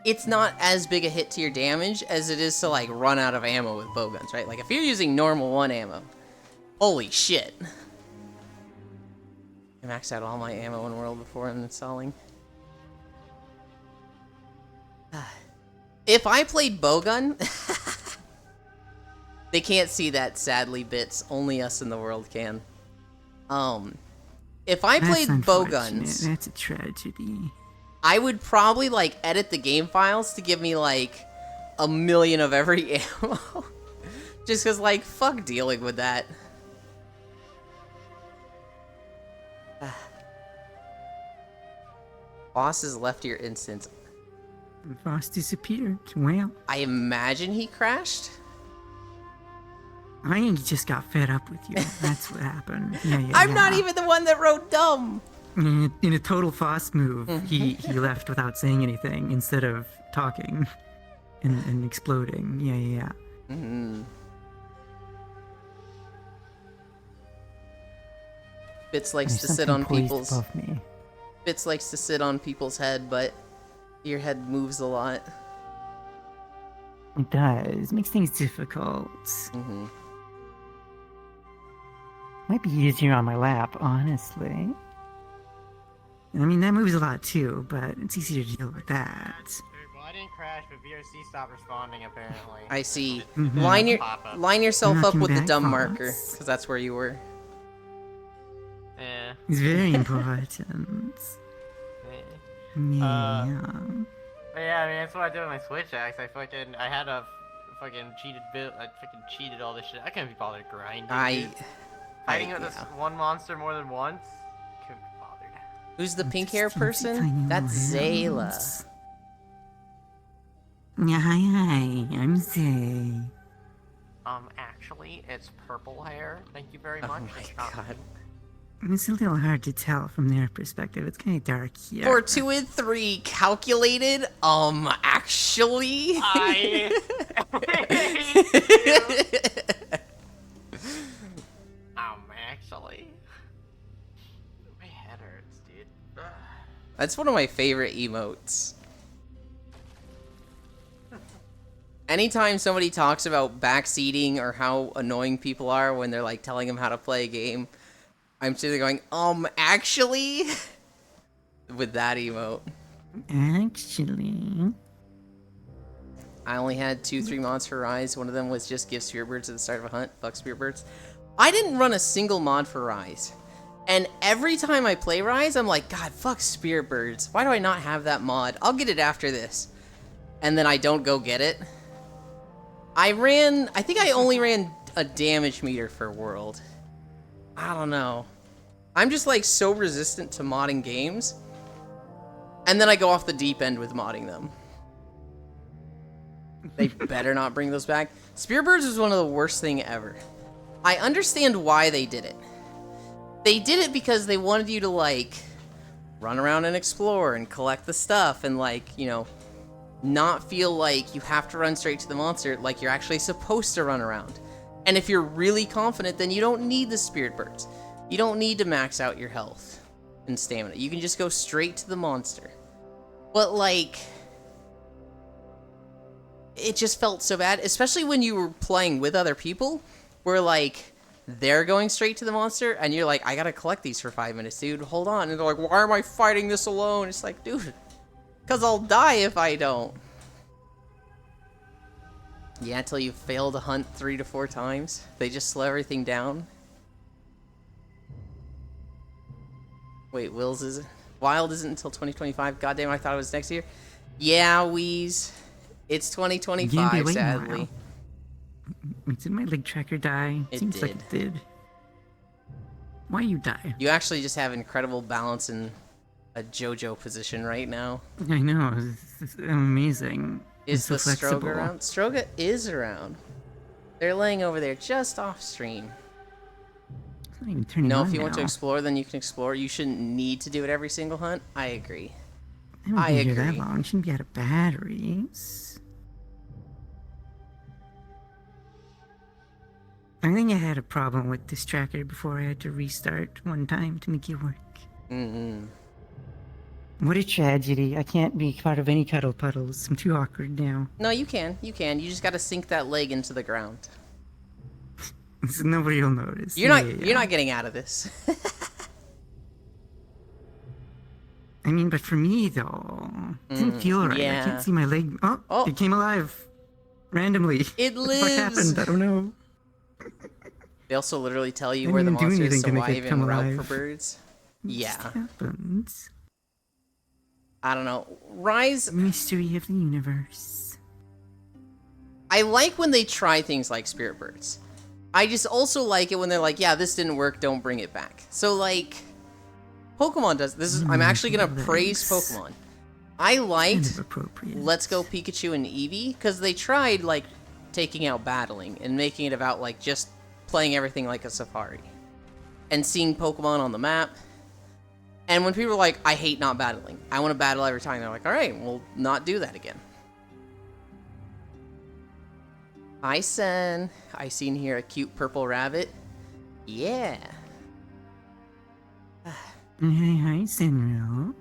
it's not as big a hit to your damage as it is to, like, run out of ammo with bowguns, right? Like, if you're using normal 1 ammo, holy shit. I maxed out all my ammo in World before installing. If I played bowgun... They can't see that, sadly, Bits. Only us in the world can. If I played bowguns... That's a tragedy. I would probably, like, edit the game files to give me, like, 1 million of every ammo. Just because, like, fuck dealing with that. Boss has left your instance. Voss disappeared. Well, I imagine he crashed? I think he just got fed up with you. That's what happened. Yeah. I'm not even the one that wrote dumb! In a total Voss move, he left without saying anything instead of talking and exploding. Yeah. Bits likes to sit on people's... Bits likes to sit on people's head, but your head moves a lot. It does. Makes things difficult. Might be easier on my lap, honestly. I mean, that moves a lot too, but it's easier to deal with that. Well, I didn't crash, but VRC stopped responding, apparently. I see. Mhm. Line yourself up Knocking with the back dumb Voss. marker, because that's where you were. Yeah. It's very important. Yeah. But yeah, I mean, that's what I did with my Switch axe. I had a fucking cheated build. I fucking cheated all this shit. I couldn't be bothered grinding. Dude. Fighting with this one monster more than once? Couldn't be bothered. Who's the pink hair Teensy person? tiny That's little Zayla. hands. Yeah, hi, I'm Zay. Actually, it's purple hair. Thank you very Oh much. my It's not god. It's a little hard to tell from their perspective. It's kind of dark here. For 2 and 3 calculated, actually. Actually. My head hurts, dude. That's one of my favorite emotes. Anytime somebody talks about backseating or how annoying people are when they're like telling them how to play a game, I'm sitting there going, actually? With that emote. Actually. I only had 2-3 mods for Rise. One of them was just give Spirit Birds at the start of a hunt. Fuck Spirit Birds. I didn't run a single mod for Rise. And every time I play Rise, I'm like, God, fuck Spirit Birds. Why do I not have that mod? I'll get it after this. And then I don't go get it. I think I only ran a damage meter for World. I don't know. I'm just like so resistant to modding games. And then I go off the deep end with modding them. They better not bring those back. Spirit Birds was one of the worst thing ever. I understand why they did it. They did it because they wanted you to like run around and explore and collect the stuff and like, you know, not feel like you have to run straight to the monster, like you're actually supposed to run around. And if you're really confident, then you don't need the Spirit Birds. You don't need to max out your health and stamina. You can just go straight to the monster. But like, it just felt so bad, especially when you were playing with other people, where like, they're going straight to the monster, and you're like, I gotta collect these for 5 minutes, dude, hold on. And they're like, why am I fighting this alone? It's like, dude, because I'll die if I don't. Yeah, until you fail to hunt 3 to 4 times. They just slow everything down. Wait, Wild isn't until 2025? Goddamn, I thought it was next year. Yeah, Wheeze. It's 2025, sadly. Did my leg tracker die? It Seems did. like it did. Why you die? You actually just have incredible balance in a JoJo position right now. I know. It's amazing. Is the It's so flexible. Stroga around? Stroga is around. They're laying over there just off stream. It's not even turning No, on if you want to now. explore, then you can explore. You shouldn't need to do it every single hunt. I agree. I haven't I been here that agree. long. Shouldn't be out of batteries. I think I had a problem with this tracker before I had to restart one time to make it work. Mm-hmm. What a tragedy. I can't be part of any cuddle puddles. I'm too awkward now. No, you can. You can. You just got to sink that leg into the ground. So nobody will notice. You're Yeah, not. yeah. You're not getting out of this. I mean, but for me though, it didn't feel right. I yeah. can't see my leg. Oh, Oh. it came alive. Randomly. It What the fuck lives. happened? I don't know. They also literally tell you I where the didn't do monster is, anything so to make why it even come route for alive. birds? It Yeah. just happens. I don't know. Rise. Mystery of the universe. I like when they try things like Spirit Birds. I just also like it when they're like, yeah, this didn't work, don't bring it back. So like, Pokemon does this. I'm actually gonna praise thanks. Pokemon. I Kind liked of appropriate. Let's Go Pikachu and Eevee because they tried like taking out battling and making it about like just playing everything like a safari and seeing Pokemon on the map. And when people are like, I hate not battling, I want to battle every time, they're like, all right, we'll not do that again. Hi, Sen. I seen here a cute purple rabbit. Yeah. Hi, Senro.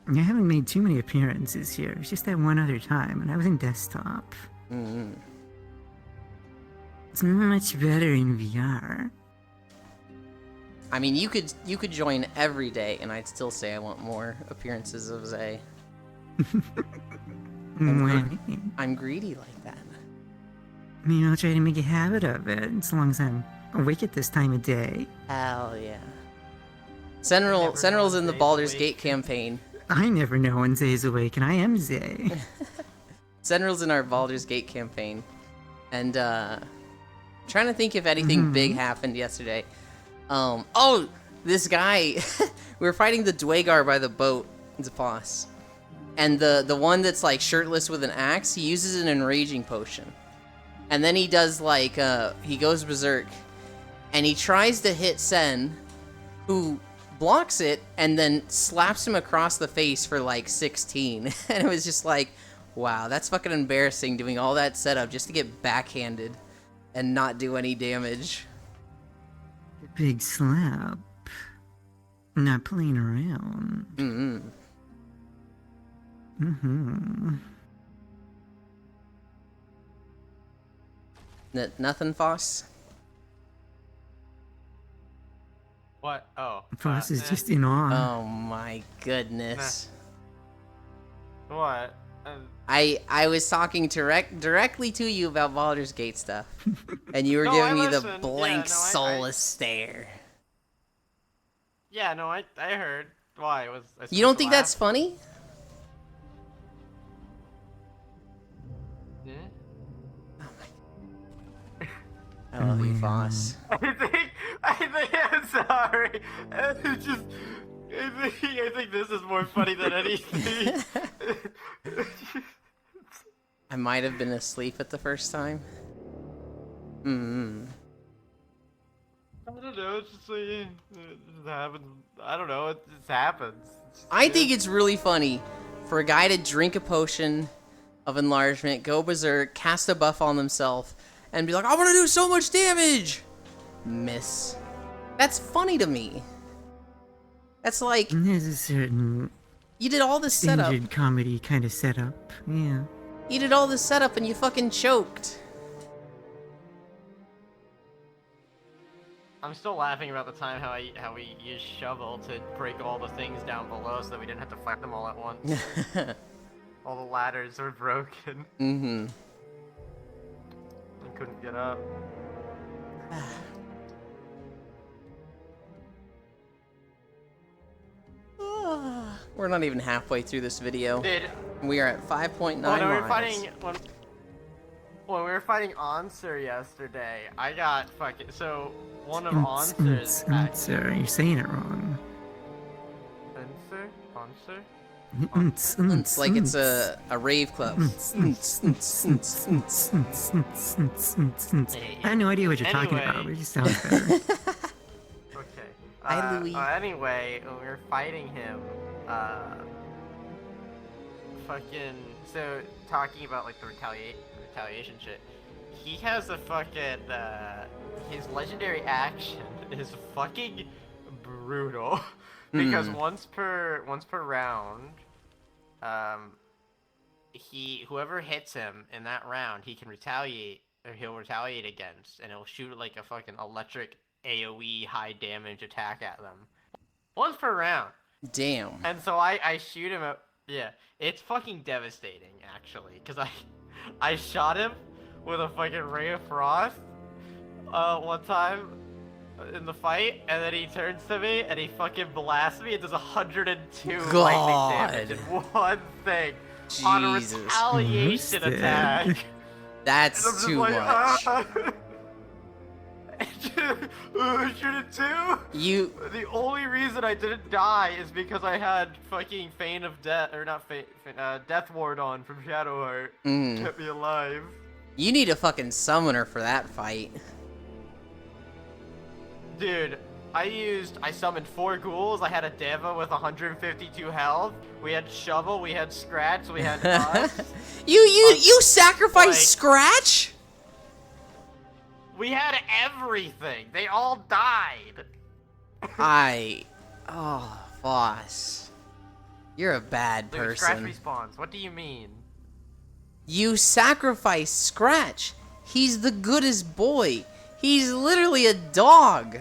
I haven't made too many appearances here. It's just that one other time, and I was in desktop. Mm-hmm. It's much better in VR. I mean, you could join every day, and I'd still say I want more appearances of Zay. Why? I'm greedy like that. I mean, I'll try to make a habit of it, as long as I'm awake at this time of day. Hell yeah. Senral's in the Baldur's Gate campaign. I never know when Zay's awake, and I am Zay. Senral's in our Baldur's Gate campaign. And, trying to think if anything big happened yesterday. Oh, this guy, we were fighting the Dwagar by the boat, the boss. And the one that's like shirtless with an axe, he uses an enraging potion. And then he does like, he goes berserk. and he tries to hit Sen, who blocks it and then slaps him across the face for like 16. And it was just like, wow, that's fucking embarrassing doing all that setup just to get backhanded and not do any damage. Big slap. Not playing around. Nothing, Foss? What? Oh. Foss is just in awe. Oh my goodness. What? I was talking directly to you about Baldur's Gate stuff, and you were No, giving I me the listened. blank, Yeah, no, soulless stare. Yeah, no, I heard. Why? Was I You supposed don't to think laugh? that's funny? Yeah. I love you, Foss. I think I'm sorry. It's just, I think this is more funny than anything. I might have been asleep at the first time. I don't know. It's just like it happens. I don't know. It just happens. I think it's really funny for a guy to drink a potion of enlargement, go berserk, cast a buff on himself, and be like, "I'm gonna do so much damage!" Miss. That's funny to me. That's like, There's a certain you did all this setup. injured comedy kind of setup. Yeah. You did all this setup and you fucking choked. I'm still laughing about the time how we used shovel to break all the things down below so that we didn't have to fight them all at once. All the ladders were broken. Mm-hmm. I couldn't get up. We're not even halfway through this video. Dude, We are at 5.9 when we miles. were fighting when we were fighting Answer yesterday, I got fucking so one of Answer's Answer. You're saying it wrong. Answer? It's like it's a rave club. I have no idea what you're talking about, but it just sounds better. Okay. Hi, Louis. Anyway, when we were fighting him, fucking, so talking about like the retaliation shit, he has a fucking, his legendary action is fucking brutal. Because once per round, whoever hits him in that round, he can retaliate, or he'll retaliate against, and it'll shoot like a fucking electric AoE high damage attack at them. Once per round. Damn. And so I shoot him at, yeah, it's fucking devastating actually, because I shot him with a fucking Ray of Frost, one time in the fight, and then he turns to me and he fucking blasts me and does 102 lightning damage in one thing on a Jesus. retaliation Understood. attack. And I'm That's just too like, much. Shoot it too? You The only reason I didn't die is because I had fucking Feign of Death, or not Feign, Death Ward on from Shadowheart. Kept me alive. you need a fucking summoner for that fight. Dude, I summoned 4 ghouls, I had a Deva with 152 health, we had Shovel, we had Scratch, we had us. You sacrificed like- Scratch? We had everything! They all died! Oh, Voss. You're a bad Dude, Scratch person. respawns, what do you mean? You sacrificed Scratch. He's the goodest boy. He's literally a dog.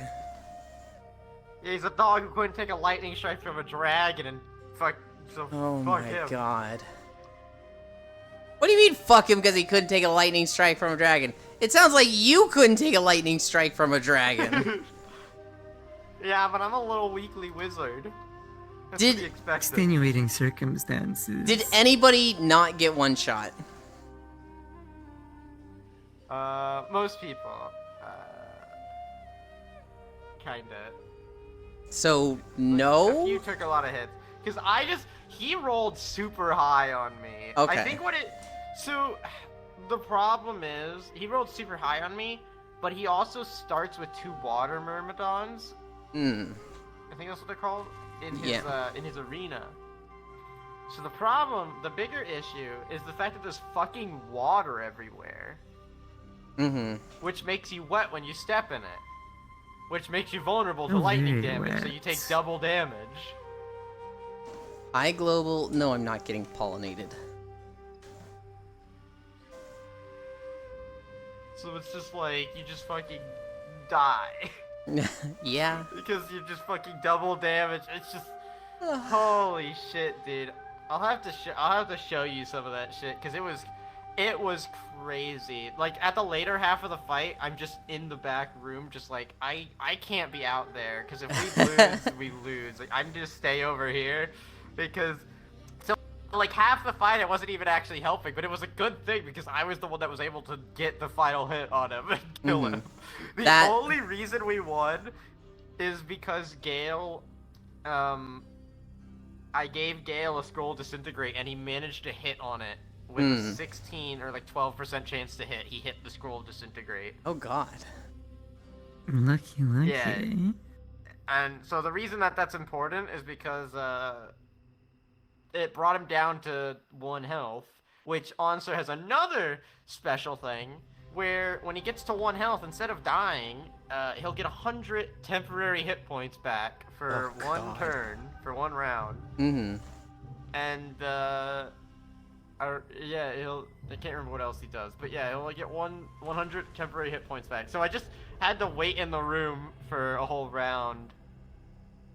Yeah, he's a dog who couldn't take a lightning strike from a dragon and fuck Oh fuck my him. god. What do you mean fuck him because he couldn't take a lightning strike from a dragon? It sounds like you couldn't take a lightning strike from a dragon. Yeah, but I'm a little weakly wizard. That's Did- to be expected. Extenuating circumstances. Did anybody not get one shot? Most people. Kinda. So, A no? few took a lot of hits. Because he rolled super high on me. Okay. I think so, the problem is, he rolled super high on me, but he also starts with 2 water myrmidons. Hmm. I think that's what they're called in his arena. So the bigger issue is the fact that there's fucking water everywhere. Mm-hmm. Which makes you wet when you step in it. Which makes you vulnerable to Oh, lightning very damage, so you take double damage. iGlobal. No, I'm not getting pollinated. So it's just like, you just fucking die. Yeah. Because you just fucking double damage. It's just... Holy shit, dude. I'll have to show you some of that shit, because it was crazy. Like, at the later half of the fight, I'm just in the back room, just like, I can't be out there, because if we lose, we lose. Like, I'm just stay over here, because... So, like, half the fight, I wasn't even actually helping, but it was a good thing, because I was the one that was able to get the final hit on him and kill him. The only reason we won is because Gale, I gave Gale a scroll disintegrate, and he managed to hit on it with a 16 or like 12% chance to hit. He hit the scroll disintegrate. Oh God. Lucky. Yeah. And so the reason that that's important is because it brought him down to 1 health, which Answer has another special thing where when he gets to 1 health, instead of dying, he'll get 100 temporary hit points back for one turn, for 1 round. Mm-hmm. And yeah, I can't remember what else he does, but yeah, he'll get 100 temporary hit points back. So I just had to wait in the room for a whole round,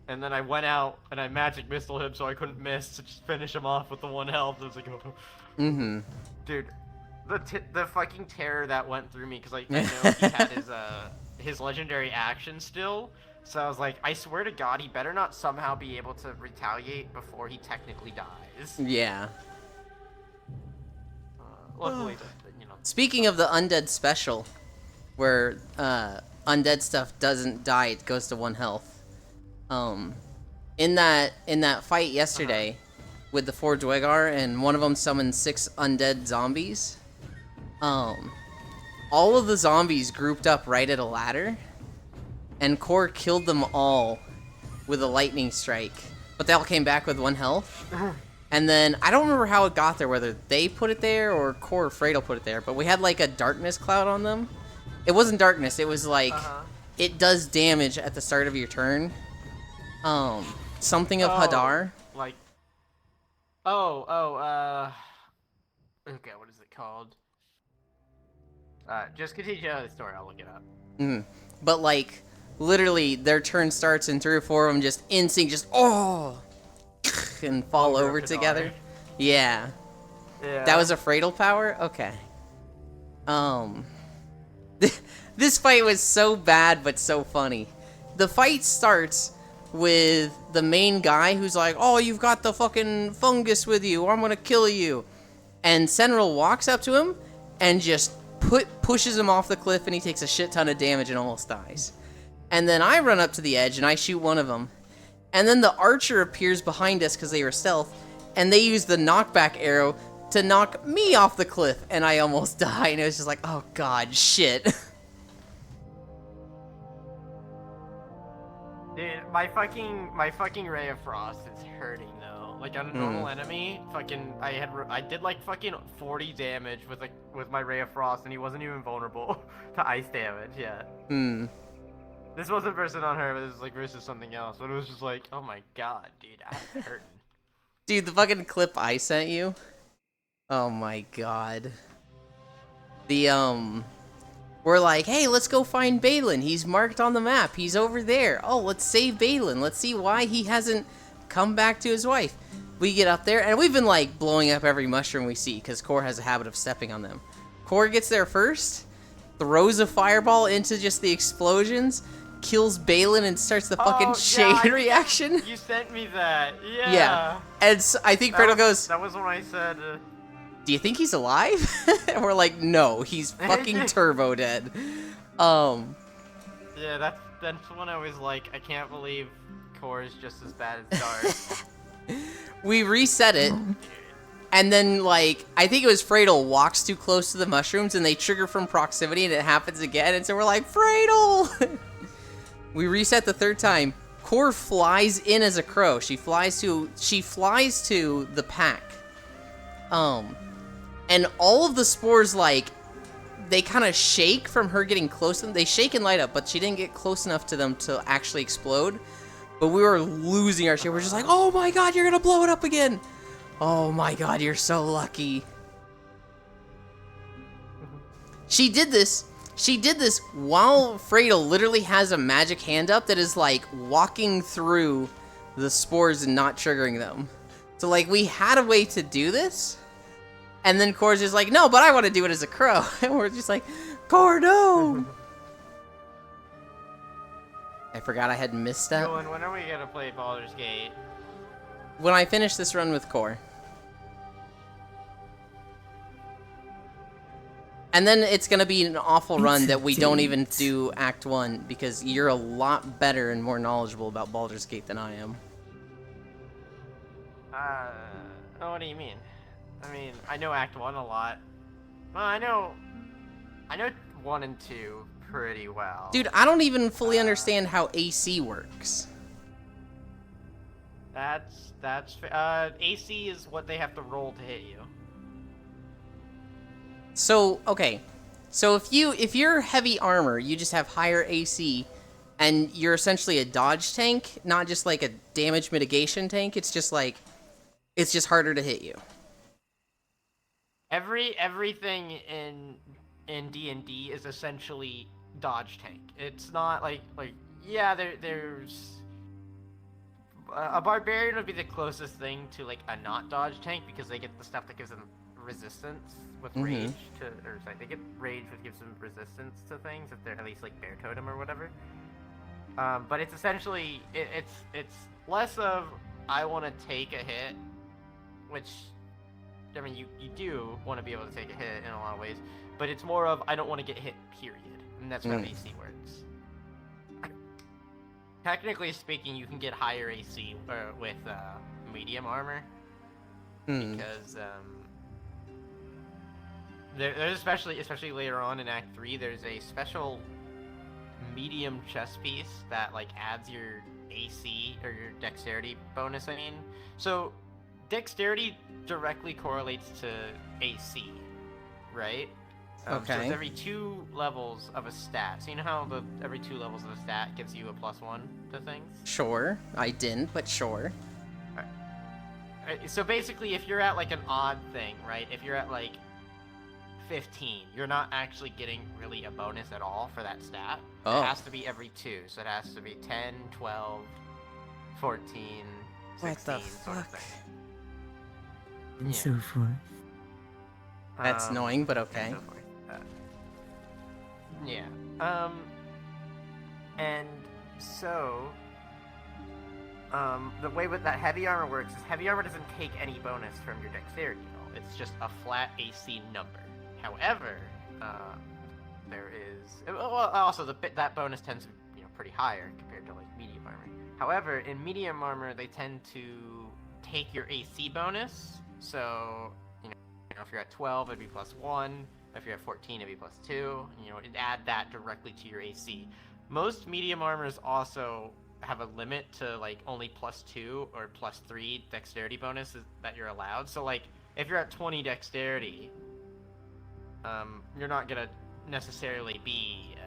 and then I went out and I magic missile him so I couldn't miss to just finish him off with the 1 health. I was like, oh. Mm-hmm. Dude, the fucking terror that went through me, because like I know he had his legendary action still. So I was like, I swear to God, he better not somehow be able to retaliate before he technically dies. Yeah. Luckily, you know. Speaking of the undead special, where undead stuff doesn't die, it goes to 1 health. In that fight yesterday with the 4 Dwegar, and one of them summoned 6 undead zombies. All of the zombies grouped up right at a ladder, and Core killed them all with a lightning strike. But they all came back with 1 health. And then, I don't remember how it got there, whether they put it there or Core or Fredo put it there, but we had like a darkness cloud on them. It wasn't darkness, it was like, it does damage at the start of your turn. Something of Hadar. Like, okay, what is it called? Just continue the story, I'll look it up. But like, literally, their turn starts and 3 or 4 of them just instinct, just, and fall over together. Yeah. That was a Fredo power? Okay. This fight was so bad, but so funny. The fight starts with the main guy who's like, oh, you've got the fucking fungus with you, or I'm gonna kill you. And Senral walks up to him and just pushes him off the cliff, and he takes a shit ton of damage and almost dies. And then I run up to the edge and I shoot one of them. And then the archer appears behind us because they were stealth, and they use the knockback arrow to knock me off the cliff, and I almost die. And it was just like, oh god, shit. Dude, my fucking Ray of Frost is hurting though. Like on a normal enemy, fucking I did like fucking 40 damage with my Ray of Frost, and he wasn't even vulnerable to ice damage yet. This wasn't versus on her, but this was like versus something else. But it was just like, oh my god, dude, I'm hurting. Dude, the fucking clip I sent you. Oh my god. We're like, hey, let's go find Balin. He's marked on the map. He's over there. Oh, let's save Balin. Let's see why he hasn't come back to his wife. We get up there, and we've been like blowing up every mushroom we see, because Core has a habit of stepping on them. Core gets there first, throws a fireball into just the explosions, kills Balin, and starts the fucking chain reaction. You sent me that. Yeah. Yeah. And so I think Fredo goes, that was when I said, do you think he's alive? And we're like, no, he's fucking turbo dead. Yeah, that's when I was like, I can't believe Core is just as bad as Dark. We reset it, And then, like, I think it was Freydle walks too close to the mushrooms and they trigger from proximity and it happens again. And so we're like, Freydle! We reset the third time. Core flies in as a crow. She flies to the pack. And all of the spores, like, they kind of shake from her getting close to them. They shake and light up, but she didn't get close enough to them to actually explode. But we were losing our shit. We're just like, oh my god, you're gonna blow it up again. Oh my god, you're so lucky. She did this while Freydle literally has a magic hand up that is like walking through the spores and not triggering them. So like we had a way to do this. And then Core's just like, no, but I want to do it as a crow. And we're just like, Core, no! I forgot I had missed that. Dylan, when are we gonna play Baldur's Gate? When I finish this run with Core. And then it's gonna be an awful run that we don't even do Act 1, because you're a lot better and more knowledgeable about Baldur's Gate than I am. What do you mean? I mean, I know Act 1 a lot. Well, I know 1 and 2 pretty well. Dude, I don't even fully understand how AC works. AC is what they have to roll to hit you. So, okay. So if you're heavy armor, you just have higher AC, and you're essentially a dodge tank, not just like a damage mitigation tank. It's just harder to hit you. Everything in D&D is essentially dodge tank. It's not like yeah, there's a barbarian would be the closest thing to like a not dodge tank, because they get the stuff that gives them resistance with rage to, or sorry, they get rage which gives them resistance to things if they're at least like bear totem or whatever. But it's essentially it's less of I want to take a hit, which I mean you do want to be able to take a hit in a lot of ways, but it's more of I don't want to get hit, period, and that's how AC works. Technically speaking, you can get higher AC with medium armor, because there's especially later on in Act 3, there's a special medium chest piece that like adds your AC or your dexterity bonus. I mean, so dexterity directly correlates to AC, right? Okay. So it's every 2 levels of a stat. So you know how every 2 levels of a stat gives you a +1 to things? Sure. I didn't, but sure. Alright, so basically, if you're at like an odd thing, right? If you're at like 15, you're not actually getting really a bonus at all for that stat. Oh. It has to be every 2, so it has to be 10, 12, 14, 16, What the sort of fuck? thing. And so forth. That's annoying, but okay. And so forth. Yeah. And so, the way with that heavy armor works is heavy armor doesn't take any bonus from your dexterity at all. It's just a flat AC number. However, there is also that bonus tends to be pretty higher compared to like medium armor. However, in medium armor they tend to take your AC bonus. So if you're at 12, it'd be +1. If you're at 14, it'd be +2. It'd add that directly to your AC. Most medium armors also have a limit to like only +2 or +3 dexterity bonuses that you're allowed. So like if you're at 20 dexterity, you're not gonna necessarily be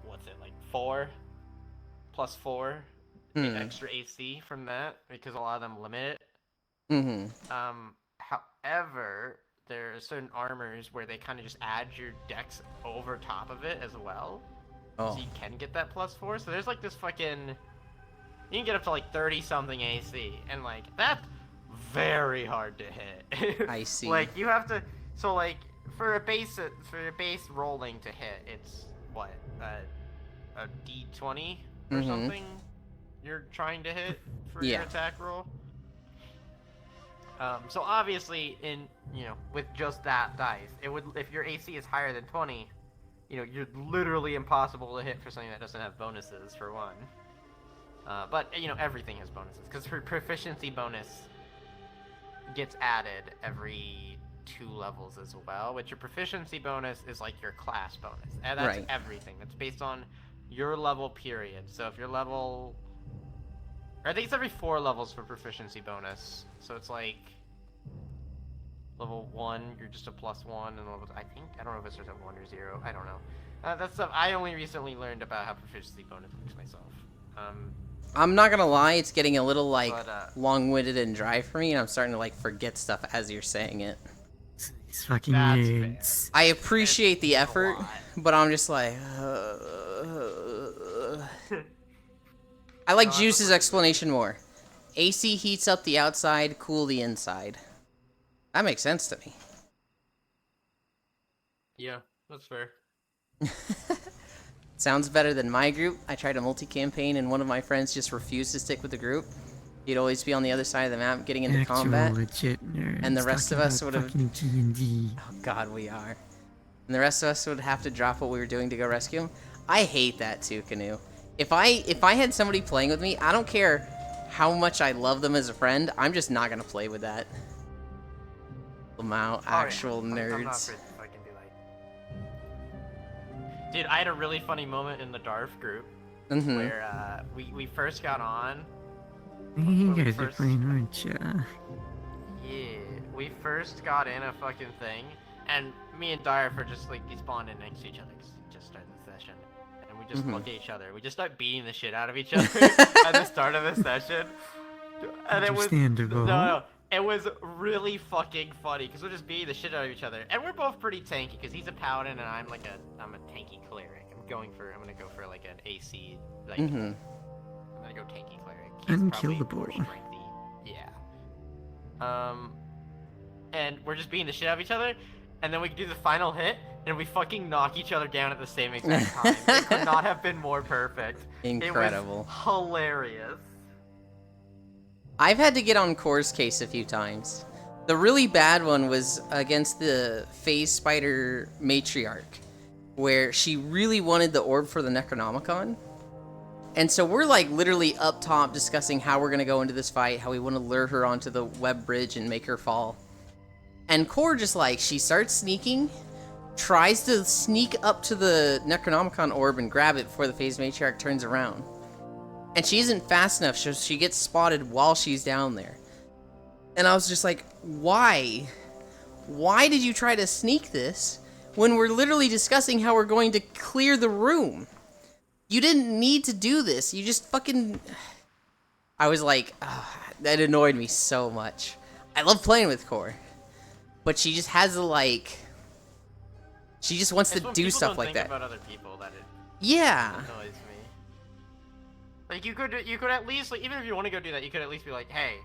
what's it like 4 +4 extra AC from that, because a lot of them limit it. However, there are certain armors where they kind of just add your dex over top of it as well. Oh. So you can get that +4. So there's like this fucking... You can get up to like 30-something AC, and like, that's very hard to hit. I see. Like, you have to... So like, for a base rolling to hit, it's what? A D20 or something you're trying to hit for your attack roll? So obviously, with just that dice, it would, if your AC is higher than 20, you're literally impossible to hit for something that doesn't have bonuses, for one. But everything has bonuses, because for proficiency bonus, gets added every 2 levels as well, which your proficiency bonus is like your class bonus. And that's Right. everything. That's based on your level period. So if your level... Or I think it's every 4 levels for proficiency bonus. So it's like... Level 1, you're just a +1, and level... I don't know if it's just a 1 or 0. I don't know. That's stuff I only recently learned about how proficiency bonus works myself. I'm not gonna lie, it's getting a little, like, But, long-winded and dry for me, and I'm starting to, like, forget stuff as you're saying it. These fucking That's nerds. I appreciate the It's a effort, lot. but I'm just like... I like No, that's Juice's what- explanation more. AC heats up the outside, cool the inside. That makes sense to me. Yeah, that's fair. Sounds better than my group. I tried a multi-campaign and one of my friends just refused to stick with the group. He'd always be on the other side of the map getting into Actual combat. legit nerds. and the rest of talking us about would've- fucking D&D. Oh god, we are. And the rest of us would have to drop what we were doing to go rescue him. I hate that too, Canoe. If I had somebody playing with me, I don't care how much I love them as a friend, I'm just not gonna play with that. Lamau, actual I'm not nerds. afraid to fucking do like... Dude, I had a really funny moment in the DARF group Mm-hmm. where we first got on. You When we guys are first- playing, aren't ya? Yeah, we first got in a fucking thing, and me and DARF are just like spawned in next to each other 'cause we just started the session, and we just Mhm. look at each other. We just start beating the shit out of each other at the start of the session, and it was Understandable. no, it was really fucking funny because we're just beating the shit out of each other, and we're both pretty tanky because he's a paladin and I'm a tanky cleric. I'm gonna go for like an AC, like Mm-hmm. I'm gonna go tanky cleric. He's probably Unkillable. more strengthy. Yeah. And we're just beating the shit out of each other, and then we do the final hit, and we fucking knock each other down at the same exact time. It could not have been more perfect. Incredible. It was hilarious. I've had to get on Core's case a few times. The really bad one was against the Phase Spider Matriarch, where she really wanted the orb for the Necronomicon. And so we're like literally up top discussing how we're gonna go into this fight, how we want to lure her onto the web bridge and make her fall. And Core just like, she starts sneaking, tries to sneak up to the Necronomicon orb and grab it before the Phase Matriarch turns around. And she isn't fast enough, so she gets spotted while she's down there. And I was just like, why? Why did you try to sneak this when we're literally discussing how we're going to clear the room? You didn't need to do this. You just fucking... I was like, that annoyed me so much. I love playing with Core. But she just has a, like... She just wants It's to when do people stuff don't like think that. about other people that it Yeah. annoys me. Like you could at least, like, even if you want to go do that, you could at least be like, hey,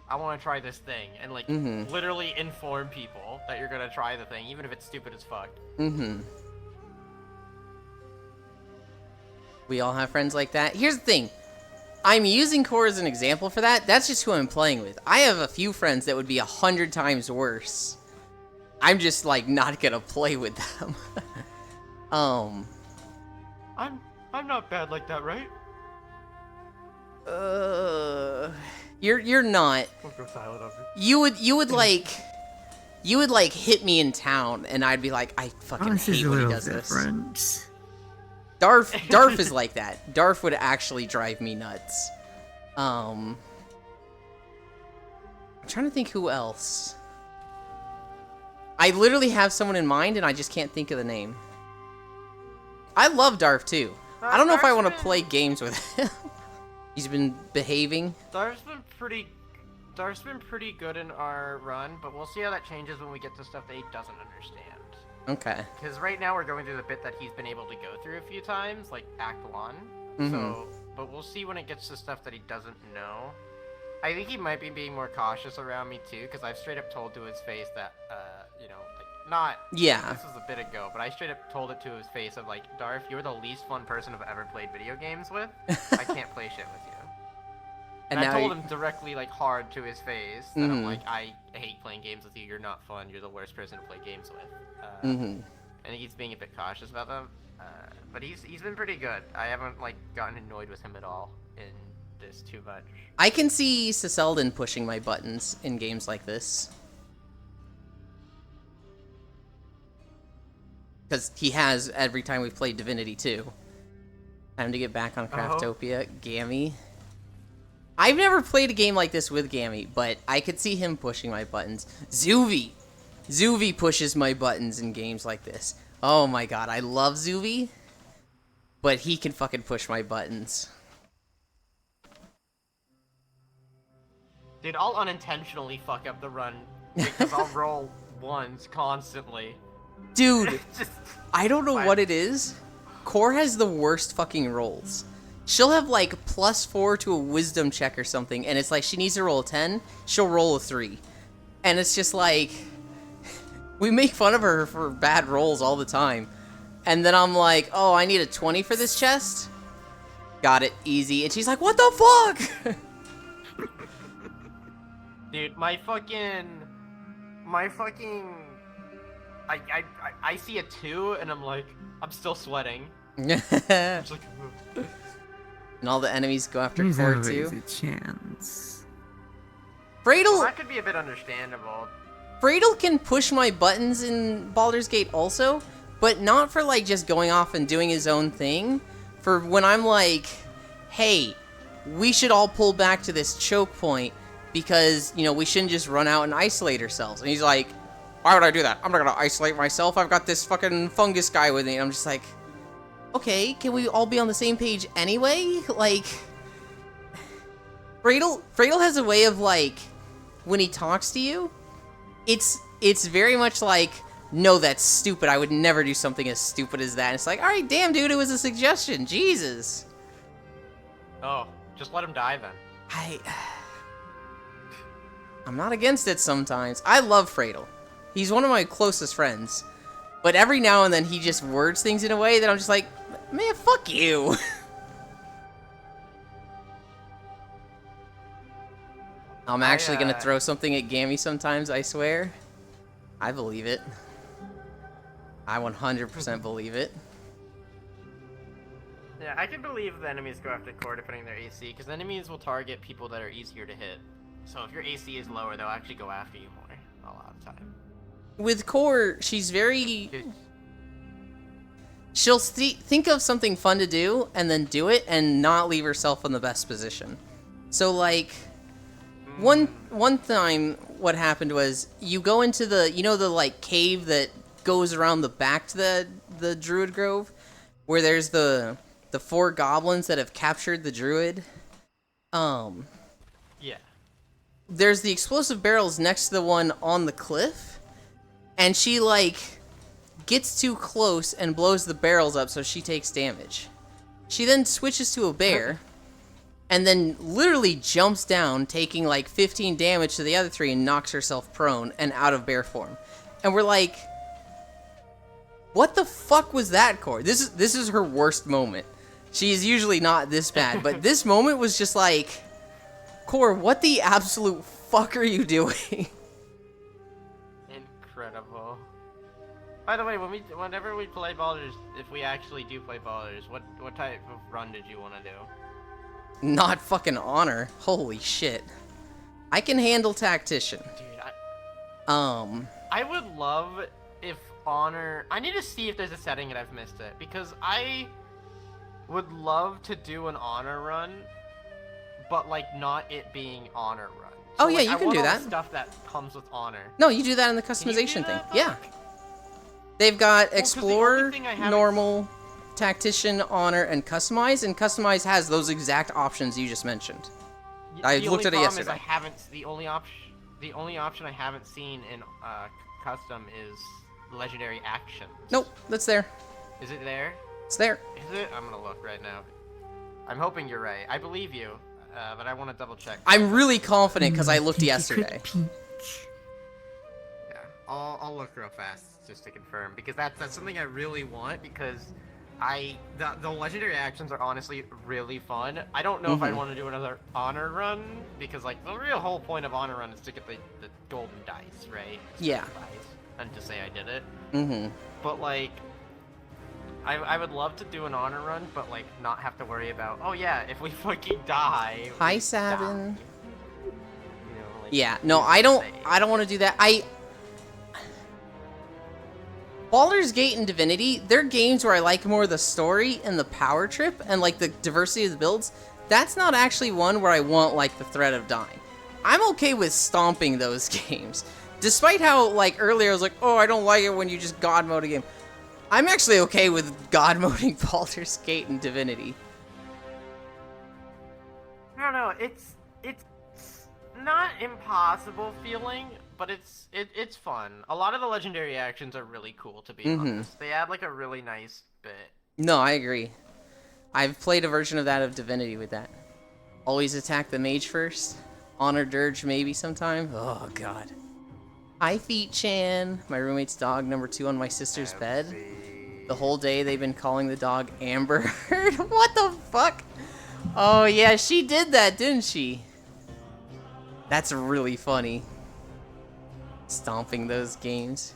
I want to try this thing, and like Mhm. literally inform people that you're gonna try the thing, even if it's stupid as fuck. Mm-hmm. We all have friends like that. Here's the thing. I'm using Core as an example for that. That's just who I'm playing with. I have a few friends that would be 100 times worse. I'm just, like, not gonna play with them. I'm not bad like that, right? You're not. Don't go silent on me. You would like hit me in town, and I'd be like, I fucking Ours is hate a when he little does this. different. Darf is like that. Darf would actually drive me nuts. I'm trying to think who else. I literally have someone in mind, and I just can't think of the name. I love Darf too. I don't know if I want to play games with him. He's been behaving. Darf's been pretty good in our run, but we'll see how that changes when we get to stuff that he doesn't understand. Okay. Because right now we're going through the bit that he's been able to go through a few times, like Act 1. Mhm. So, but we'll see when it gets to stuff that he doesn't know. I think he might be being more cautious around me too, because I've straight up told to his face that, like, not... Yeah. This was a bit ago, but I straight up told it to his face of like, Darf, you're the least fun person I've ever played video games with. I can't play shit with you. And I now told you- him directly, like, hard to his face that I'm Mhm. like, I hate playing games with you. You're not fun. You're the worst person to play games with. Mhm. I think he's being a bit cautious about them. But he's been pretty good. I haven't like gotten annoyed with him at all in this too much. I can see Ciseldin pushing my buttons in games like this. Because he has every time we've played Divinity 2. Time to get back on Craftopia. Gammy. I've never played a game like this with Gammy, but I could see him pushing my buttons. Zuvi! Zuvi pushes my buttons in games like this. Oh my god, I love Zuvi, but he can fucking push my buttons. Dude, I'll unintentionally fuck up the run because I'll roll ones constantly. Dude, Just- I don't know what it is. Core has the worst fucking rolls. She'll have like +4 to a wisdom check or something, and it's like she needs to roll a 10, she'll roll a 3. And it's just like, we make fun of her for bad rolls all the time. And then I'm like, oh, I need a 20 for this chest? Got it, easy. And she's like, what the fuck? Dude, my fucking... I see a 2 and I'm like, I'm still sweating. It's like, And all the enemies go after There's Core always too. a chance. Freydle, that could be a bit understandable. Freydle can push my buttons in Baldur's Gate also, but not for like just going off and doing his own thing. For when I'm like, hey, we should all pull back to this choke point because, you know, we shouldn't just run out and isolate ourselves. And he's like, why would I do that? I'm not gonna isolate myself. I've got this fucking fungus guy with me. And I'm just like, okay, can we all be on the same page anyway? Like, Freydle has a way of like, when he talks to you, it's very much like, no, that's stupid. I would never do something as stupid as that. And it's like, all right, damn, dude, it was a suggestion. Jesus. Oh, just let him die then. I'm not against it sometimes. I love Freydle. He's one of my closest friends. But every now and then he just words things in a way that I'm just like, man, fuck you. I'm actually gonna throw something at Gammy sometimes, I swear. I believe it. I 100% believe it. Yeah, I can believe the enemies go after Core depending on their AC, because enemies will target people that are easier to hit. So if your AC is lower, they'll actually go after you more a lot of the time. With Core, she's very... She'll think of something fun to do, and then do it, and not leave herself in the best position. So, like, one time, what happened was, you go into the, you know, the, like, cave that goes around the back to the Druid Grove? Where there's the 4 goblins that have captured the Druid? Yeah. There's the explosive barrels next to the one on the cliff, and she, like, gets too close and blows the barrels up so she takes damage. She then switches to a bear, and then literally jumps down, taking like 15 damage to the other 3 and knocks herself prone and out of bear form. And we're like, what the fuck was that, Core? This is her worst moment. She's usually not this bad, but this moment was just like, Core, what the absolute fuck are you doing? Incredible. By the way, whenever we play Baldur's, if we actually do play Baldur's, what type of run did you want to do? Not fucking honor. Holy shit. I can handle tactician. Dude, I would love if honor... I need to see if there's a setting and I've missed it, because I would love to do an honor run, but like not it being honor run. Oh, So, yeah, like, you I can want do all the that. stuff that comes with honor. No, you do that in the Can you do customization thing. that? Yeah. They've got 'cause the Explorer, only thing I haven't- Normal, Tactician, Honor, and Customize, and Customize has those exact options you just mentioned. I The looked only at it problem yesterday. Is I haven't. The only option I haven't seen in custom is legendary actions. Nope, that's there. Is it there? It's there. Is it? I'm gonna look right now. I'm hoping you're right. I believe you, but I want to double check. I'm really confident because I looked Think you yesterday. could peek. Yeah, I'll look real fast just to confirm, because that's something I really want, because the legendary actions are honestly really fun. I don't know if I want to do another honor run, because like the real whole point of honor run is to get the golden dice, right? Yeah. Dice, and to say I did it. Mm-hmm. But like I would love to do an honor run, but like not have to worry about. Oh yeah, if we fucking die. Hi, we Sabin. die. You know, like, Yeah, no, I don't want to do that. Baldur's Gate and Divinity, they're games where I like more the story and the power trip and like the diversity of the builds. That's not actually one where I want like the threat of dying. I'm okay with stomping those games. Despite how like earlier I was like, oh, I don't like it when you just god mode a game. I'm actually okay with god moding Baldur's Gate and Divinity. I don't know. It's not impossible feeling, but it's fun. A lot of the legendary actions are really cool, to be honest. They add like a really nice bit. No, I agree. I've played a version of that of Divinity with that. Always attack the mage first. Honor Dirge maybe sometime. Oh god. Hi Feet Chan, my roommate's dog number 2 on my sister's bed. The whole day they've been calling the dog Amber Heard. What the fuck? Oh yeah, she did that, didn't she? That's really funny. Stomping those games.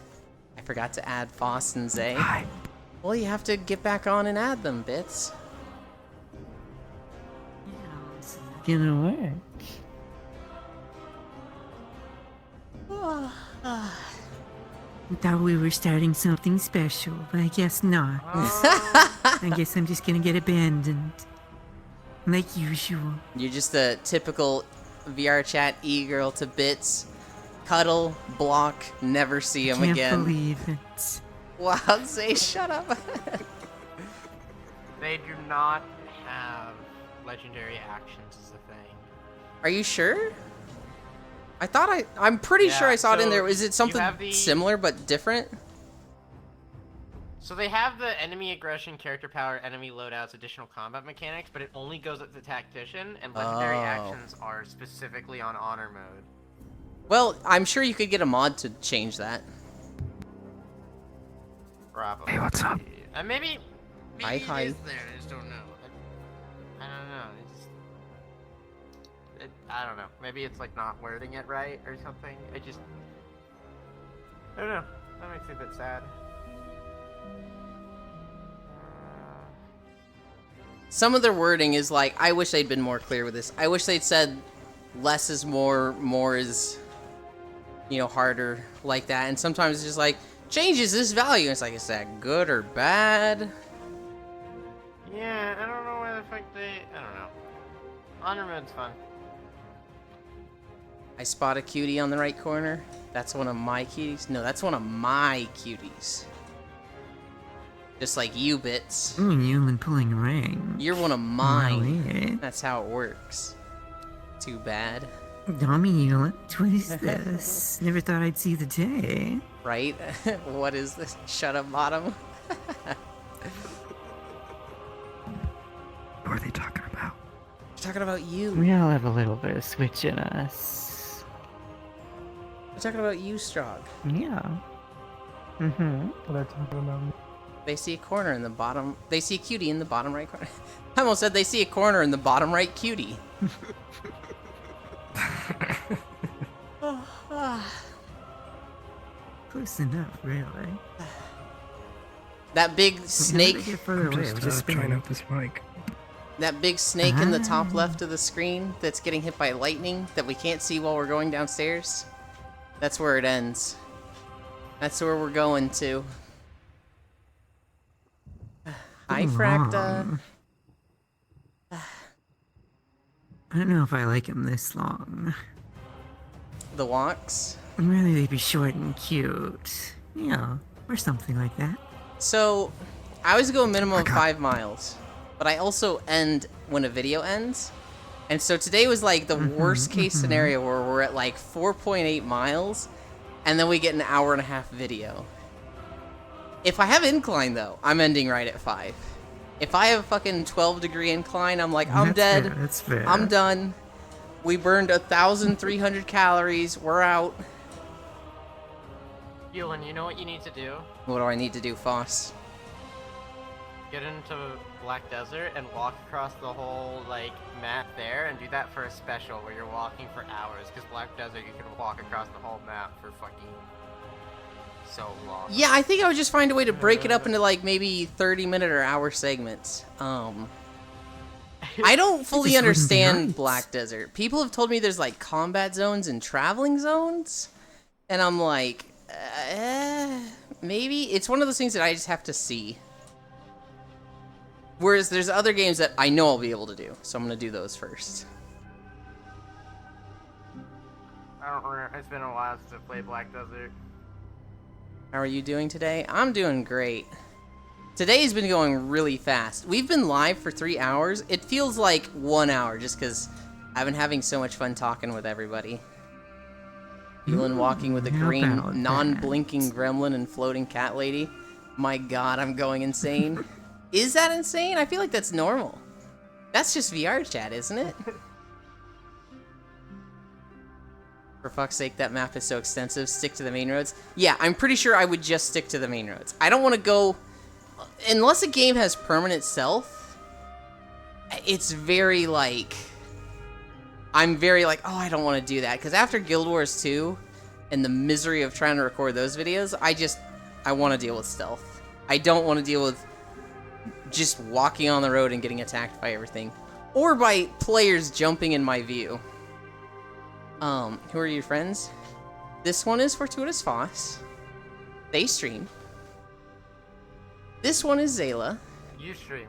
I forgot to add Foss and Zay. Hi. Well, you have to get back on and add them, Bits. It's not gonna work. I thought we were starting something special, but I guess not. I guess I'm just gonna get abandoned. Like usual. You're just a typical VR chat e-girl to Bits. Cuddle, block, never see him Can't again. believe it. Wow, Zay, shut up. They do not have legendary actions as a thing. Are you sure? I thought I'm pretty sure I saw it in there. Is it something similar but different? So they have the enemy aggression, character power, enemy loadouts, additional combat mechanics, but it only goes up to tactician, and legendary actions are specifically on honor mode. Well, I'm sure you could get a mod to change that. Probably. Hey, what's up? Maybe Hi, hi. it is there. I just don't know. I don't know. I don't know. Maybe it's like not wording it right or something. I don't know. That makes me a bit sad. Some of their wording is like, I wish they'd been more clear with this. I wish they'd said less is more is, you know, harder like that. And sometimes it's just like, changes this value. It's like, is that good or bad? Yeah, I don't know why the fuck I don't know. Honor mode's fun. I spot a cutie on the right corner. That's one of my cuties. No, that's one of my cuties. Just like you, Bits. Ooh, you and pulling rank. You're one of mine. Right. That's how it works. Too bad. Dominant, what is this? Never thought I'd see the day. Right? What is this? Shut up, bottom. What are they talking about? We're talking about you. We all have a little bit of switch in us. We're talking about you, Strog. Yeah. Mm-hmm. What are they talking about? They see a corner in the bottom. They see a cutie in the bottom right corner. I almost said they see a corner in the bottom right cutie. Close enough, really. That big Wait, how did snake. they get further away? I'm It was just just trying spinning. out this mic. That big snake in the top left of the screen that's getting hit by lightning that we can't see while we're going downstairs. That's where it ends. That's where we're going to. Hi, Fracta. I don't know if I like him this long. The walks. I'd rather they be short and cute. Yeah, or something like that. So, I always go a minimum of 5 miles, but I also end when a video ends. And so today was like the worst case scenario where we're at like 4.8 miles, and then we get an hour and a half video. If I have incline though, I'm ending right at 5. If I have a fucking 12-degree incline, I'm like, I'm That's dead. fair, that's fair. I'm done. We burned 1,300 calories. We're out. Yulen, you know what you need to do? What do I need to do, Foss? Get into Black Desert and walk across the whole, like, map there, and do that for a special where you're walking for hours, because Black Desert you can walk across the whole map for fucking so long. Yeah, I think I would just find a way to break it up into like maybe 30-minute or hour segments. I don't fully Just wouldn't be understand right. Black Desert. People have told me there's like combat zones and traveling zones, and I'm like, maybe it's one of those things that I just have to see. Whereas there's other games that I know I'll be able to do, so I'm gonna do those first. I don't remember. It's been a while since I played Black Desert. How are you doing today? I'm doing great. Today's been going really fast. We've been live for 3 hours. It feels like 1 hour just because I've been having so much fun talking with everybody. Elon walking with a how green, about non-blinking gremlin and floating cat lady. My god, I'm going insane. Is that insane? I feel like that's normal. That's just VR chat, isn't it? For fuck's sake, that map is so extensive. Stick to the main roads. Yeah, I'm pretty sure I would just stick to the main roads. I don't want to go... Unless a game has permanent stealth, it's very, like... I'm very, like, oh, I don't want to do that. Because after Guild Wars 2 and the misery of trying to record those videos, I want to deal with stealth. I don't want to deal with just walking on the road and getting attacked by everything. Or by players jumping in my view. Who are your friends? This one is Fortuitous Foss. They stream. This one is Zayla. You stream.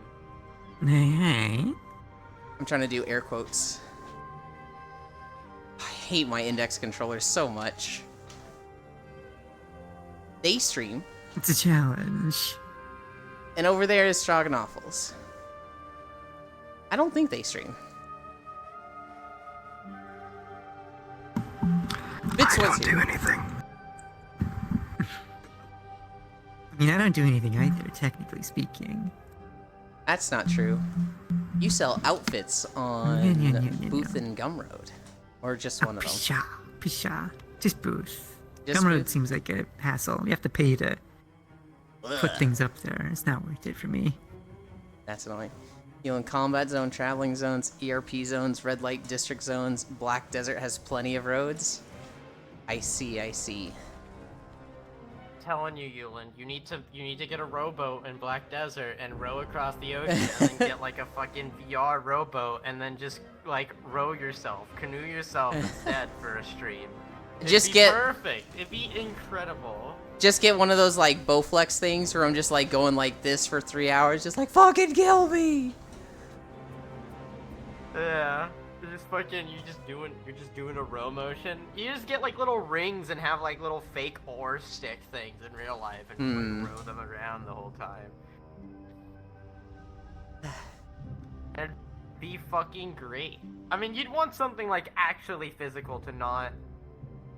Hey. I'm trying to do air quotes. I hate my index controller so much. They stream. It's a challenge. And over there is Stroganoffles. I don't think they stream. Bits was here. anything. I mean, I don't do anything either, technically speaking. That's not true. You sell outfits on Yeah. Booth and Gumroad. Or just one of them. Pshaw. Just Booth. Just Gumroad Booth? seems like a hassle. You have to pay to put Ugh. things up there. It's not worth it for me. That's annoying. In Combat Zone, Traveling Zones, ERP Zones, Red Light District Zones, Black Desert has plenty of roads. I see. Telling you, Yulin, you need to get a rowboat in Black Desert and row across the ocean, and then get like a fucking VR rowboat, and then just like row yourself, canoe yourself instead for a stream. Just It'd be get- perfect. It'd be incredible. Just get one of those like Bowflex things where I'm just like going like this for 3 hours, just like fucking kill me. Yeah. You're just doing a row motion. You just get like little rings and have like little fake oar stick things in real life and like, row them around the whole time. It'd be fucking great. I mean, you'd want something like actually physical to not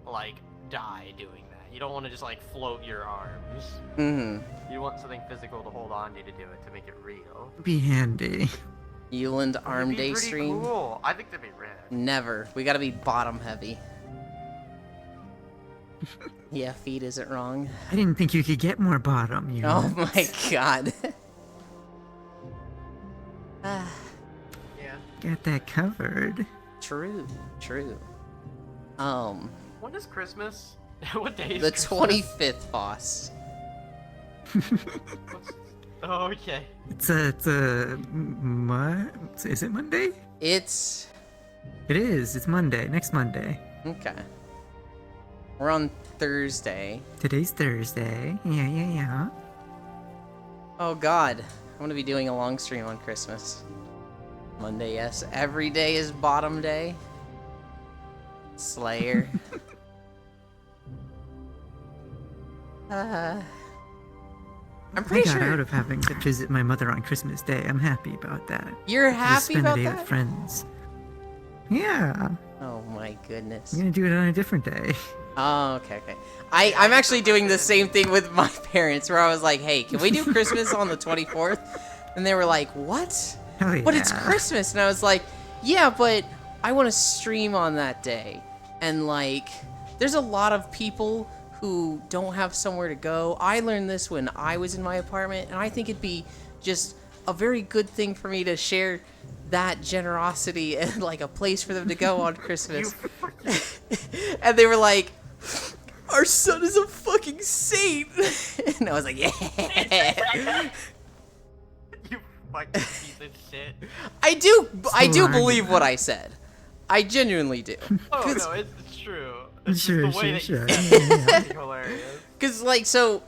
like die doing that. You don't want to just like float your arms. Mm-hmm. You want something physical to hold on to do it, to make it real. Be handy. Euland Arm It'd be Day pretty stream. Cool. I think that'd be rad. Never. We gotta be bottom heavy. Yeah, feet isn't wrong. I didn't think you could get more bottom, you Oh know. my god. Yeah. Got that covered. True. When is Christmas? What day is The Christmas? 25th, boss. Oh, okay. Is it Monday? It's... It is. It's Monday. Next Monday. Okay. We're on Thursday. Today's Thursday. Yeah. Oh god. I'm gonna be doing a long stream on Christmas. Monday, yes. Every day is bottom day. Slayer. I'm I pretty got sure out of having to visit my mother on Christmas Day. I'm happy about that. you're Just happy spend about the day that. with friends. Yeah. Oh my goodness. I'm gonna do it on a different day. Oh, okay. I'm actually doing the same thing with my parents, where I was like, hey, can we do Christmas on the 24th? And they were like, what? Hell yeah. But it's Christmas. And I was like, yeah, but I want to stream on that day. And like, there's a lot of people who don't have somewhere to go. I learned this when I was in my apartment, and I think it'd be just a very good thing for me to share that generosity and like a place for them to go on Christmas. And they were like, our son is a fucking saint. And I was like, yeah. You fucking piece of shit. I do So believe what I said. I genuinely do. Oh no, it's true. It's Sure, just the way sure, that sure. you Yeah, it's hilarious. Because, like, so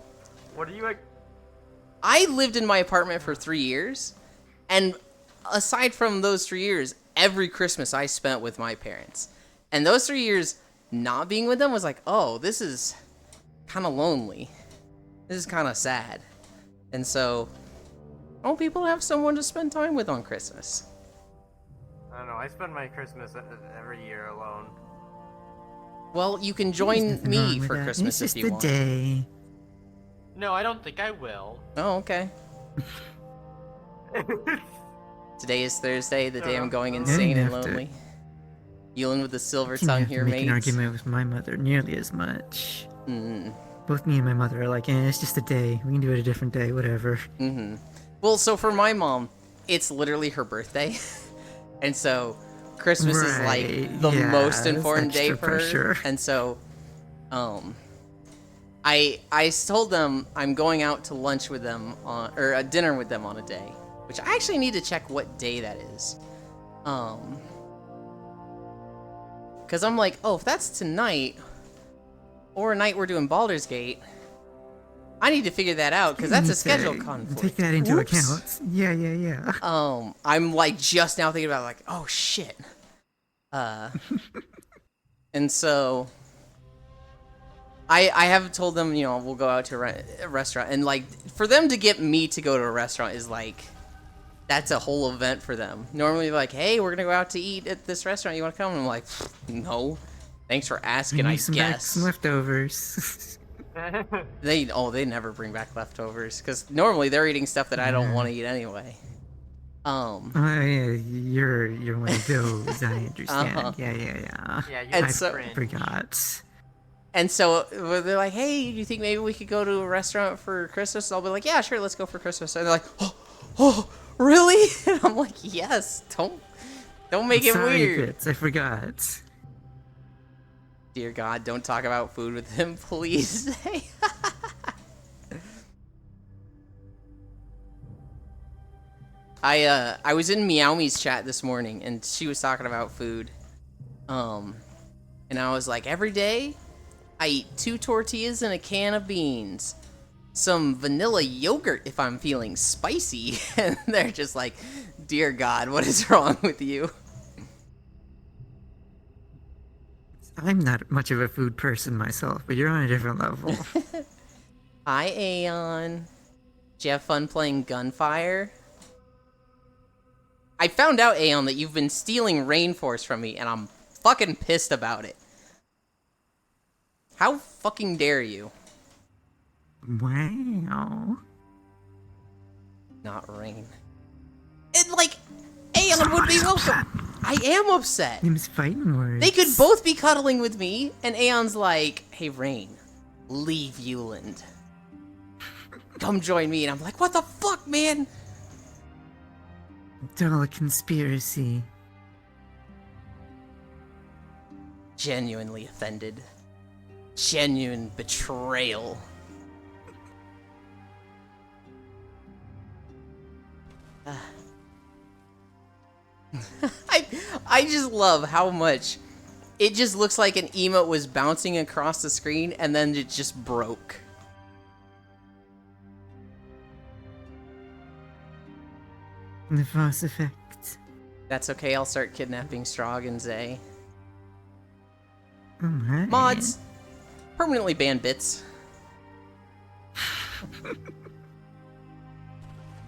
What are you like? I lived in my apartment for 3 years, and aside from those 3 years, every Christmas I spent with my parents. And those 3 years not being with them was like, oh, this is kind of lonely. This is kind of sad. And so, people have someone to spend time with on Christmas. I don't know. I spend my Christmas every year alone. Well, you can There's join nothing me wrong with for that. Christmas it's if just you a want. day. No, I don't think I will. Oh, okay. Today is Thursday, the day I'm going Yeah, you insane and have to- lonely. Yulin with the silver Didn't tongue have to here, make an mates. argument with my mother nearly as much. Mm. Both me and my mother are like, it's just a day. We can do it a different day, whatever. Mm-hmm. Well, so for my mom, it's literally her birthday. And so Christmas is like Right, the yeah, most that's important day extra for her. pressure. And so I told them I'm going out to lunch with them on, or a dinner with them on a day, which I actually need to check what day that is. Cuz I'm like, "Oh, if that's tonight or a night we're doing Baldur's Gate, I need to figure that out cuz that's a schedule conflict." Take that into Whoops. account. Yeah. I'm like just now thinking about like, oh shit. And so I have told them, we'll go out to a restaurant, and like for them to get me to go to a restaurant is like that's a whole event for them. Normally they're like, hey, we're gonna go out to eat at this restaurant. You want to come? And I'm like, no, thanks for asking. I Some back, guess some leftovers. they never bring back leftovers because normally they're eating stuff that I don't want to eat anyway. Oh yeah, you're one of those. I understand. Uh-huh. Yeah. Yeah, you And have so- cringe. Forgot. And so they're like, hey, do you think maybe we could go to a restaurant for Christmas? And I'll be like, yeah, sure, let's go for Christmas. And they're like, oh, really? And I'm like, yes, don't make it Sorry, weird. Fitz, I forgot. Dear God, don't talk about food with him, please. I was in Meowme's chat this morning, and she was talking about food. And I was like, every day, I eat 2 tortillas and a can of beans. Some vanilla yogurt if I'm feeling spicy. And they're just like, dear God, what is wrong with you? I'm not much of a food person myself, but you're on a different level. Hi, Aeon. Did you have fun playing Gunfire? I found out, Aeon, that you've been stealing Rainforce from me, and I'm fucking pissed about it. How fucking dare you? Wow. Not Rain. And, like, Aeon would be welcome. I am upset. Name's fighting words. They could both be cuddling with me, and Aeon's like, hey, Rain, leave Euland. Come join me. And I'm like, what the fuck, man? It's all a conspiracy. Genuinely offended. Genuine betrayal. I just love how much it just looks like an emote was bouncing across the screen and then it just broke. The Voss effect. That's okay, I'll start kidnapping Strogg and Zay. Alright. Mods! Permanently ban bits.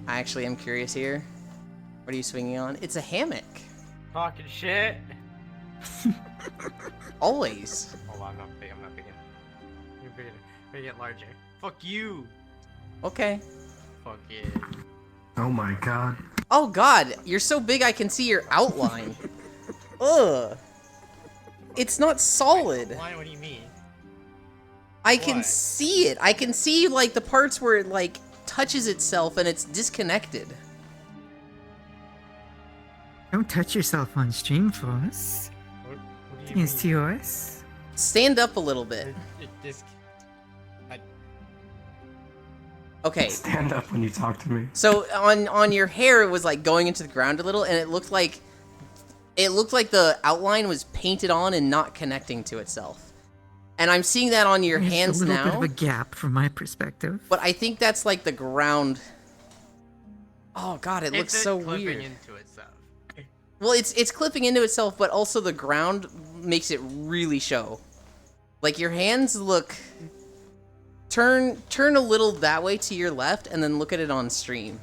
I actually am curious here. What are you swinging on? It's a hammock. Talking shit. Always. Hold on, I'm not big. You're bigger. Make it larger. Fuck you. Okay. Fuck yeah. Oh my god. Oh god, you're so big I can see your outline. Ugh. It's not solid. Why? What do you mean? I can What? see it. I can see, like, the parts where it, like, touches itself and it's disconnected. Don't touch yourself on stream, Voss. What do you mean? It's TOS. Stand up a little bit. Okay. Stand up when you talk to me. So on your hair, it was like going into the ground a little, and it looked like the outline was painted on and not connecting to itself. And I'm seeing that on your There's hands a little now. bit of a gap from my perspective. But I think that's like the ground. Oh god, it looks so clipping weird. into itself. Well, it's clipping into itself, but also the ground makes it really show. Like your hands look. Turn a little that way to your left, and then look at it on stream.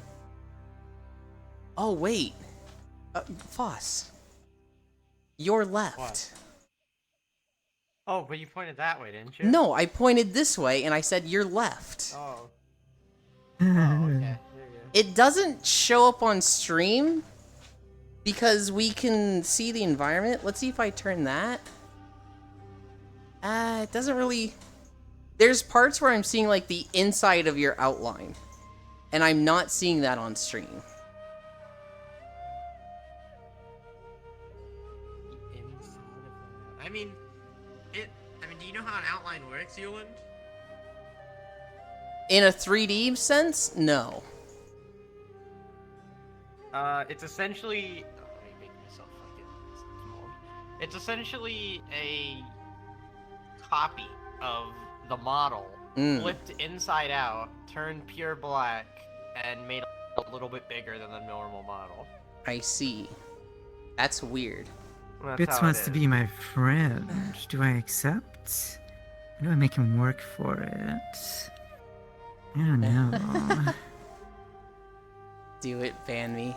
Oh wait, Foss, your left. What? Oh, but you pointed that way, didn't you? No, I pointed this way, and I said your left. Oh. Oh, okay. It doesn't show up on stream because we can see the environment. Let's see if I turn that. It doesn't really. There's parts where I'm seeing like the inside of your outline, and I'm not seeing that on stream. I mean, do you know how an outline works, Yuland? In a 3D sense, no. It's essentially. Oh, let me make myself fucking small. It's essentially a copy of the model, flipped inside out, turned pure black, and made a little bit bigger than the normal model. I see. That's weird. That's Bits how it wants to is. be my friend. Do I accept? Or do I make him work for it? I don't know. Do it, ban me.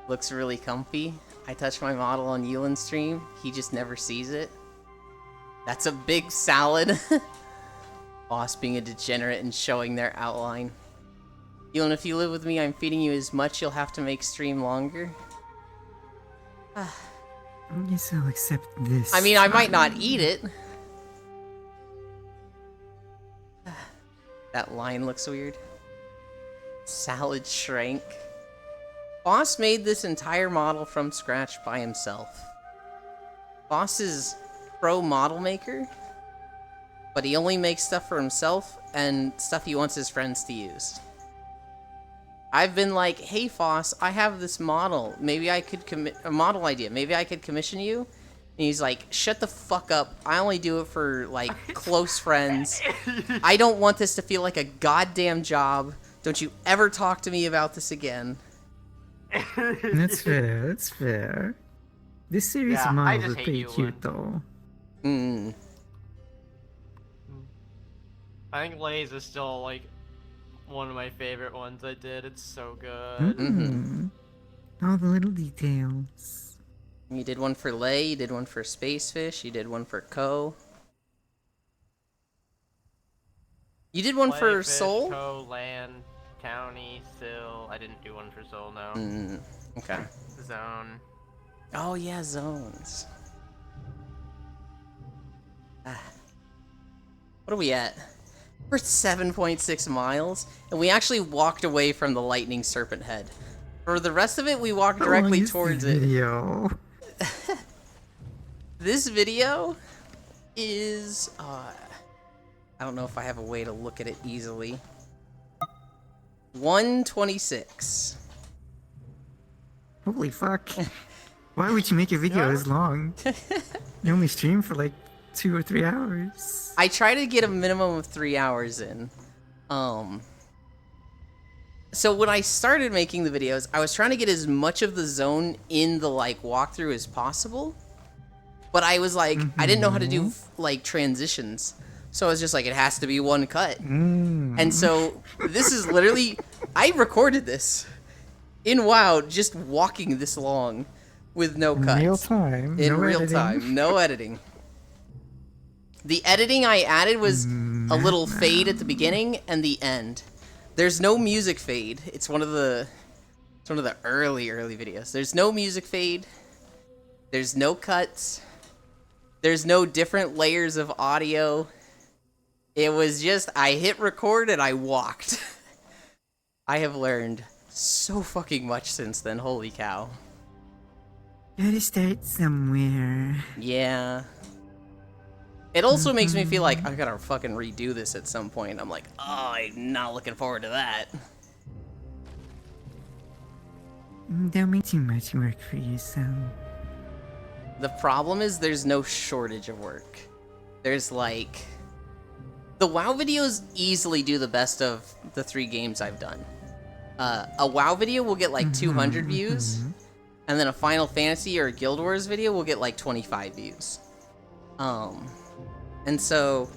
Looks really comfy. I touch my model on Yulin's stream. He just never sees it. That's a big salad. Boss being a degenerate and showing their outline. Yulin, if you live with me, I'm feeding you as much, you'll have to make stream longer. I guess I'll accept this. I mean, I might not eat it. That line looks weird. Salad shrank. Boss made this entire model from scratch by himself. Boss is pro model maker, but he only makes stuff for himself and stuff he wants his friends to use. I've been like, hey Foss, I have this model. Maybe I could a model idea. Maybe I could commission you. And he's like, shut the fuck up. I only do it for like close friends. I don't want this to feel like a goddamn job. Don't you ever talk to me about this again. That's fair. That's fair. This series Yeah, of I models just are hate pretty you, cute, though. I think Lay's is still like one of my favorite ones I did. It's so good. All the little details. You did one for Lay, you did one for Spacefish, you did one for Ko. You did one for Fish, Soul? Co, Land, County, Sill. I didn't do one for Soul, no. Okay. Zone. Oh yeah, zones. What are we at? We're at 7.6 miles, and we actually walked away from the lightning serpent head. For the rest of it, we walked directly towards it. Video. This video is, I don't know if I have a way to look at it easily. 126. Holy fuck. Why would you make a video as long? You only stream for like 2 or 3 hours. I try to get a minimum of 3 hours in. So when I started making the videos, I was trying to get as much of the zone in the like walkthrough as possible. But I was like, I didn't know how to do like transitions. So I was just like, it has to be one cut. And so this is literally, I recorded this in WoW, just walking this long with no cuts. Real time. In no real editing. time, no editing. The editing I added was a little fade at the beginning and the end. There's no music fade. It's one of the early videos. There's no music fade. There's no cuts. There's no different layers of audio. It was just, I hit record and I walked. I have learned so fucking much since then, holy cow. Gotta start somewhere. Yeah. It also makes me feel like I gotta fucking redo this at some point. I'm like, oh, I'm not looking forward to that. Don't be too much work for yourself. The problem is there's no shortage of work. There's like... The WoW videos easily do the best of the 3 games I've done. A WoW video will get like 200 views, and then a Final Fantasy or a Guild Wars video will get like 25 views. And so...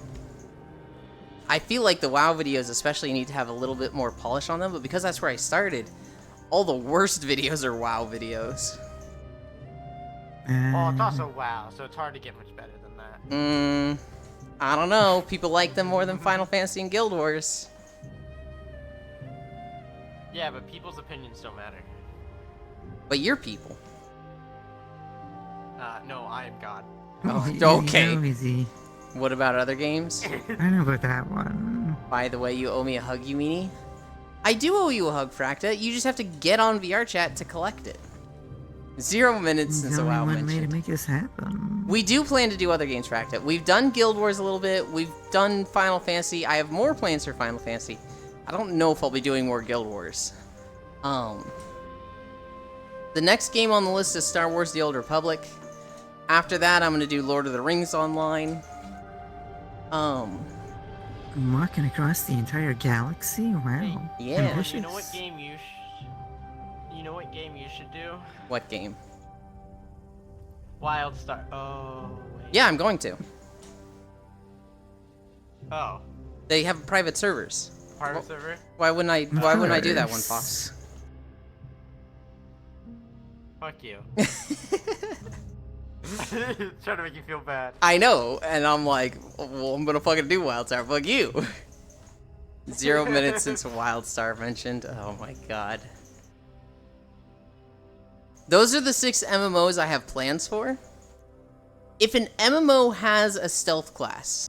I feel like the WoW videos especially need to have a little bit more polish on them, but because that's where I started, all the worst videos are WoW videos. Well, it's also WoW, so it's hard to get much better than that. I don't know. People like them more than Final Fantasy and Guild Wars. Yeah, but people's opinions don't matter. But you're people. No, I am God. Oh, okay. How easy. What about other games? I know about that one. By the way, you owe me a hug, you meanie. I do owe you a hug, Fracta. You just have to get on VR chat to collect it. 0 minutes since a There's WoW only one way to mentioned. make this happen. We do plan to do other games, Fracta. We've done Guild Wars a little bit. We've done Final Fantasy. I have more plans for Final Fantasy. I don't know if I'll be doing more Guild Wars. The next game on the list is Star Wars: The Old Republic. After that, I'm going to do Lord of the Rings Online. I'm walking across the entire galaxy? Wow. Yeah. Ambitious. You know what game you should do? What game? WildStar. Oh, wait. Yeah, I'm going to. Oh, They have private servers. private server? Why wouldn't I do that one, Of Fox? Fuck you. Trying to make you feel bad. I know, and I'm like, well, I'm gonna fucking do WildStar. Fuck you. 0 minutes since WildStar mentioned. Oh my god. Those are the 6 MMOs I have plans for. If an MMO has a stealth class,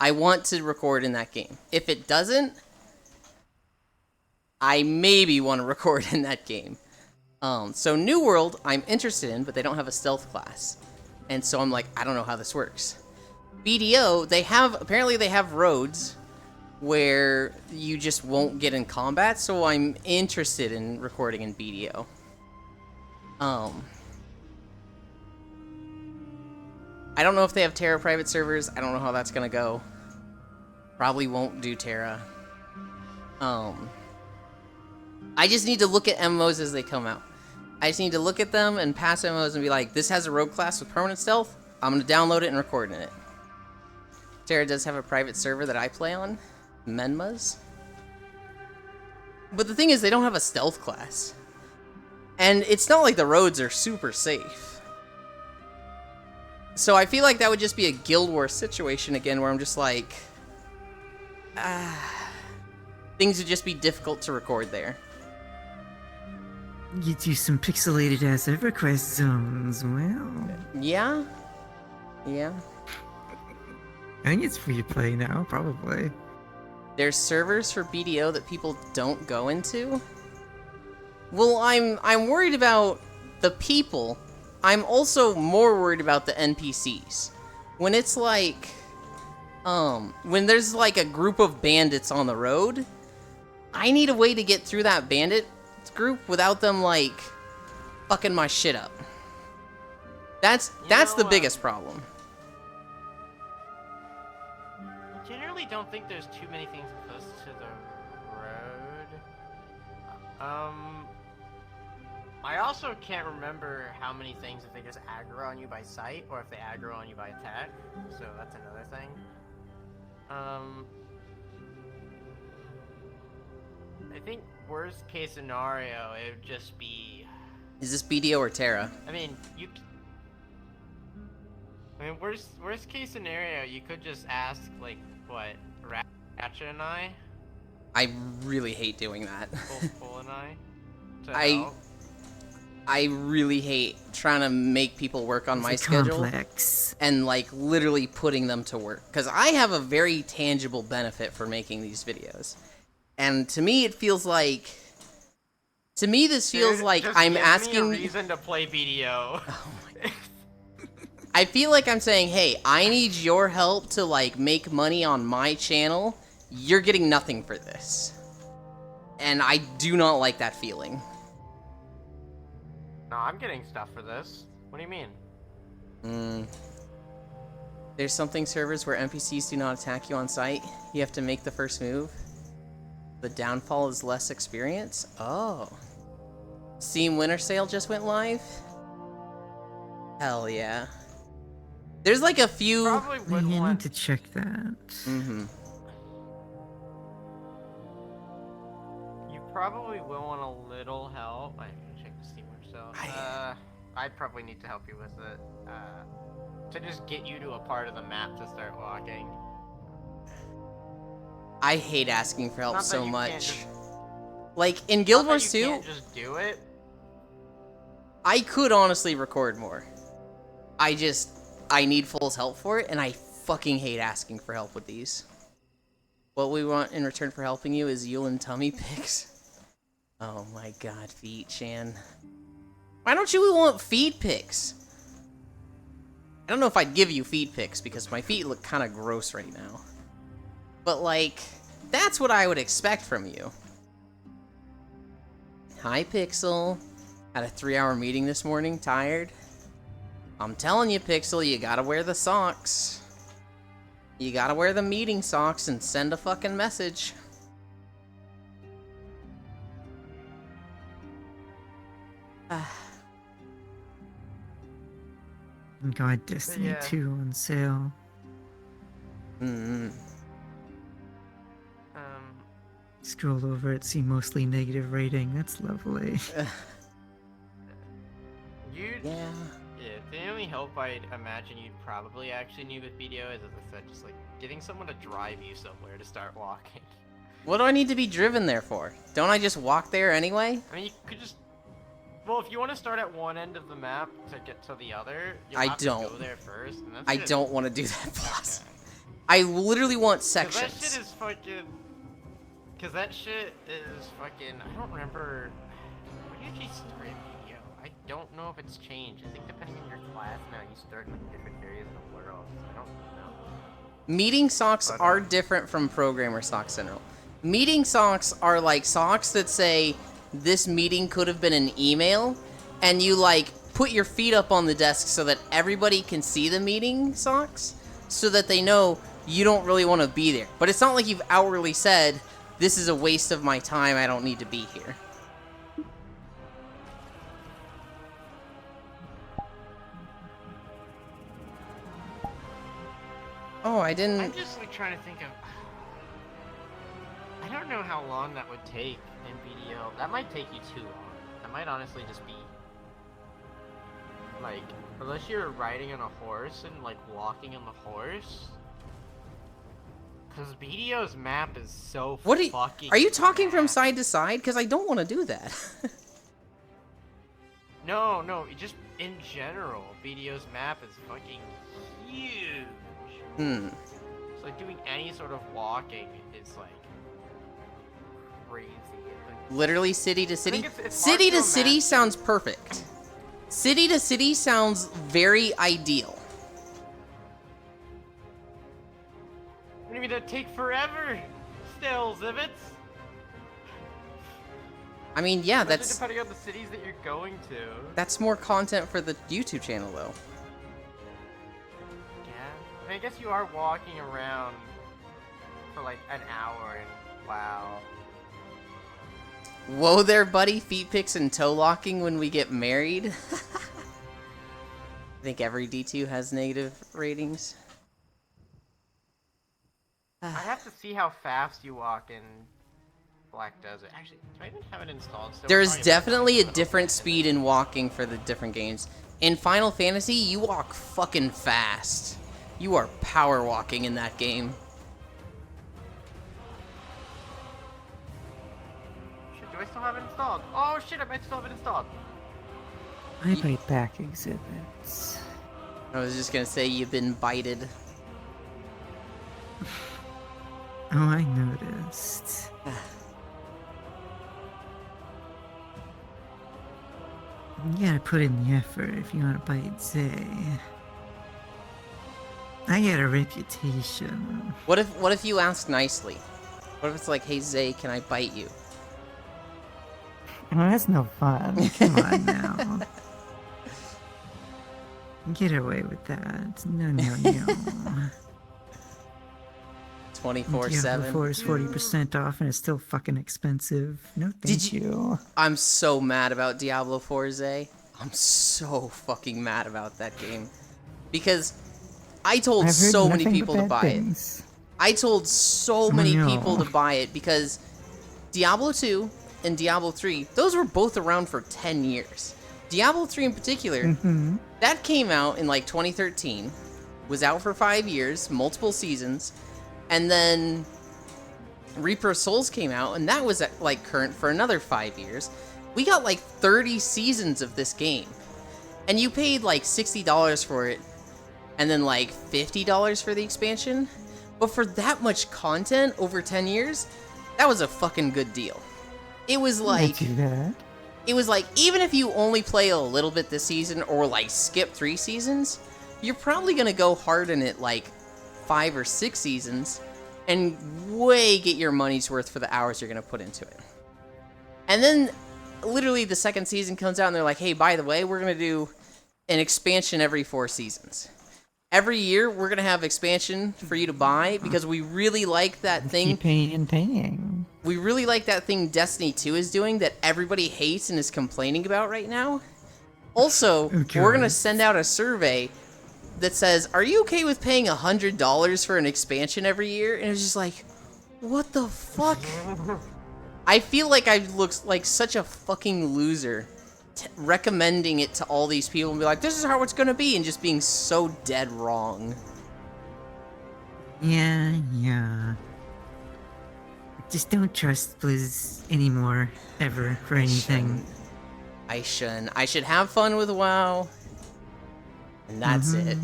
I want to record in that game. If it doesn't, I maybe want to record in that game. So New World, I'm interested in, but they don't have a stealth class. And so I'm like, I don't know how this works. BDO, apparently they have roads where you just won't get in combat, so I'm interested in recording in BDO. I don't know if they have Terra private servers. I don't know how that's gonna go. Probably won't do Terra. I just need to look at MMOs as they come out. I just need to look at them and pass MMOs and be like, this has a rogue class with permanent stealth. I'm gonna download it and record in it. Terra does have a private server that I play on, Menmas. But the thing is, they don't have a stealth class. And it's not like the roads are super safe. So I feel like that would just be a Guild Wars situation again, where I'm just like... things would just be difficult to record there. Get you some pixelated ass EverQuest zones. Well, Yeah? Yeah. I think it's free to play now, probably. There's servers for BDO that people don't go into? Well, I'm worried about the people. I'm also more worried about the NPCs. When it's like, when there's like a group of bandits on the road, I need a way to get through that bandit group without them like fucking my shit up. That's the biggest problem. I generally don't think there's too many things close to the road. I also can't remember how many things if they just aggro on you by sight or if they aggro on you by attack, so that's another thing. I think worst case scenario, it would just be... Is this BDO or Terra? I mean, worst case scenario, you could just ask, like, what, Ratchet and I? I really hate doing that. Full and I? To help? I really hate trying to make people work on my It's schedule complex. and like literally putting them to work, because I have a very tangible benefit for making these videos, and to me it feels like, this feels Dude, like just I'm give asking. me a reason to play BDO. Oh my I feel like I'm saying, hey, I need your help to, like, make money on my channel. You're getting nothing for this. And I do not like that feeling. No, I'm getting stuff for this. What do you mean? There's something servers where NPCs do not attack you on sight. You have to make the first move. The downfall is less experience? Oh. Steam Winter Sale just went live? Hell yeah. There's like a few... Probably Yeah, wouldn't I need want... to check that. Mm-hmm. You probably will want a little help. I'm gonna check the Steam Winter Sale. I'd probably need to help you with it. To just get you to a part of the map to start walking. I hate asking for help Not that so you can't much. just- Like, in Guild Not that Wars you 2, can't just do it. I could honestly record more. I need Full's help for it, and I fucking hate asking for help with these. What we want in return for helping you is Yulin tummy pics. Oh my god, feet, Shan. Why don't you want feet pics? I don't know if I'd give you feet pics, because my feet look kind of gross right now. But, like, that's what I would expect from you. Hi, Pixel. Had a 3-hour meeting this morning, tired? I'm telling you, Pixel, you gotta wear the socks. You gotta wear the meeting socks and send a fucking message. God, Destiny Yeah. 2 on sale. Mm-hmm. Scroll over it, see mostly negative rating. That's lovely. You. Yeah. Yeah, the only help I'd imagine you'd probably actually need with BDO is, as I said, just like getting someone to drive you somewhere to start walking. What do I need to be driven there for? Don't I just walk there anyway? I mean, you could just. Well, if you want to start at one end of the map to get to the other, you'll I have to don't. go there first. And that's I just- don't want to do that, boss. Okay. I literally want 'Cause that sections. shit is fucking. Cause that shit is fucking. I don't remember. When did you start BDO? I don't know if it's changed. I think depending on your class now, you start in different areas in the world. I don't know. Meeting socks are different from programmer socks in general. Meeting socks are like socks that say, this meeting could have been an email, and you like put your feet up on the desk so that everybody can see the meeting socks, so that they know you don't really want to be there. But it's not like you've outwardly said, this is a waste of my time, I don't need to be here. Oh, I didn't... I'm just like trying to think of. I don't know how long that would take in BDO. That might take you too long. That might honestly just be like, unless you're riding on a horse and like walking on the horse. Cause BDO's map is so What fucking. are you talking from vast. side to side? Because I don't want to do that. No, just in general, BDO's map is fucking huge. So like doing any sort of walking is like crazy. Like, Literally city to city. it's hard City to to city imagine. sounds perfect. City to city sounds very ideal. what do you mean that'd take forever? Still, Zivits? I mean, yeah, Especially that's depending on the cities that you're going to. more content for the YouTube channel though. Yeah. I mean, I guess you are walking around for like an hour and wow. Whoa there, buddy. Feet pics and toe locking when we get married. I think every D2 has negative ratings. I have to see how fast you walk in Black Desert. Actually, do I even have it installed? So There's probably definitely a not- different speed in walking for the different games. In Final Fantasy, you walk fucking fast. You are power walking in that game. Shit, do I still have it installed? Oh shit, I might still have it installed. I bite back exhibits. I was just gonna say you've been bited. Oh, I noticed. You gotta put in the effort if you want to bite Zay. I get a reputation. What if you ask nicely? What if it's like, hey Zay, can I bite you? Oh, that's no fun. Come on now. Get away with that. No, no, no. 24/7. Diablo 4 is 40% off and it's still fucking expensive. No, thank you. I'm so mad about Diablo 4, Zay. I'm so fucking mad about that game. Because I told I've heard so many nothing but people to bad buy things. it. I told so many no. people to buy it because Diablo 2 and Diablo 3, those were both around for 10 years. Diablo 3 in particular, that came out in like 2013, was out for 5 years, multiple seasons, and then Reaper of Souls came out, and that was like current for another 5 years. We got like 30 seasons of this game, and you paid like $60 for it, and then like $50 for the expansion. But for that much content over 10 years, that was a fucking good deal. It was like, even if you only play a little bit this season or like skip 3 seasons, you're probably gonna go hard in it like 5 or 6 seasons and way get your money's worth for the hours you're gonna put into it. And then literally the second season comes out and they're like, hey, by the way, we're gonna do an expansion every 4 seasons. Every year we're gonna have expansion for you to buy because we really like that thing. Keep paying and paying. We really like that thing Destiny 2 is doing that everybody hates and is complaining about right now. Also, we're gonna send out a survey that says, are you okay with paying $100 for an expansion every year? And it's just like, what the fuck? I feel like I look like such a fucking loser recommending it to all these people and be like, this is how it's gonna be, and just being so dead wrong. Yeah. Just don't trust Blizz anymore, ever, for anything. I shouldn't. I should have fun with WoW. And that's it.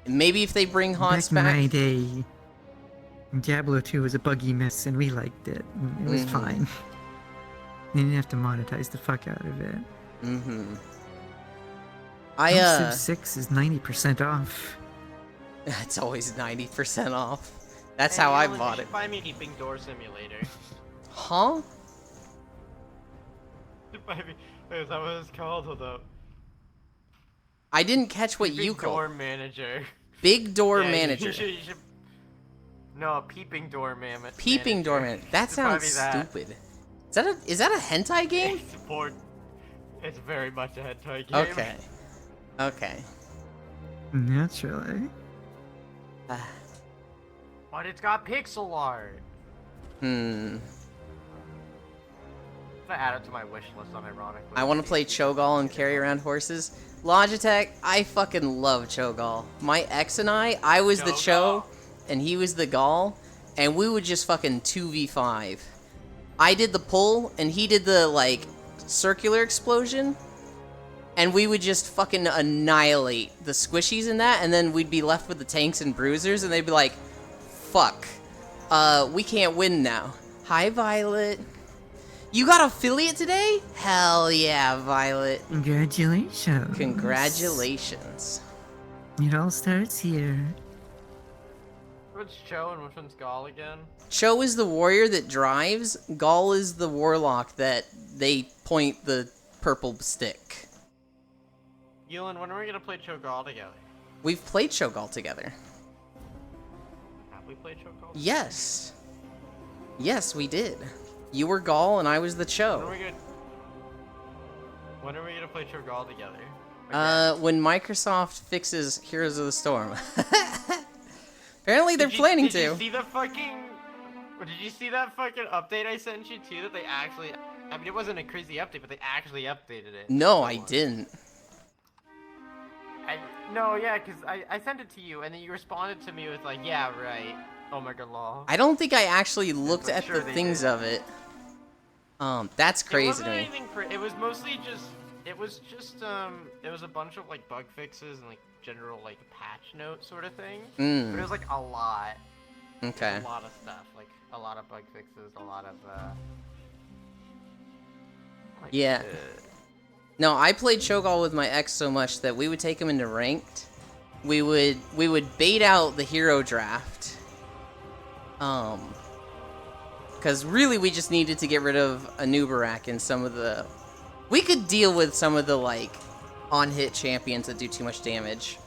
And maybe if they bring HOTS back back. in my day, Diablo 2 was a buggy mess and we liked it. It was fine. You didn't have to monetize the fuck out of it. Civ 6 is 90% off. It's always 90% off. That's how I bought it. Buy me Peeping Door Simulator. Huh? Buy me. Is that what it's called? Hold up. I didn't catch what you Big called. Door Manager. Big Door Yeah, Manager. You should... No, Peeping Door Manager. Peeping Door Manager. That sounds stupid. Is that a hentai game? It's very much a hentai game. Okay. Naturally. But it's got pixel art. Hmm. I'm gonna add it to my wish list, unironically. I want to play Cho'Gall and carry around horses. Logitech, I fucking love Cho'Gall. My ex and I was the Cho, and he was the Gall, and we would just fucking 2v5. I did the pull, and he did the, like, circular explosion, and we would just fucking annihilate the squishies in that, and then we'd be left with the tanks and bruisers, and they'd be like, fuck, we can't win now. Hi, Violet. You got affiliate today? Hell yeah, Violet. Congratulations. Congratulations. It all starts here. Which Cho and which one's Gall again? Cho is the warrior that drives. Gall is the warlock that they point the purple stick. Yulin, when are we gonna play Cho'Gall together? We've played Cho'Gall together. Have we played Cho'Gall? Yes. Yes, we did. You were Gall and I was the Cho. When are we gonna play Cho'Gall together? When Microsoft fixes Heroes of the Storm. Apparently they're planning to. Did you see the fucking... Did you see that fucking update I sent you too? That they actually... I mean, it wasn't a crazy update, but they actually updated it. No, I didn't. No, yeah, because I sent it to you, and then you responded to me with like, yeah, right. Omega Law. I don't think I actually looked at the things did. of it. That's crazy to me. It was mostly just... It was a bunch of like bug fixes and like general like patch note sort of thing. But it was like a lot. Okay. A lot of stuff, like a lot of bug fixes, a lot of like, yeah. No, I played Cho'Gall with my ex so much that we would take him into ranked, we would bait out the hero draft. Because really we just needed to get rid of Anubarak and some of the... We could deal with some of the, like, on-hit champions that do too much damage.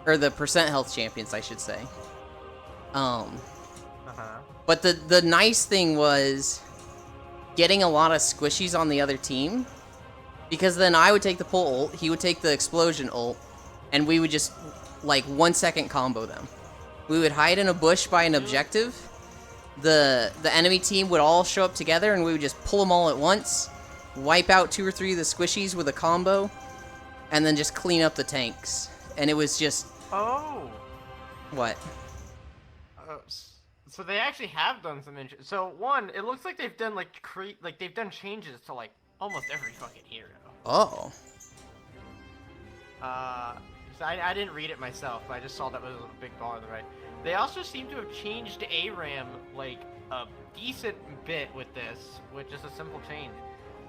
Or the percent health champions, I should say. But the nice thing was getting a lot of squishies on the other team. Because then I would take the pull ult, he would take the explosion ult, and we would just, like, 1 second combo them. We would hide in a bush by an objective. The enemy team would all show up together, and we would just pull them all at once, wipe out 2 or 3 of the squishies with a combo, and then just clean up the tanks. And it was just... Oh! What? So they actually have done some So one, it looks like they've done they've done changes to like almost every fucking hero. Oh. So I didn't read it myself, but I just saw that was a big bar on the right. They also seem to have changed ARAM like a decent bit with this, with just a simple change.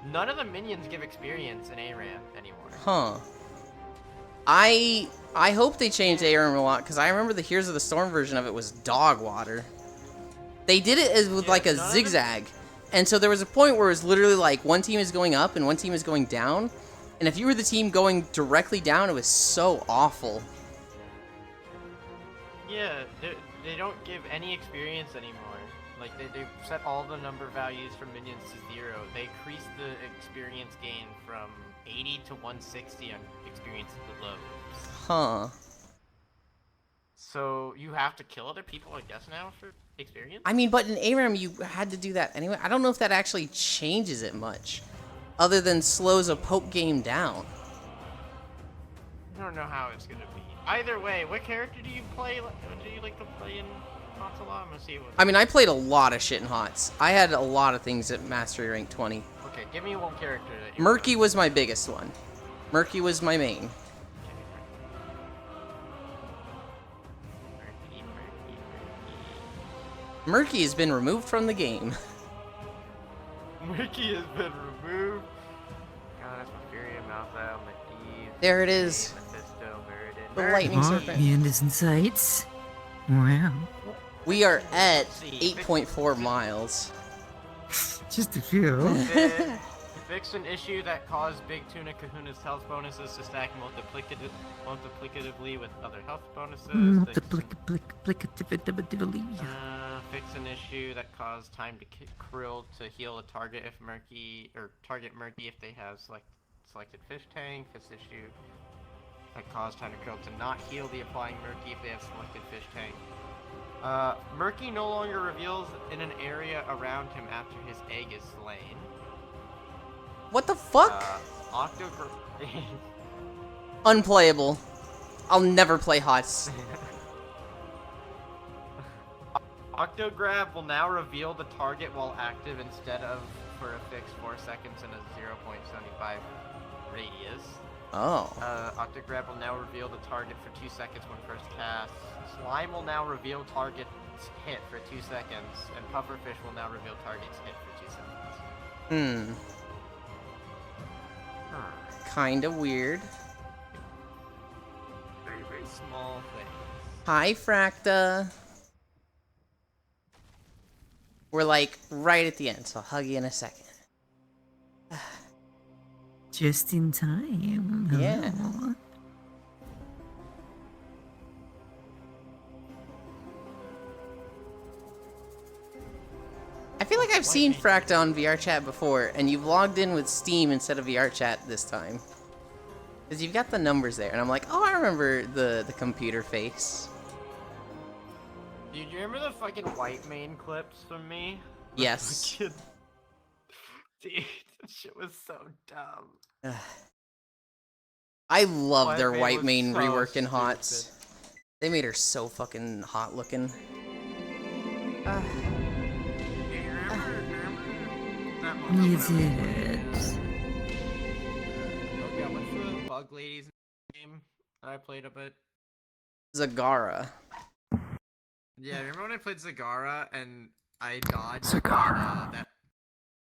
None of the minions give experience in ARAM anymore. Huh. I hope they changed ARAM a lot, because I remember the Heroes of the Storm version of it was dog water. They did it as with like a zigzag. And so there was a point where it was literally like one team is going up and one team is going down. And if you were the team going directly down, it was so awful. Yeah, they don't give any experience anymore. Like, they set all the number values for minions to 0. They increased the experience gain from 80 to 160 on experience at the lows. Huh. So you have to kill other people, I guess, now for experience? I mean, but in ARAM you had to do that anyway. I don't know if that actually changes it much, other than slows a poke game down. I don't know how it's gonna be. Either way, what character do you play? Do you like to play in HOTS a lot? I'm gonna see what... I mean, I played a lot of shit in HOTS. I had a lot of things at Mastery Rank 20. Okay, give me one character that you Murky was my biggest one. Murky was my main. Murky has been removed from the game. Murky has been removed. God, that's my Fury, Malthus, Medivh. There it is. Mephisto, Meriden. The lightning serpent. The end is in sight. Wow. We are at See, 8.4 miles. Just a few. Fix an issue that caused Big Tuna Kahuna's health bonuses to stack multiplicatively with other health bonuses. Fix an issue that caused time to Krill to heal a target if Murky, or target Murky if they have selected fish tank. Fix issue that caused time to Krill to not heal the applying Murky if they have selected fish tank. Murky no longer reveals in an area around him after his egg is slain. What the fuck? Unplayable. I'll never play HOTS. Octograb will now reveal the target while active instead of for a fixed 4 seconds in a 0.75 radius. Oh. Octograb will now reveal the target for 2 seconds when first cast. Slime will now reveal targets hit for 2 seconds, and Pufferfish will now reveal targets hit for 2 seconds. Kinda weird. Very, very small things. Hi, Fracta. We're like right at the end, so I'll hug you in a second. Just in time. Yeah. Hello. I feel like I've seen Fracta on VRChat before, and you've logged in with Steam instead of VRChat this time. Because you've got the numbers there, and I'm like, oh, I remember the computer face. Dude, you remember the fucking white main clips from me? Yes. Dude, that shit was so dumb. I love their White white Main main was so rework in HOTS. They made her so fucking hot looking. Do you remember that moment Is when I it? was okay, what's the bug lady's name that I played a bit? Zagara. Yeah, remember when I played Zagara and I dodged Zagara.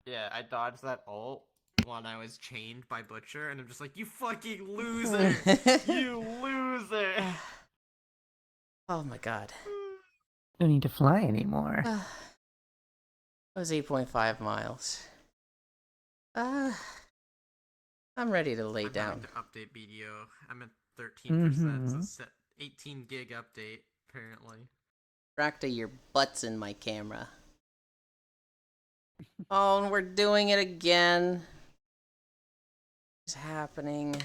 I dodged that ult when I was chained by Butcher, and I'm just like, you fucking loser! You loser! Oh my god. Don't need to fly anymore. That was 8.5 miles. I'm ready to lay down. To update BDO. I'm at 13%. Mhm. So 18 gig update apparently. Fracta, your butt's in my camera. Oh, and we're doing it again. What's happening?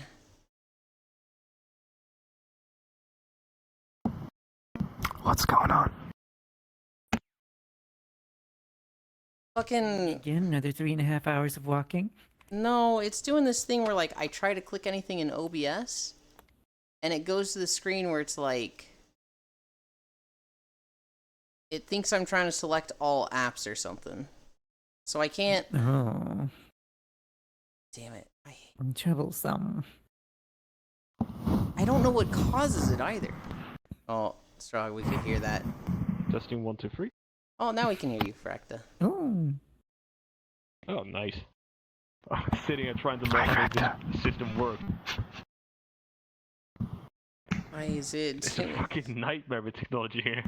What's going on? Fucking Again, another 3.5 hours of walking. no, it's doing this thing where like I try to click anything in OBS and it goes to the screen where it's like it thinks I'm trying to select all apps or something. So I can't. Oh, Damn it. troublesome. I don't know what causes it either. Oh, Strog, we could hear that. Testing 1, 2, 3. Oh, now we can hear you, Fracta. Oh, Oh, nice. I'm sitting here trying to make this system work. Why is it? It's a fucking nightmare with technology here.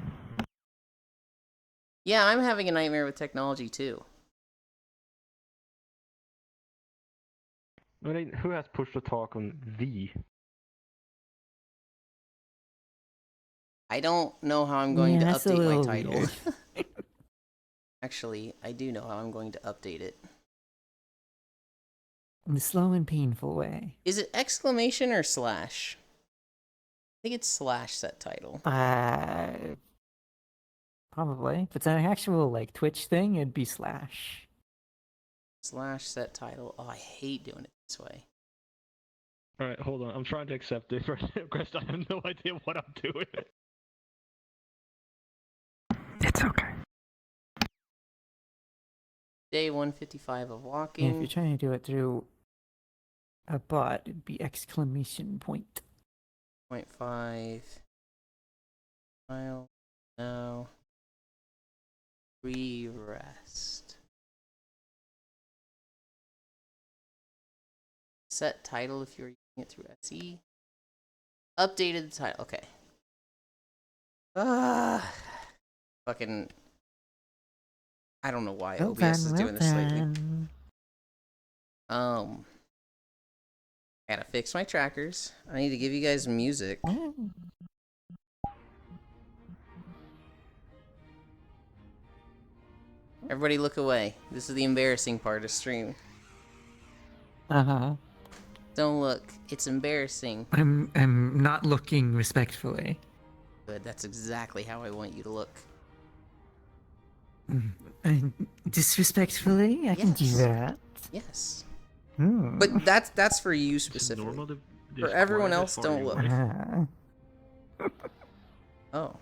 Yeah, I'm having a nightmare with technology too. I mean, who has push to talk on V? I don't know how I'm going Yeah, to that's a update my little title. weird. Actually, I do know how I'm going to update it. in the slow and painful way. Is it exclamation or slash? I think it's slash set title. Probably. If it's an actual like Twitch thing, it'd be slash. Slash set title. Oh, I hate doing it this way. Alright, hold on. I'm trying to accept it first. Crest, I have no idea what I'm doing. It's okay. Day 155 of Yeah, if walking. you're trying to do it through a bot, it'd be exclamation point. 0.5 mile now. Re-rest. Set title if you're using it through SE. Updated the title. Okay. Fucking. I don't know why Well OBS is done, doing this lately. done. Gotta fix my trackers. I need to give you guys music. Oh. Everybody look away. This is the embarrassing part of stream. Uh-huh. Don't look. It's embarrassing. I'm not looking respectfully. Good. That's exactly how I want you to look. Disrespectfully? I can do Yes. that. Yes. Hmm. But that's for you Is it specifically. normal to For everyone describe it else, for don't you, look. right? Ah. Oh.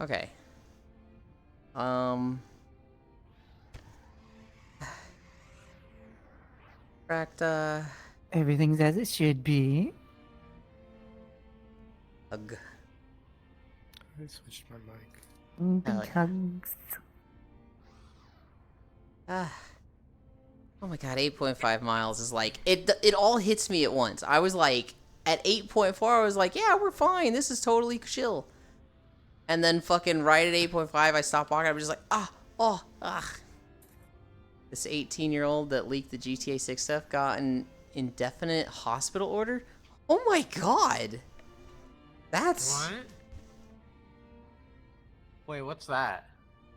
Okay. Fracta. Everything's as it should be. Ugh. I switched my mic. Big Hell yeah. hugs. Oh my god, 8.5 miles is like it all hits me at once. I was like at 8.4 I was like, yeah, we're fine. This is totally chill. And then fucking right at 8.5 I stopped walking. I was just like, This 18-year-old that leaked the GTA 6 stuff got an indefinite hospital order? Oh my god. That's What? Wait, what's that?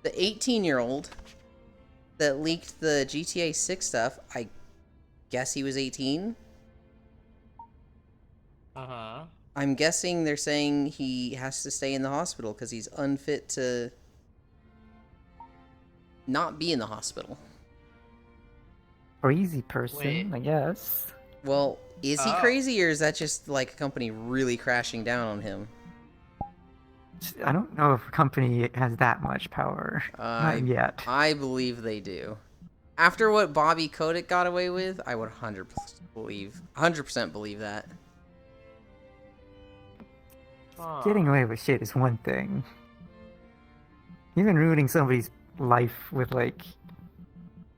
the 18-year-old that leaked the GTA 6 stuff. I guess he was 18. Uh-huh. I'm guessing they're saying he has to stay in the hospital because he's unfit to not be in the hospital. Crazy person, Wait. I guess. Well, is he Oh. crazy or is that just like a company really crashing down on him? I don't know if a company has that much power. Not yet. I believe they do. After what Bobby Kotick got away with, I would 100% believe that. Huh. Getting away with shit is one thing. Even ruining somebody's life with, like,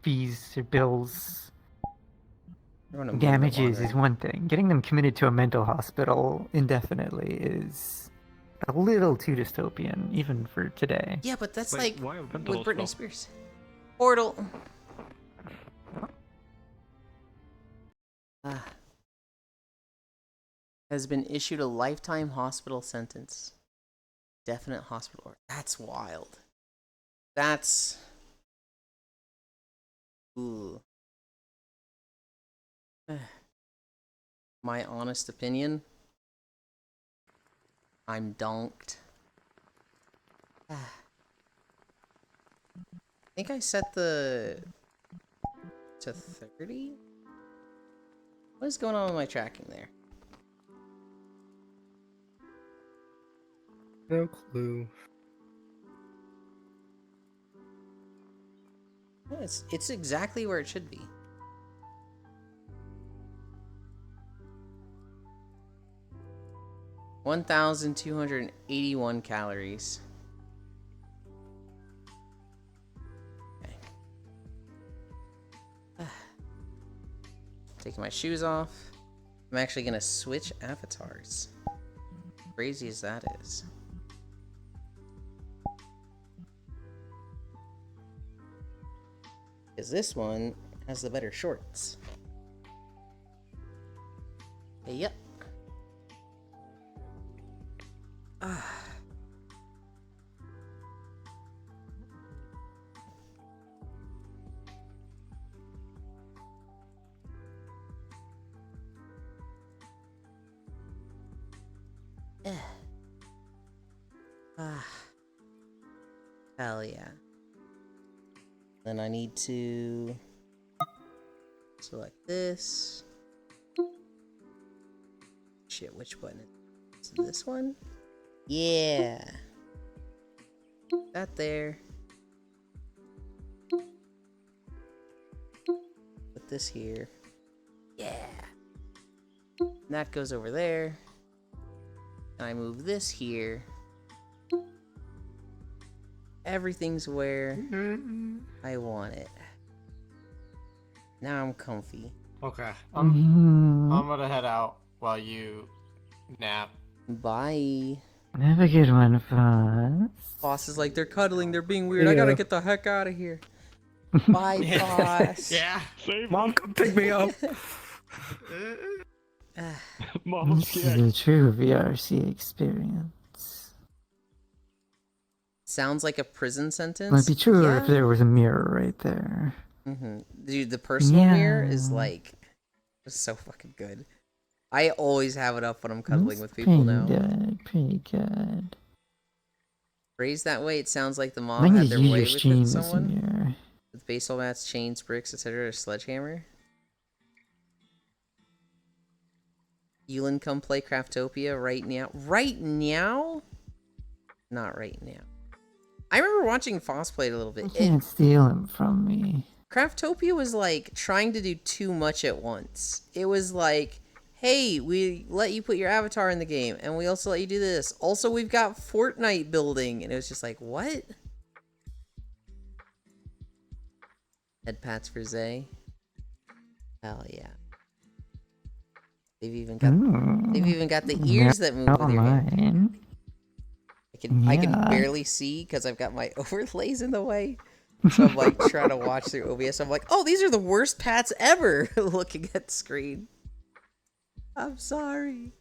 fees or bills, I wanna move the damages water. is one thing. Getting them committed to a mental hospital indefinitely is a little too dystopian, even for today. Yeah, but that's Wait, like why a mental with Britney hospital? Spears. Portal. Ah. Has been issued a lifetime hospital sentence. Definite hospital order. That's wild. That's. Ooh. My honest opinion. I'm donked. I think I set the to 30. What is going on with my tracking there? No clue. Oh, it's exactly where it should be. (1,281 calories). Okay. Taking my shoes off. I'm actually gonna switch avatars. Crazy as that is. Because this one has the better shorts. Yep. Hell yeah. Then I need to select this. Shit, which button? Is it this one? Yeah. That there. Put this here. Yeah. And that goes over there. And I move this here. Everything's where I want it. Now I'm comfy. Okay. I'm gonna head out while you nap. Bye. Have a good one, Foss. Boss is like, they're cuddling, they're being weird. I gotta get the heck out of here. Bye, boss. Yeah. Save Mom, come pick me up. Mom, I'm This is scared. a true VRC experience. Sounds like a prison sentence. Might be truer Yeah. if there was a mirror right there. Dude, the personal mirror is Yeah. like so fucking good. I always have it up when I'm cuddling That's with people pretty now. good, pretty good. Phrased that way, it sounds like the I mom need had to their use way your with stream it, as a someone. mirror. With baseball bats, chains, bricks, etc. A sledgehammer. Yulin, come play Craftopia right now. Right now? Not right now. I remember watching Foss play it a little You bit. can't steal him from me. Craftopia was like trying to do too much at once. It was like, hey, we let you put your avatar in the game, and we also let you do this. Also, we've got Fortnite building, and it was just like, what? Head pats for Zay. Hell yeah. They've even got the ears that move with your hand. Mine. I can Yeah. barely see because I've got my overlays in the way. So I'm like trying to watch through OBS. I'm like, oh, these are the worst pats ever looking at the screen. I'm sorry.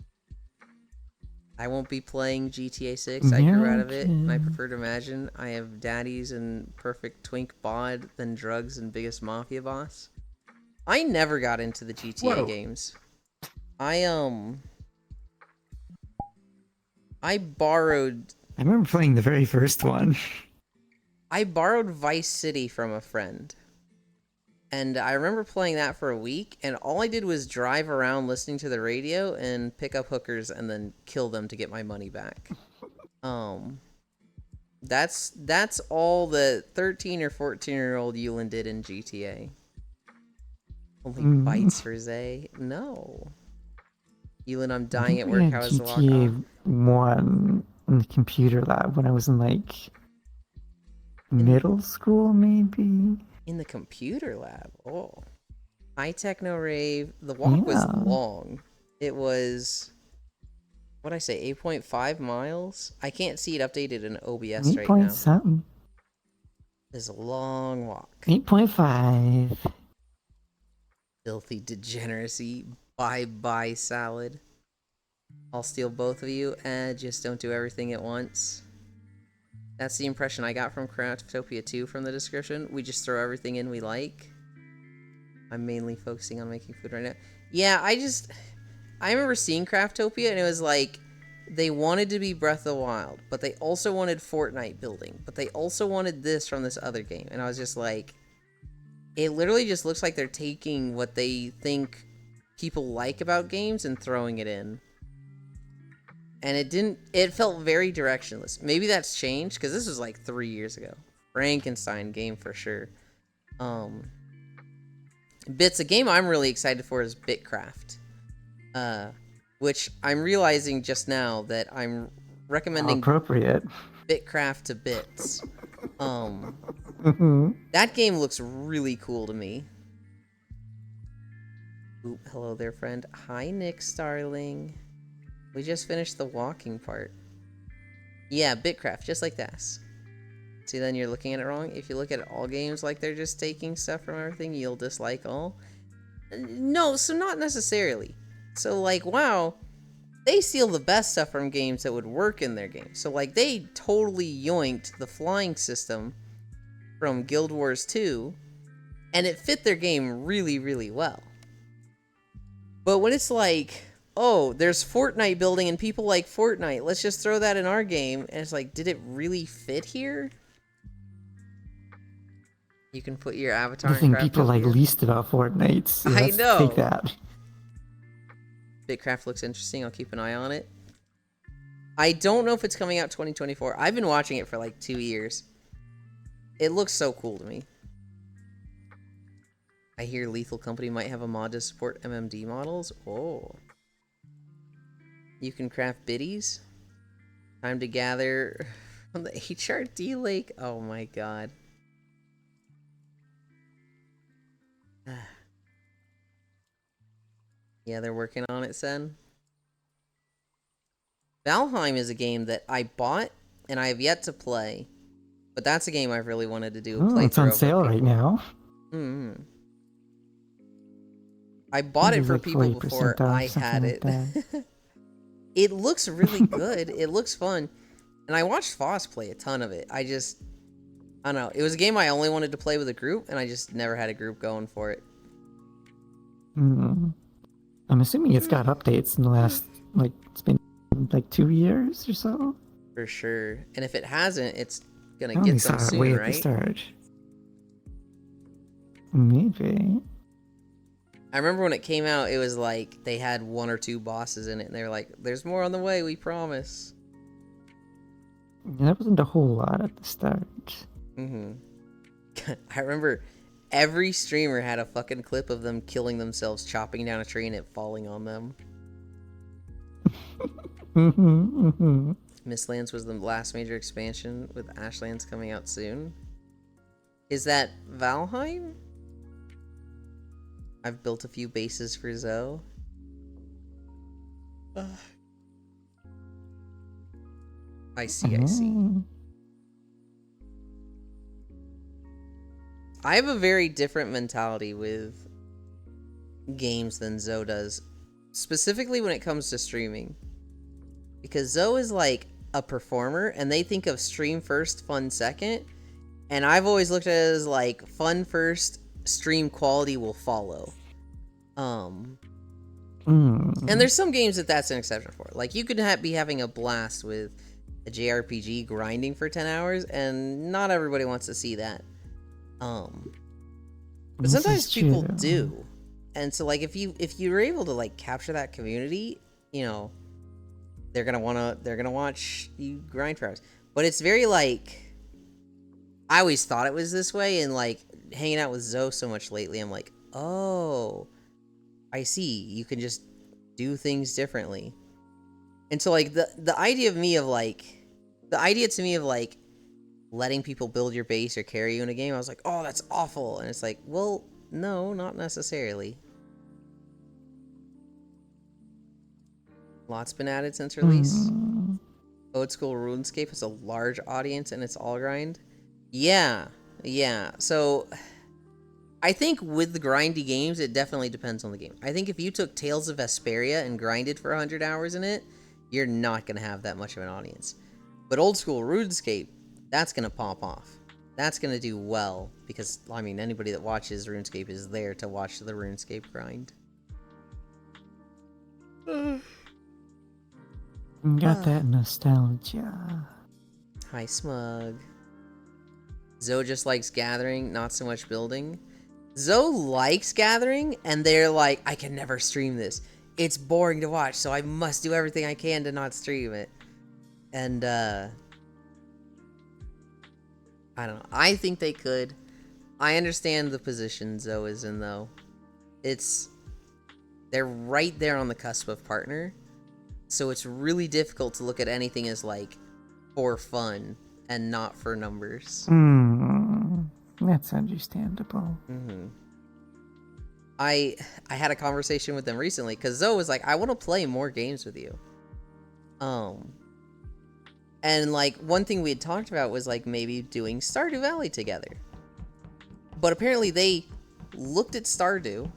I won't be playing GTA 6. I grew out of it, and I prefer to imagine I have daddies and perfect twink bod than drugs and biggest mafia boss. I never got into the GTA games. I borrowed I remember playing the very first one. I borrowed Vice City from a friend. And I remember playing that for a week, and all I did was drive around listening to the radio and pick up hookers and then kill them to get my money back. That's all the 13 or 14-year-old Yulin did in GTA. Only bites for Zay? No. Yulin, I'm dying at work. How was the walk GTA 1 in the computer lab when I was in like middle school, maybe. In the computer lab. Oh. High Techno Rave. The walk was long. It was, what'd I say, 8.5 miles? I can't see it updated in OBS 8 right point now. something. It's a long walk. 8.5. Filthy degeneracy. Bye-bye salad. I'll steal both of you. Just don't do everything at once. That's the impression I got from Craftopia 2 from the description. We just throw everything in we like. I'm mainly focusing on making food right now. Yeah, I remember seeing Craftopia and it was like, they wanted to be Breath of the Wild, but they also wanted Fortnite building, but they also wanted this from this other game. And I was just like, it literally just looks like they're taking what they think people like about games and throwing it in. And it felt very directionless. Maybe that's changed, because this was like 3 years ago. Frankenstein game for sure. Bits, a game I'm really excited for is Bitcraft. Which I'm realizing just now that I'm recommending Appropriate. Bitcraft to Bits. That game looks really cool to me. Oop, hello there, friend. Hi, Nick Starling. We just finished the walking part. Yeah, Bitcraft, just like this. See, then you're looking at it wrong. If you look at all games like they're just taking stuff from everything, you'll dislike all. No, so not necessarily. So, like, wow, they steal the best stuff from games that would work in their game. So, like, they totally yoinked the flying system from Guild Wars 2, and it fit their game really, really well. But when it's like, oh, there's Fortnite building and people like Fortnite, let's just throw that in our game, and it's like, did it really fit here? You can put your avatar The in thing people like Craftopia. least about Fortnite. So I let's know. Take that. Bitcraft looks interesting. I'll keep an eye on it. I don't know if it's coming out 2024. I've been watching it for like 2 years. It looks so cool to me. I hear Lethal Company might have a mod to support MMD models. Oh. You can craft biddies. Time to gather from the HRD lake. Oh my god. Yeah, they're working on it, Sen. Valheim is a game that I bought and I have yet to play. But that's a game I've really wanted to do a playthrough It's on of with sale right people. now. I bought it It's for like people 40% before off, I something had like it. that. It looks really good. It looks fun. And I watched Foss play a ton of it. I don't know. It was a game I only wanted to play with a group, and I just never had a group going for it. I'm assuming it's got updates in the last, like, it's been like 2 years or so. For sure. And if it hasn't, it's gonna I only get saw them it way soon, at the right? start. Maybe. I remember when it came out, it was like they had 1 or 2 bosses in it, and they were like, there's more on the way, we promise. There wasn't a whole lot at the start. I remember every streamer had a fucking clip of them killing themselves, chopping down a tree and it falling on them. Mistlands was the last major expansion, with Ashlands coming out soon. Is that Valheim? I've built a few bases for Zoe. I see. I have a very different mentality with games than Zoe does, specifically when it comes to streaming. Because Zoe is like a performer, and they think of stream first, fun second. And I've always looked at it as like fun first, stream quality will follow. And there's some games that's an exception for. Like, you could be having a blast with a JRPG grinding for 10 hours, and not everybody wants to see that. But sometimes people do. And so, like, if you're able to, like, capture that community, you know, they're gonna watch you grind for hours. But it's very, like, I always thought it was this way, and, like, hanging out with Zoe so much lately, I'm like, oh, I see. You can just do things differently. And so, like, the idea to me of, like, letting people build your base or carry you in a game, I was like, oh, that's awful. And it's like, well, no, not necessarily. Lots been added since release. Old School RuneScape has a large audience and it's all grind. Yeah. So I think with the grindy games, it definitely depends on the game. I think if you took Tales of Vesperia and grinded for 100 hours in it, you're not going to have that much of an audience. But Old School RuneScape, that's going to pop off. That's going to do well because, I mean, anybody that watches RuneScape is there to watch the RuneScape grind. Got that nostalgia. Hi, Smug. Zoe just likes gathering, not so much building. Zoe likes gathering, and they're like, I can never stream this. It's boring to watch, so I must do everything I can to not stream it. And, I don't know. I think they could. I understand the position Zoe is in, though. They're right there on the cusp of partner. So it's really difficult to look at anything as, like, for fun and not for numbers. That's understandable. I had a conversation with them recently, because Zoe was like, I want to play more games with you. And, like, one thing we had talked about was, like, maybe doing Stardew Valley together. But apparently they looked at Stardew.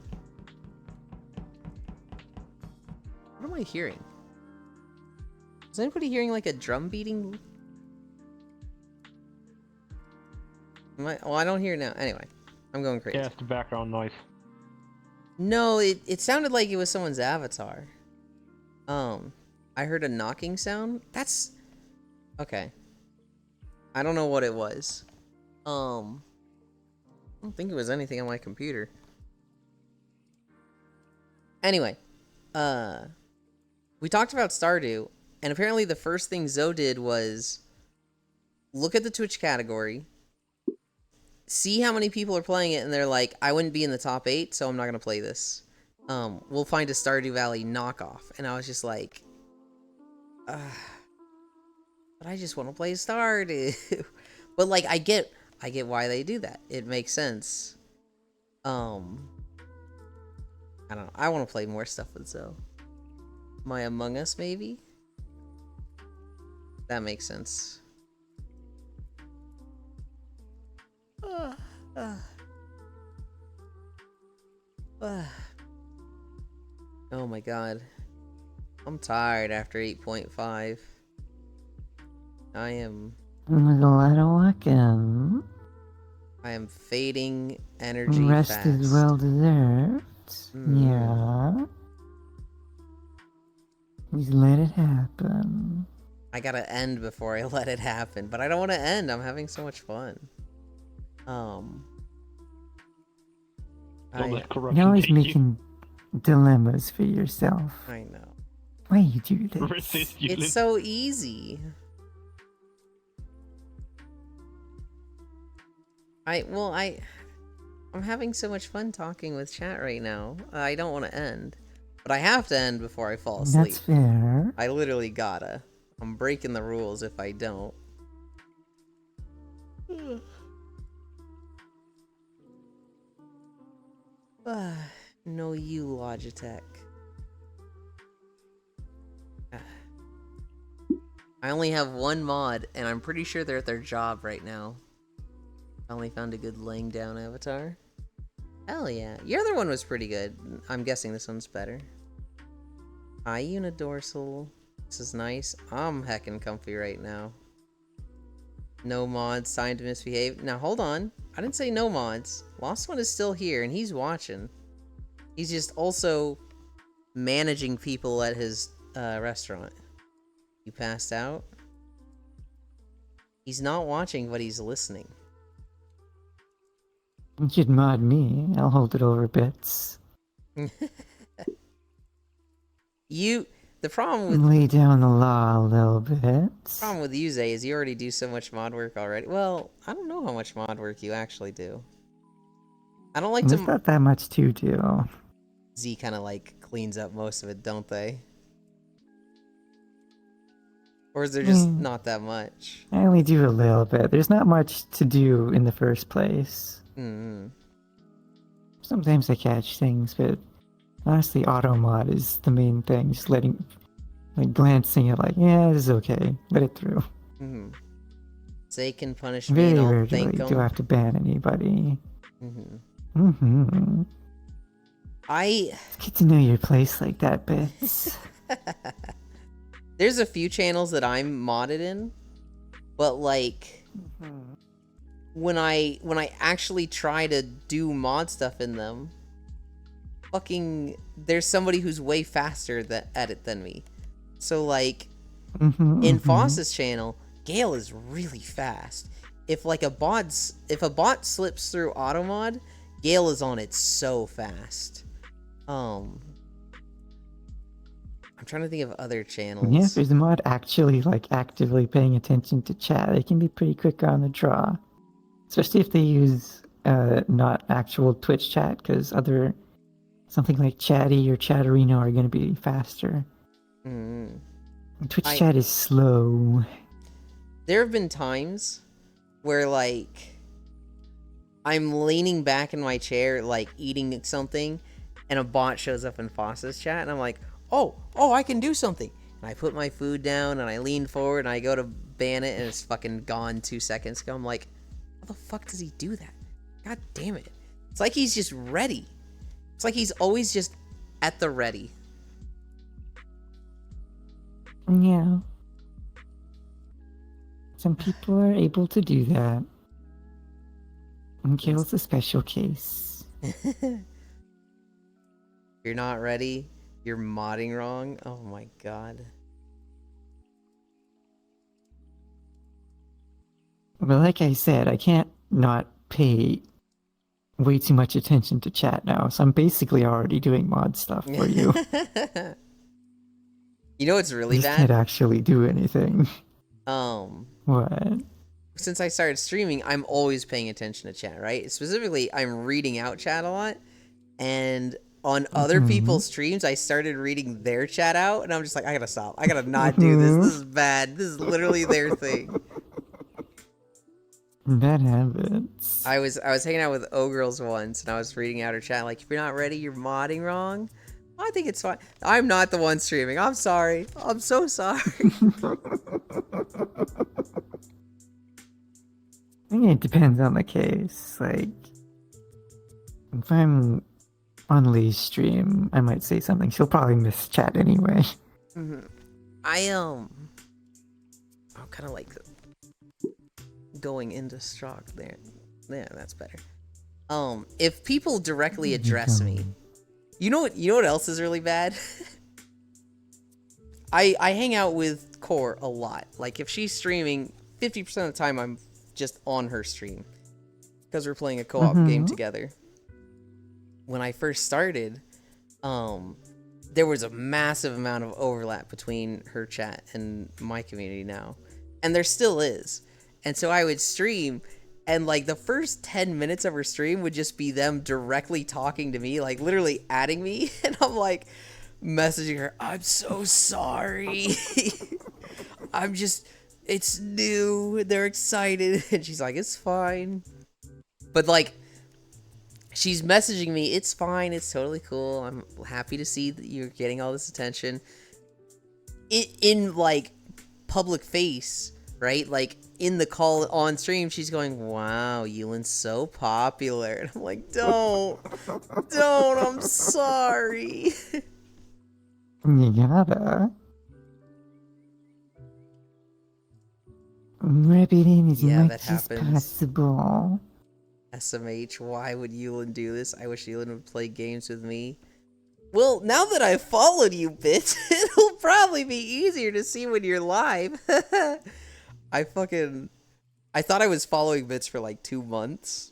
What am I hearing? Is anybody hearing, like, a drum beating? Well, I don't hear it now. Anyway, I'm going crazy. Yeah, it's the background noise. No, it sounded like it was someone's avatar. I heard a knocking sound. That's... Okay. I don't know what it was. I don't think it was anything on my computer. Anyway, we talked about Stardew, and apparently the first thing Zoe did was look at the Twitch category, see how many people are playing it, and they're like, I wouldn't be in the top 8, so I'm not going to play this. We'll find a Stardew Valley knockoff. And I was just like, but I just want to play Stardew. But, like, I get why they do that. It makes sense. I don't know. I want to play more stuff with Zoe. My Among Us, maybe? That makes sense. Oh my god. I'm tired after 8.5. I am... With a lot of walking. I am fading energy Rest fast. is well deserved. Yeah. Just let it happen. I gotta end before I let it happen, but I don't want to end. I'm having so much fun. Don't I let corruption You're always take you. making dilemmas for yourself. know. Why you do this? Resist you. It's so easy. I'm having so much fun talking with chat right now. I don't want to end. But I have to end before I fall asleep. That's fair. I literally gotta. I'm breaking the rules if I don't. No, you, Logitech. I only have one mod, and I'm pretty sure they're at their job right now. I only found a good laying down avatar. Hell yeah. Your other one was pretty good. I'm guessing this one's better. Hi, Unidorsal. This is nice. I'm heckin' comfy right now. No mods, time to misbehave. Now, hold on. I didn't say no mods. Lost One is still here, and he's watching. He's just also managing people at his restaurant. You passed out? He's not watching, but he's listening. You should mod me. I'll hold it over bits. The problem with Lay down the law a little bit. problem with you, Zay, is you already do so much mod work already. Well, I don't know how much mod work you actually do. I don't like There's to... not that much to do. Z kind of like cleans up most of it, don't they? Or is there just not that much? I only do a little bit. There's not much to do in the first place. Mm-hmm. Sometimes I catch things, but honestly, auto mod is the main thing. Just glancing at yeah, this is okay. Let it through. Mm-hmm. So they can punish me Very and I'll rarely thank do I them. have to ban anybody. Mm-hmm. Mm-hmm. It's good to know your place like that, Bits. There's a few channels that I'm modded in, but when I actually try to do mod stuff in them, there's somebody who's way faster at it than me. So in Foss's channel, Gale is really fast. If a bot slips through automod, Gale is on it so fast. I'm trying to think of other channels. Yeah, if there's a mod actually actively paying attention to chat, they can be pretty quick on the draw. Especially if they use not actual Twitch chat, because something like Chatty or Chatterino are going to be faster. Mm. Twitch chat is slow. There have been times where I'm leaning back in my chair eating something, and a bot shows up in Foss's chat, and I'm like, oh, I can do something. And I put my food down, and I lean forward, and I go to ban it, and it's fucking gone 2 seconds ago. I'm like, how the fuck does he do that? God damn it. It's like he's just ready. It's like he's always just at the ready. Yeah. Some people are able to do that. And Gale's a special case. You're not ready. You're modding wrong. Oh my god. But like I said, I can't not pay way too much attention to chat now, so I'm basically already doing mod stuff for you. You know what's really I just bad? can't actually do anything. What? Since I started streaming, I'm always paying attention to chat, right? Specifically, I'm reading out chat a lot, and on other people's streams, I started reading their chat out, and I'm just like, I gotta stop. I gotta not do this. This is bad. This is literally their thing. That happens. I was hanging out with O-Girls once, and I was reading out her chat, like, if you're not ready, you're modding wrong. I think it's fine. I'm not the one streaming. I'm sorry. I'm so sorry. I think it depends on the case. If I'm on Lee's stream, I might say something. She'll probably miss chat anyway. Mm-hmm. I'm kind of going into shock there. Yeah, that's better. If people directly address me, you know what else is really bad? I hang out with Core a lot. If she's streaming, 50% of the time I'm just on her stream because we're playing a co-op game together. When I first started, there was a massive amount of overlap between her chat and my community now, and there still is. And so I would stream, and the first 10 minutes of her stream would just be them directly talking to me, literally adding me, and I'm messaging her, I'm so sorry. It's new, they're excited, and she's like, it's fine. But she's messaging me, it's fine, it's totally cool, I'm happy to see that you're getting all this attention. In public face, right? In the call on stream, she's going, wow, Yulin's so popular. And I'm like, don't, I'm sorry. You gotta. Rub it in as much as possible. SMH, why would Yulin do this? I wish Yulin would play games with me. Well, now that I've followed you, Bits, it'll probably be easier to see when you're live. I thought I was following Bits for 2 months,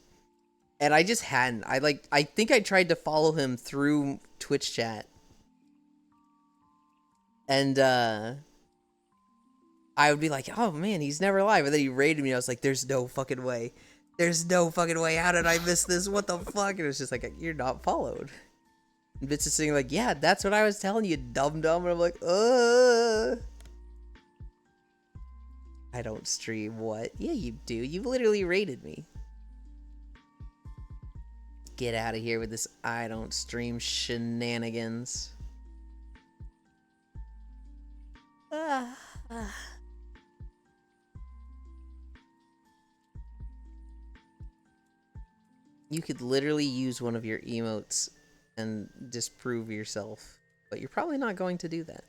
and I just hadn't. I think I tried to follow him through Twitch chat, and I would be like, oh man, he's never live, and then he raided me, and I was like, there's no fucking way. There's no fucking way. How did I miss this? What the fuck? And it was just you're not followed. And Bits is sitting yeah, that's what I was telling you, dum-dum. And I'm like, I don't stream what? Yeah, you do. You literally rated me. Get out of here with this I don't stream shenanigans. You could literally use one of your emotes and disprove yourself, but you're probably not going to do that.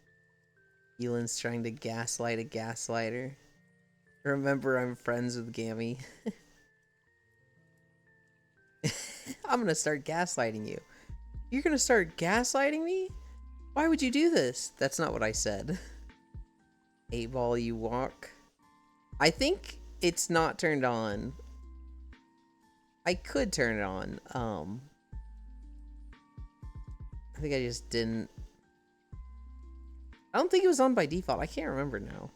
Elan's trying to gaslight a gaslighter. Remember, I'm friends with Gammy. I'm gonna start gaslighting you. You're gonna start gaslighting me? Why would you do this? That's not what I said. 8-ball, you walk. I think it's not turned on. I could turn it on. I think I just didn't. I don't think it was on by default. I can't remember now.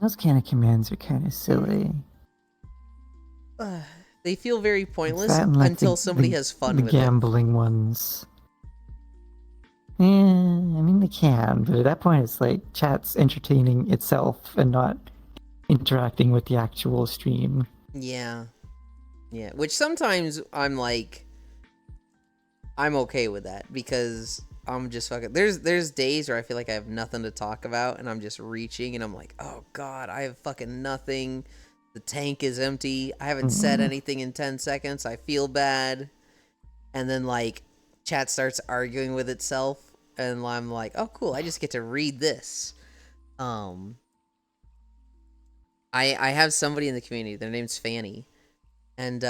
Those kind of commands are kind of silly. They feel very pointless That and, like, until somebody has fun the with it. gambling ones. Yeah, I mean they can, but at that point it's like chat's entertaining itself and not interacting with the actual stream. Yeah. Yeah. Which sometimes I'm like, I'm okay with that because I'm just fucking. There's days where I feel like I have nothing to talk about and I'm just reaching and I'm like, oh god, I have fucking nothing. The tank is empty. I haven't said anything in 10 seconds. I feel bad. And then like chat starts arguing with itself and I'm like, oh cool, I just get to read this. I have somebody in the community, their name's Fanny. And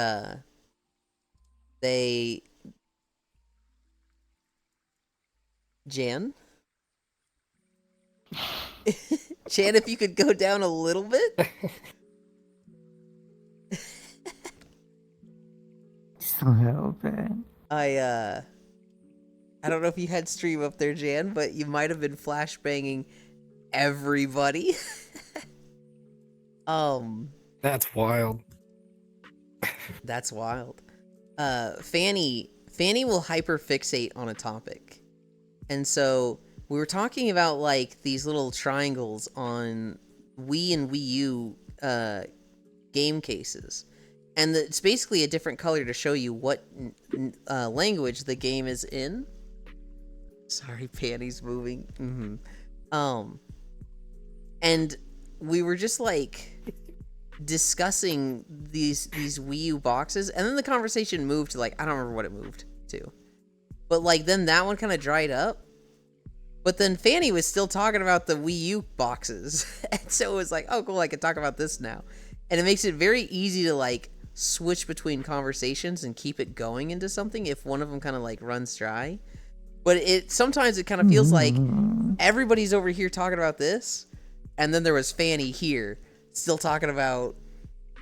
they Jan? Jan, if you could go down a little bit? Just a little bit. I don't know if you had stream up there, Jan, but you might have been flashbanging everybody. That's wild. That's wild. Fanny will hyperfixate on a topic. And so we were talking about like these little triangles on Wii and Wii U game cases. And it's basically a different color to show you what language the game is in. Sorry, Fanny's moving. And we were just like discussing these Wii U boxes, and then the conversation moved to like, I don't remember what it moved to. But like then that one kind of dried up. But then Fanny was still talking about the Wii U boxes. And so it was like, oh cool, I can talk about this now. And it makes it very easy to like switch between conversations and keep it going into something if one of them kind of like runs dry. But sometimes it kind of feels like everybody's over here talking about this, and then there was Fanny here still talking about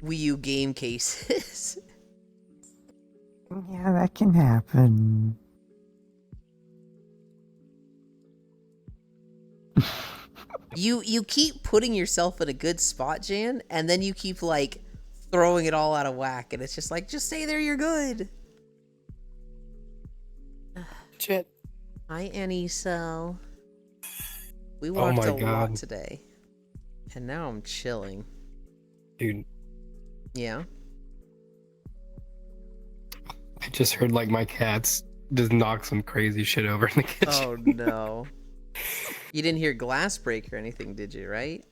Wii U game cases. Yeah, that can happen. You keep putting yourself in a good spot, Jan, and then you keep like throwing it all out of whack, and it's just like, just stay there, you're good. Shit. Hi, Annie. So we walked a lot today, and now I'm chilling. Dude. Yeah. I just heard like my cats just knock some crazy shit over in the kitchen. Oh no. You didn't hear glass break or anything, did you, right?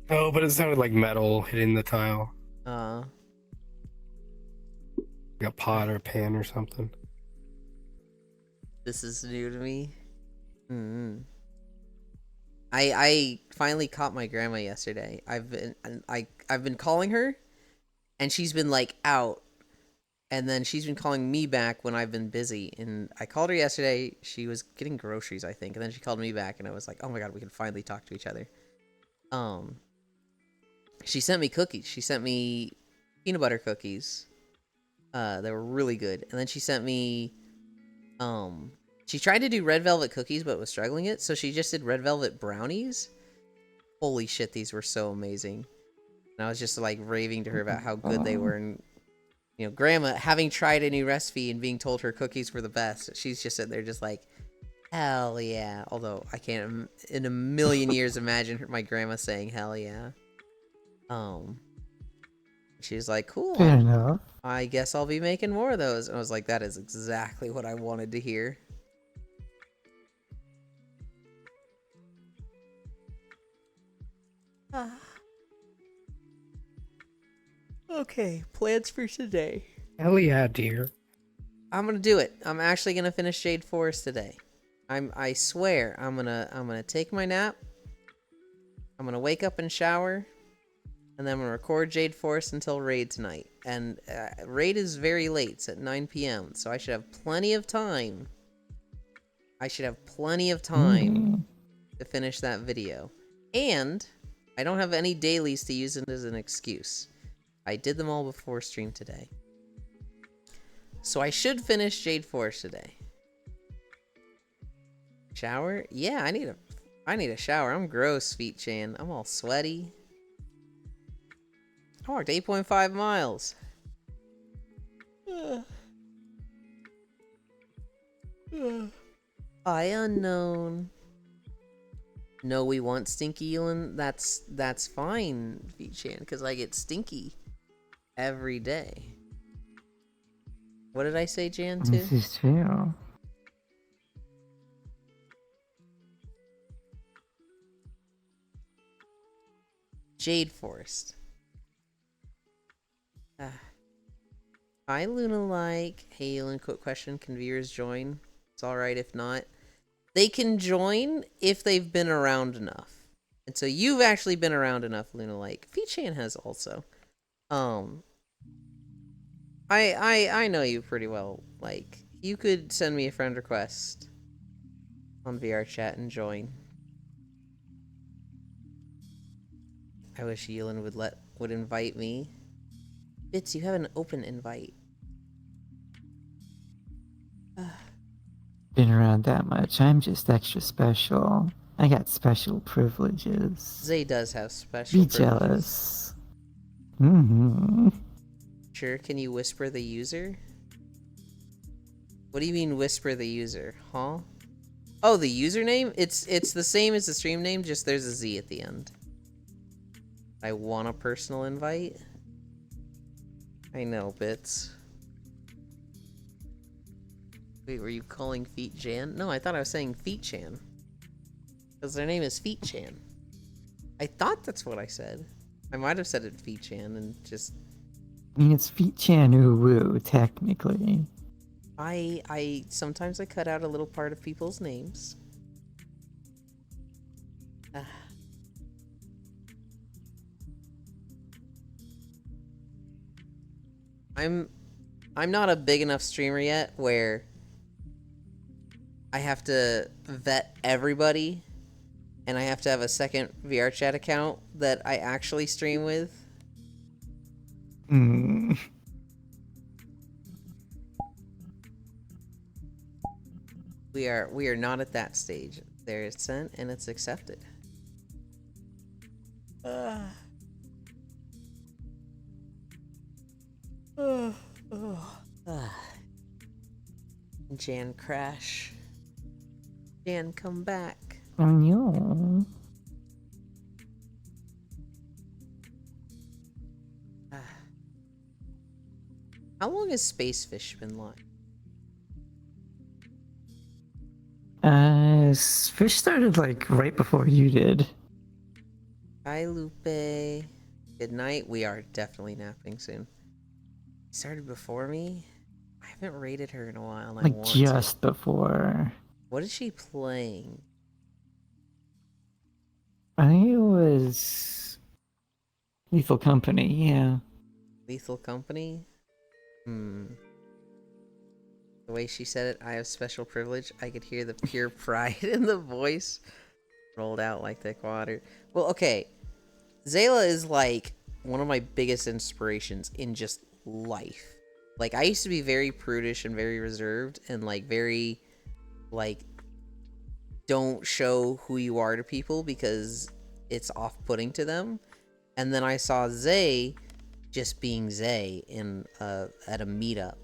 Oh, but it sounded like metal hitting the tile. Like a pot or a pan or something. This is new to me. I finally caught my grandma yesterday. I've been calling her, and she's been like out, and then she's been calling me back when I've been busy. And I called her yesterday. She was getting groceries, I think, and then she called me back, and I was like, oh my god, we can finally talk to each other. She sent me cookies. She sent me peanut butter cookies. They were really good. And then she sent me she tried to do red velvet cookies but was struggling it, so she just did red velvet brownies. Holy shit, these were so amazing. And I was just like raving to her about how good they were. And you know, grandma having tried a new recipe and being told her cookies were the best, she's just sitting there just like, Hell yeah. Although I can't in a million years imagine my grandma saying hell yeah. She's like, cool. Fair enough. I guess I'll be making more of those. And I was like, that is exactly what I wanted to hear. Okay, plans for today. Hell yeah, dear. I'm gonna do it. I'm actually gonna finish Jade Forest today. I swear I'm gonna take my nap. I'm gonna wake up and shower, and then I'm gonna record Jade Forest until raid tonight. And raid is very late. It's at 9 p.m. So I should have plenty of time. To finish that video. And I don't have any dailies to use it as an excuse. I did them all before stream today. So I should finish Jade Forest today. Shower? Yeah, I need a shower. I'm gross, Feet Chan. I'm all sweaty. I walked 8.5 miles. I unknown. No, we want Stinky Elin. That's fine, Feet Chan, because I get stinky every day. What did I say, Jan, too? This is true. Jade Forest. Hi, Luna-like. Hey, Elin, quick question. Can viewers join? It's alright if not. They can join if they've been around enough. And so you've actually been around enough, Luna-like. Feet-chan has also. I know you pretty well. Like, you could send me a friend request on VR chat and join. I wish Yelin would invite me. Bits, you have an open invite. Been around that much. I'm just extra special. I got special privileges. Zay does have special Be privileges. jealous. Mm-hmm. Sure, can you whisper the user? What do you mean whisper the user? Huh? Oh, the username? It's the same as the stream name, just there's a Z at the end. I want a personal invite? I know, Bits. Wait, were you calling Feet Jan? No, I thought I was saying Feet Chan. Because their name is Feet Chan. I thought that's what I said. I might have said it Feet Chan and just... I mean, it's Feet Chan Uwu, technically. Sometimes I cut out a little part of people's names. I'm not a big enough streamer yet where I have to vet everybody and I have to have a second VR chat account that I actually stream with. Hmm. We are not at that stage. There is sent and it's accepted. Jan crash. Jan come back. Oh no. How long has Spacefish been live? Fish started like right before you did. Hi, Lupe. Good night. We are definitely napping soon. Started before me? I haven't rated her in a while. And I Like want just to. before. What is she playing? I think it was Lethal Company, yeah. Lethal Company? The way she said it, I have special privilege. I could hear the pure pride in the voice. Rolled out like thick water. Well, okay. Zayla is like one of my biggest inspirations in just life. Like, I used to be very prudish and very reserved and like very like don't show who you are to people because it's off-putting to them. And then I saw Zay just being Zay in at a meetup.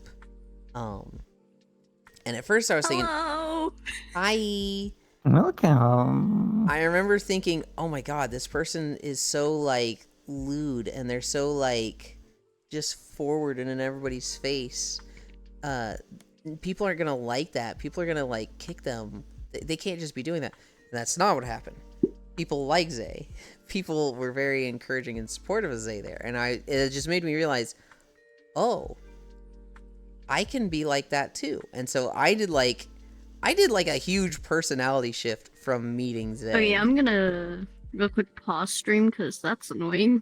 And at first I was thinking, Hello. hi. Welcome. I remember thinking, oh my god, this person is so, like, lewd, and they're so, like, just forward and in everybody's face. People aren't gonna like that. People are gonna, like, kick them. They can't just be doing that. And that's not what happened. People like Zay. People were very encouraging and supportive of Zay there. And it just made me realize, oh, I can be like that too. And so I did like a huge personality shift from meeting Zay. Oh yeah, I'm gonna real quick pause stream because that's annoying.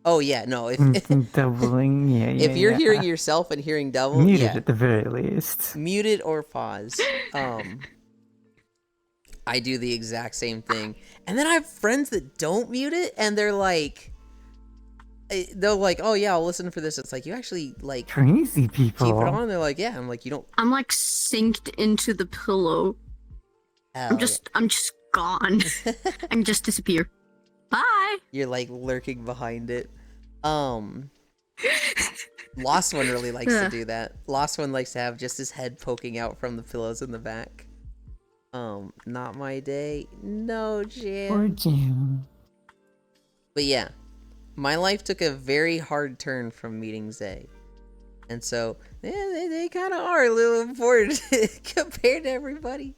Oh yeah, no. If Doubling, yeah. if you're hearing yourself and hearing double, Mute yeah, it at the very least. mute it or pause. I do the exact same thing, and then I have friends that don't mute it, and they're like, oh yeah, I'll listen for this. It's like, you actually like Crazy people. keep it on. They're like, yeah. I'm like, you don't. I'm like synced into the pillow. I'm just gone. I can just disappear. Bye. You're like lurking behind it. Lost One really likes to do that. Lost One likes to have just his head poking out from the pillows in the back. Not my day. No, Jam. Poor Jim. But yeah, my life took a very hard turn from meeting Zay. And so, yeah, they kind of are a little important compared to everybody.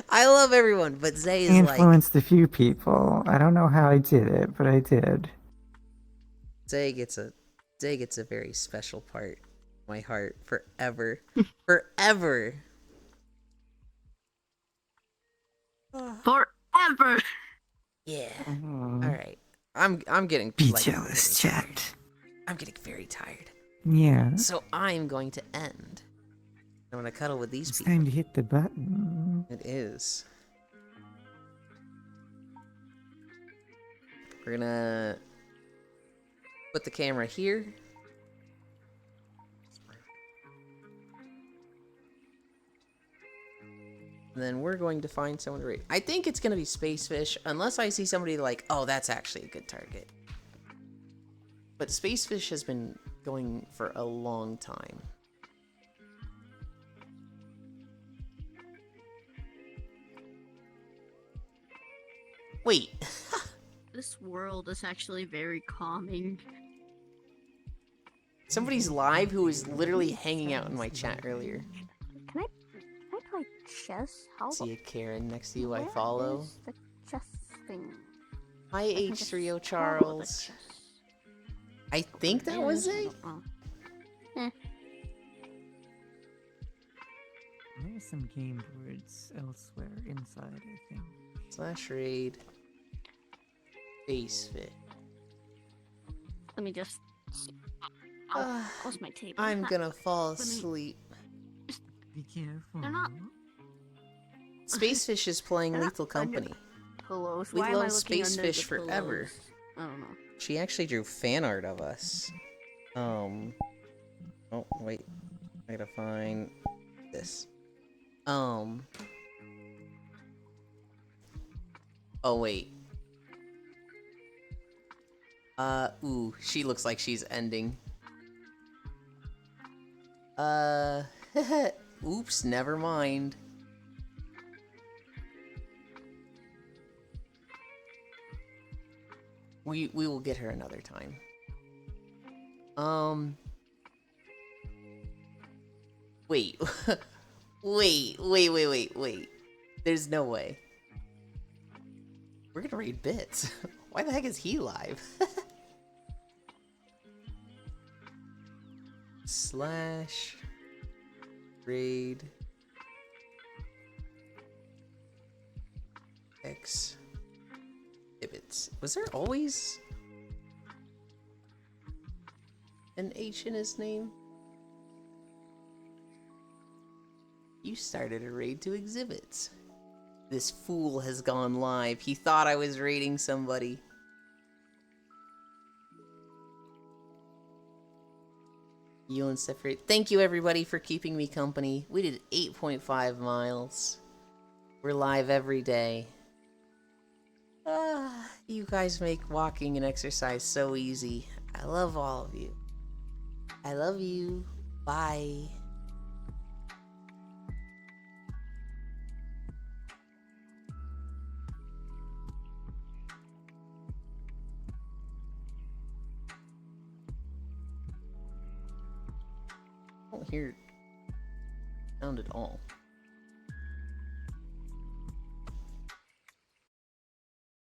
I love everyone, but Zay is Influenced a few people. I don't know how I did it, but I did. Zay gets a very special part in my heart forever. Forever. Forever. Yeah. All right. I'm getting Be like, jealous, chat. I'm getting very tired. Yeah. So I'm going to end. I'm gonna cuddle with these It's people. time to hit the button. It is. We're gonna put the camera here. And then we're going to find someone to raid. I think it's gonna be Spacefish, unless I see somebody like, oh, that's actually a good target. But Spacefish has been going for a long time. Wait. This world is actually very calming. Somebody's live who was literally hanging out in my chat earlier. Can I play chess? How See a Karen next to you I where follow. is the chess thing? Hi I can just H3O follow the Charles. chess. I think that was it? Oh. There's some game boards elsewhere inside, I think. Slash raid. Facefit. Let me just. Close my table. I'm gonna fall Let me- asleep. Be careful. They're not- Spacefish is playing They're not Lethal under- Company. Pillows. We Why am I love looking under Spacefish the forever. pillows? I don't know. She actually drew fan art of us. Oh wait. I gotta find this. Oh wait. Ooh, she looks like she's ending. Oops, never mind. We will get her another time. Wait. wait. There's no way. We're gonna raid Bits. Why the heck is he live? Slash raid X Bits. Was there always an H in his name? You started a raid to exhibits. This fool has gone live. He thought I was raiding somebody. You and Separate. Thank you everybody for keeping me company. We did 8.5 miles. We're live every day. You guys make walking and exercise so easy. I love all of you. I love you. Bye. I don't hear sound at all.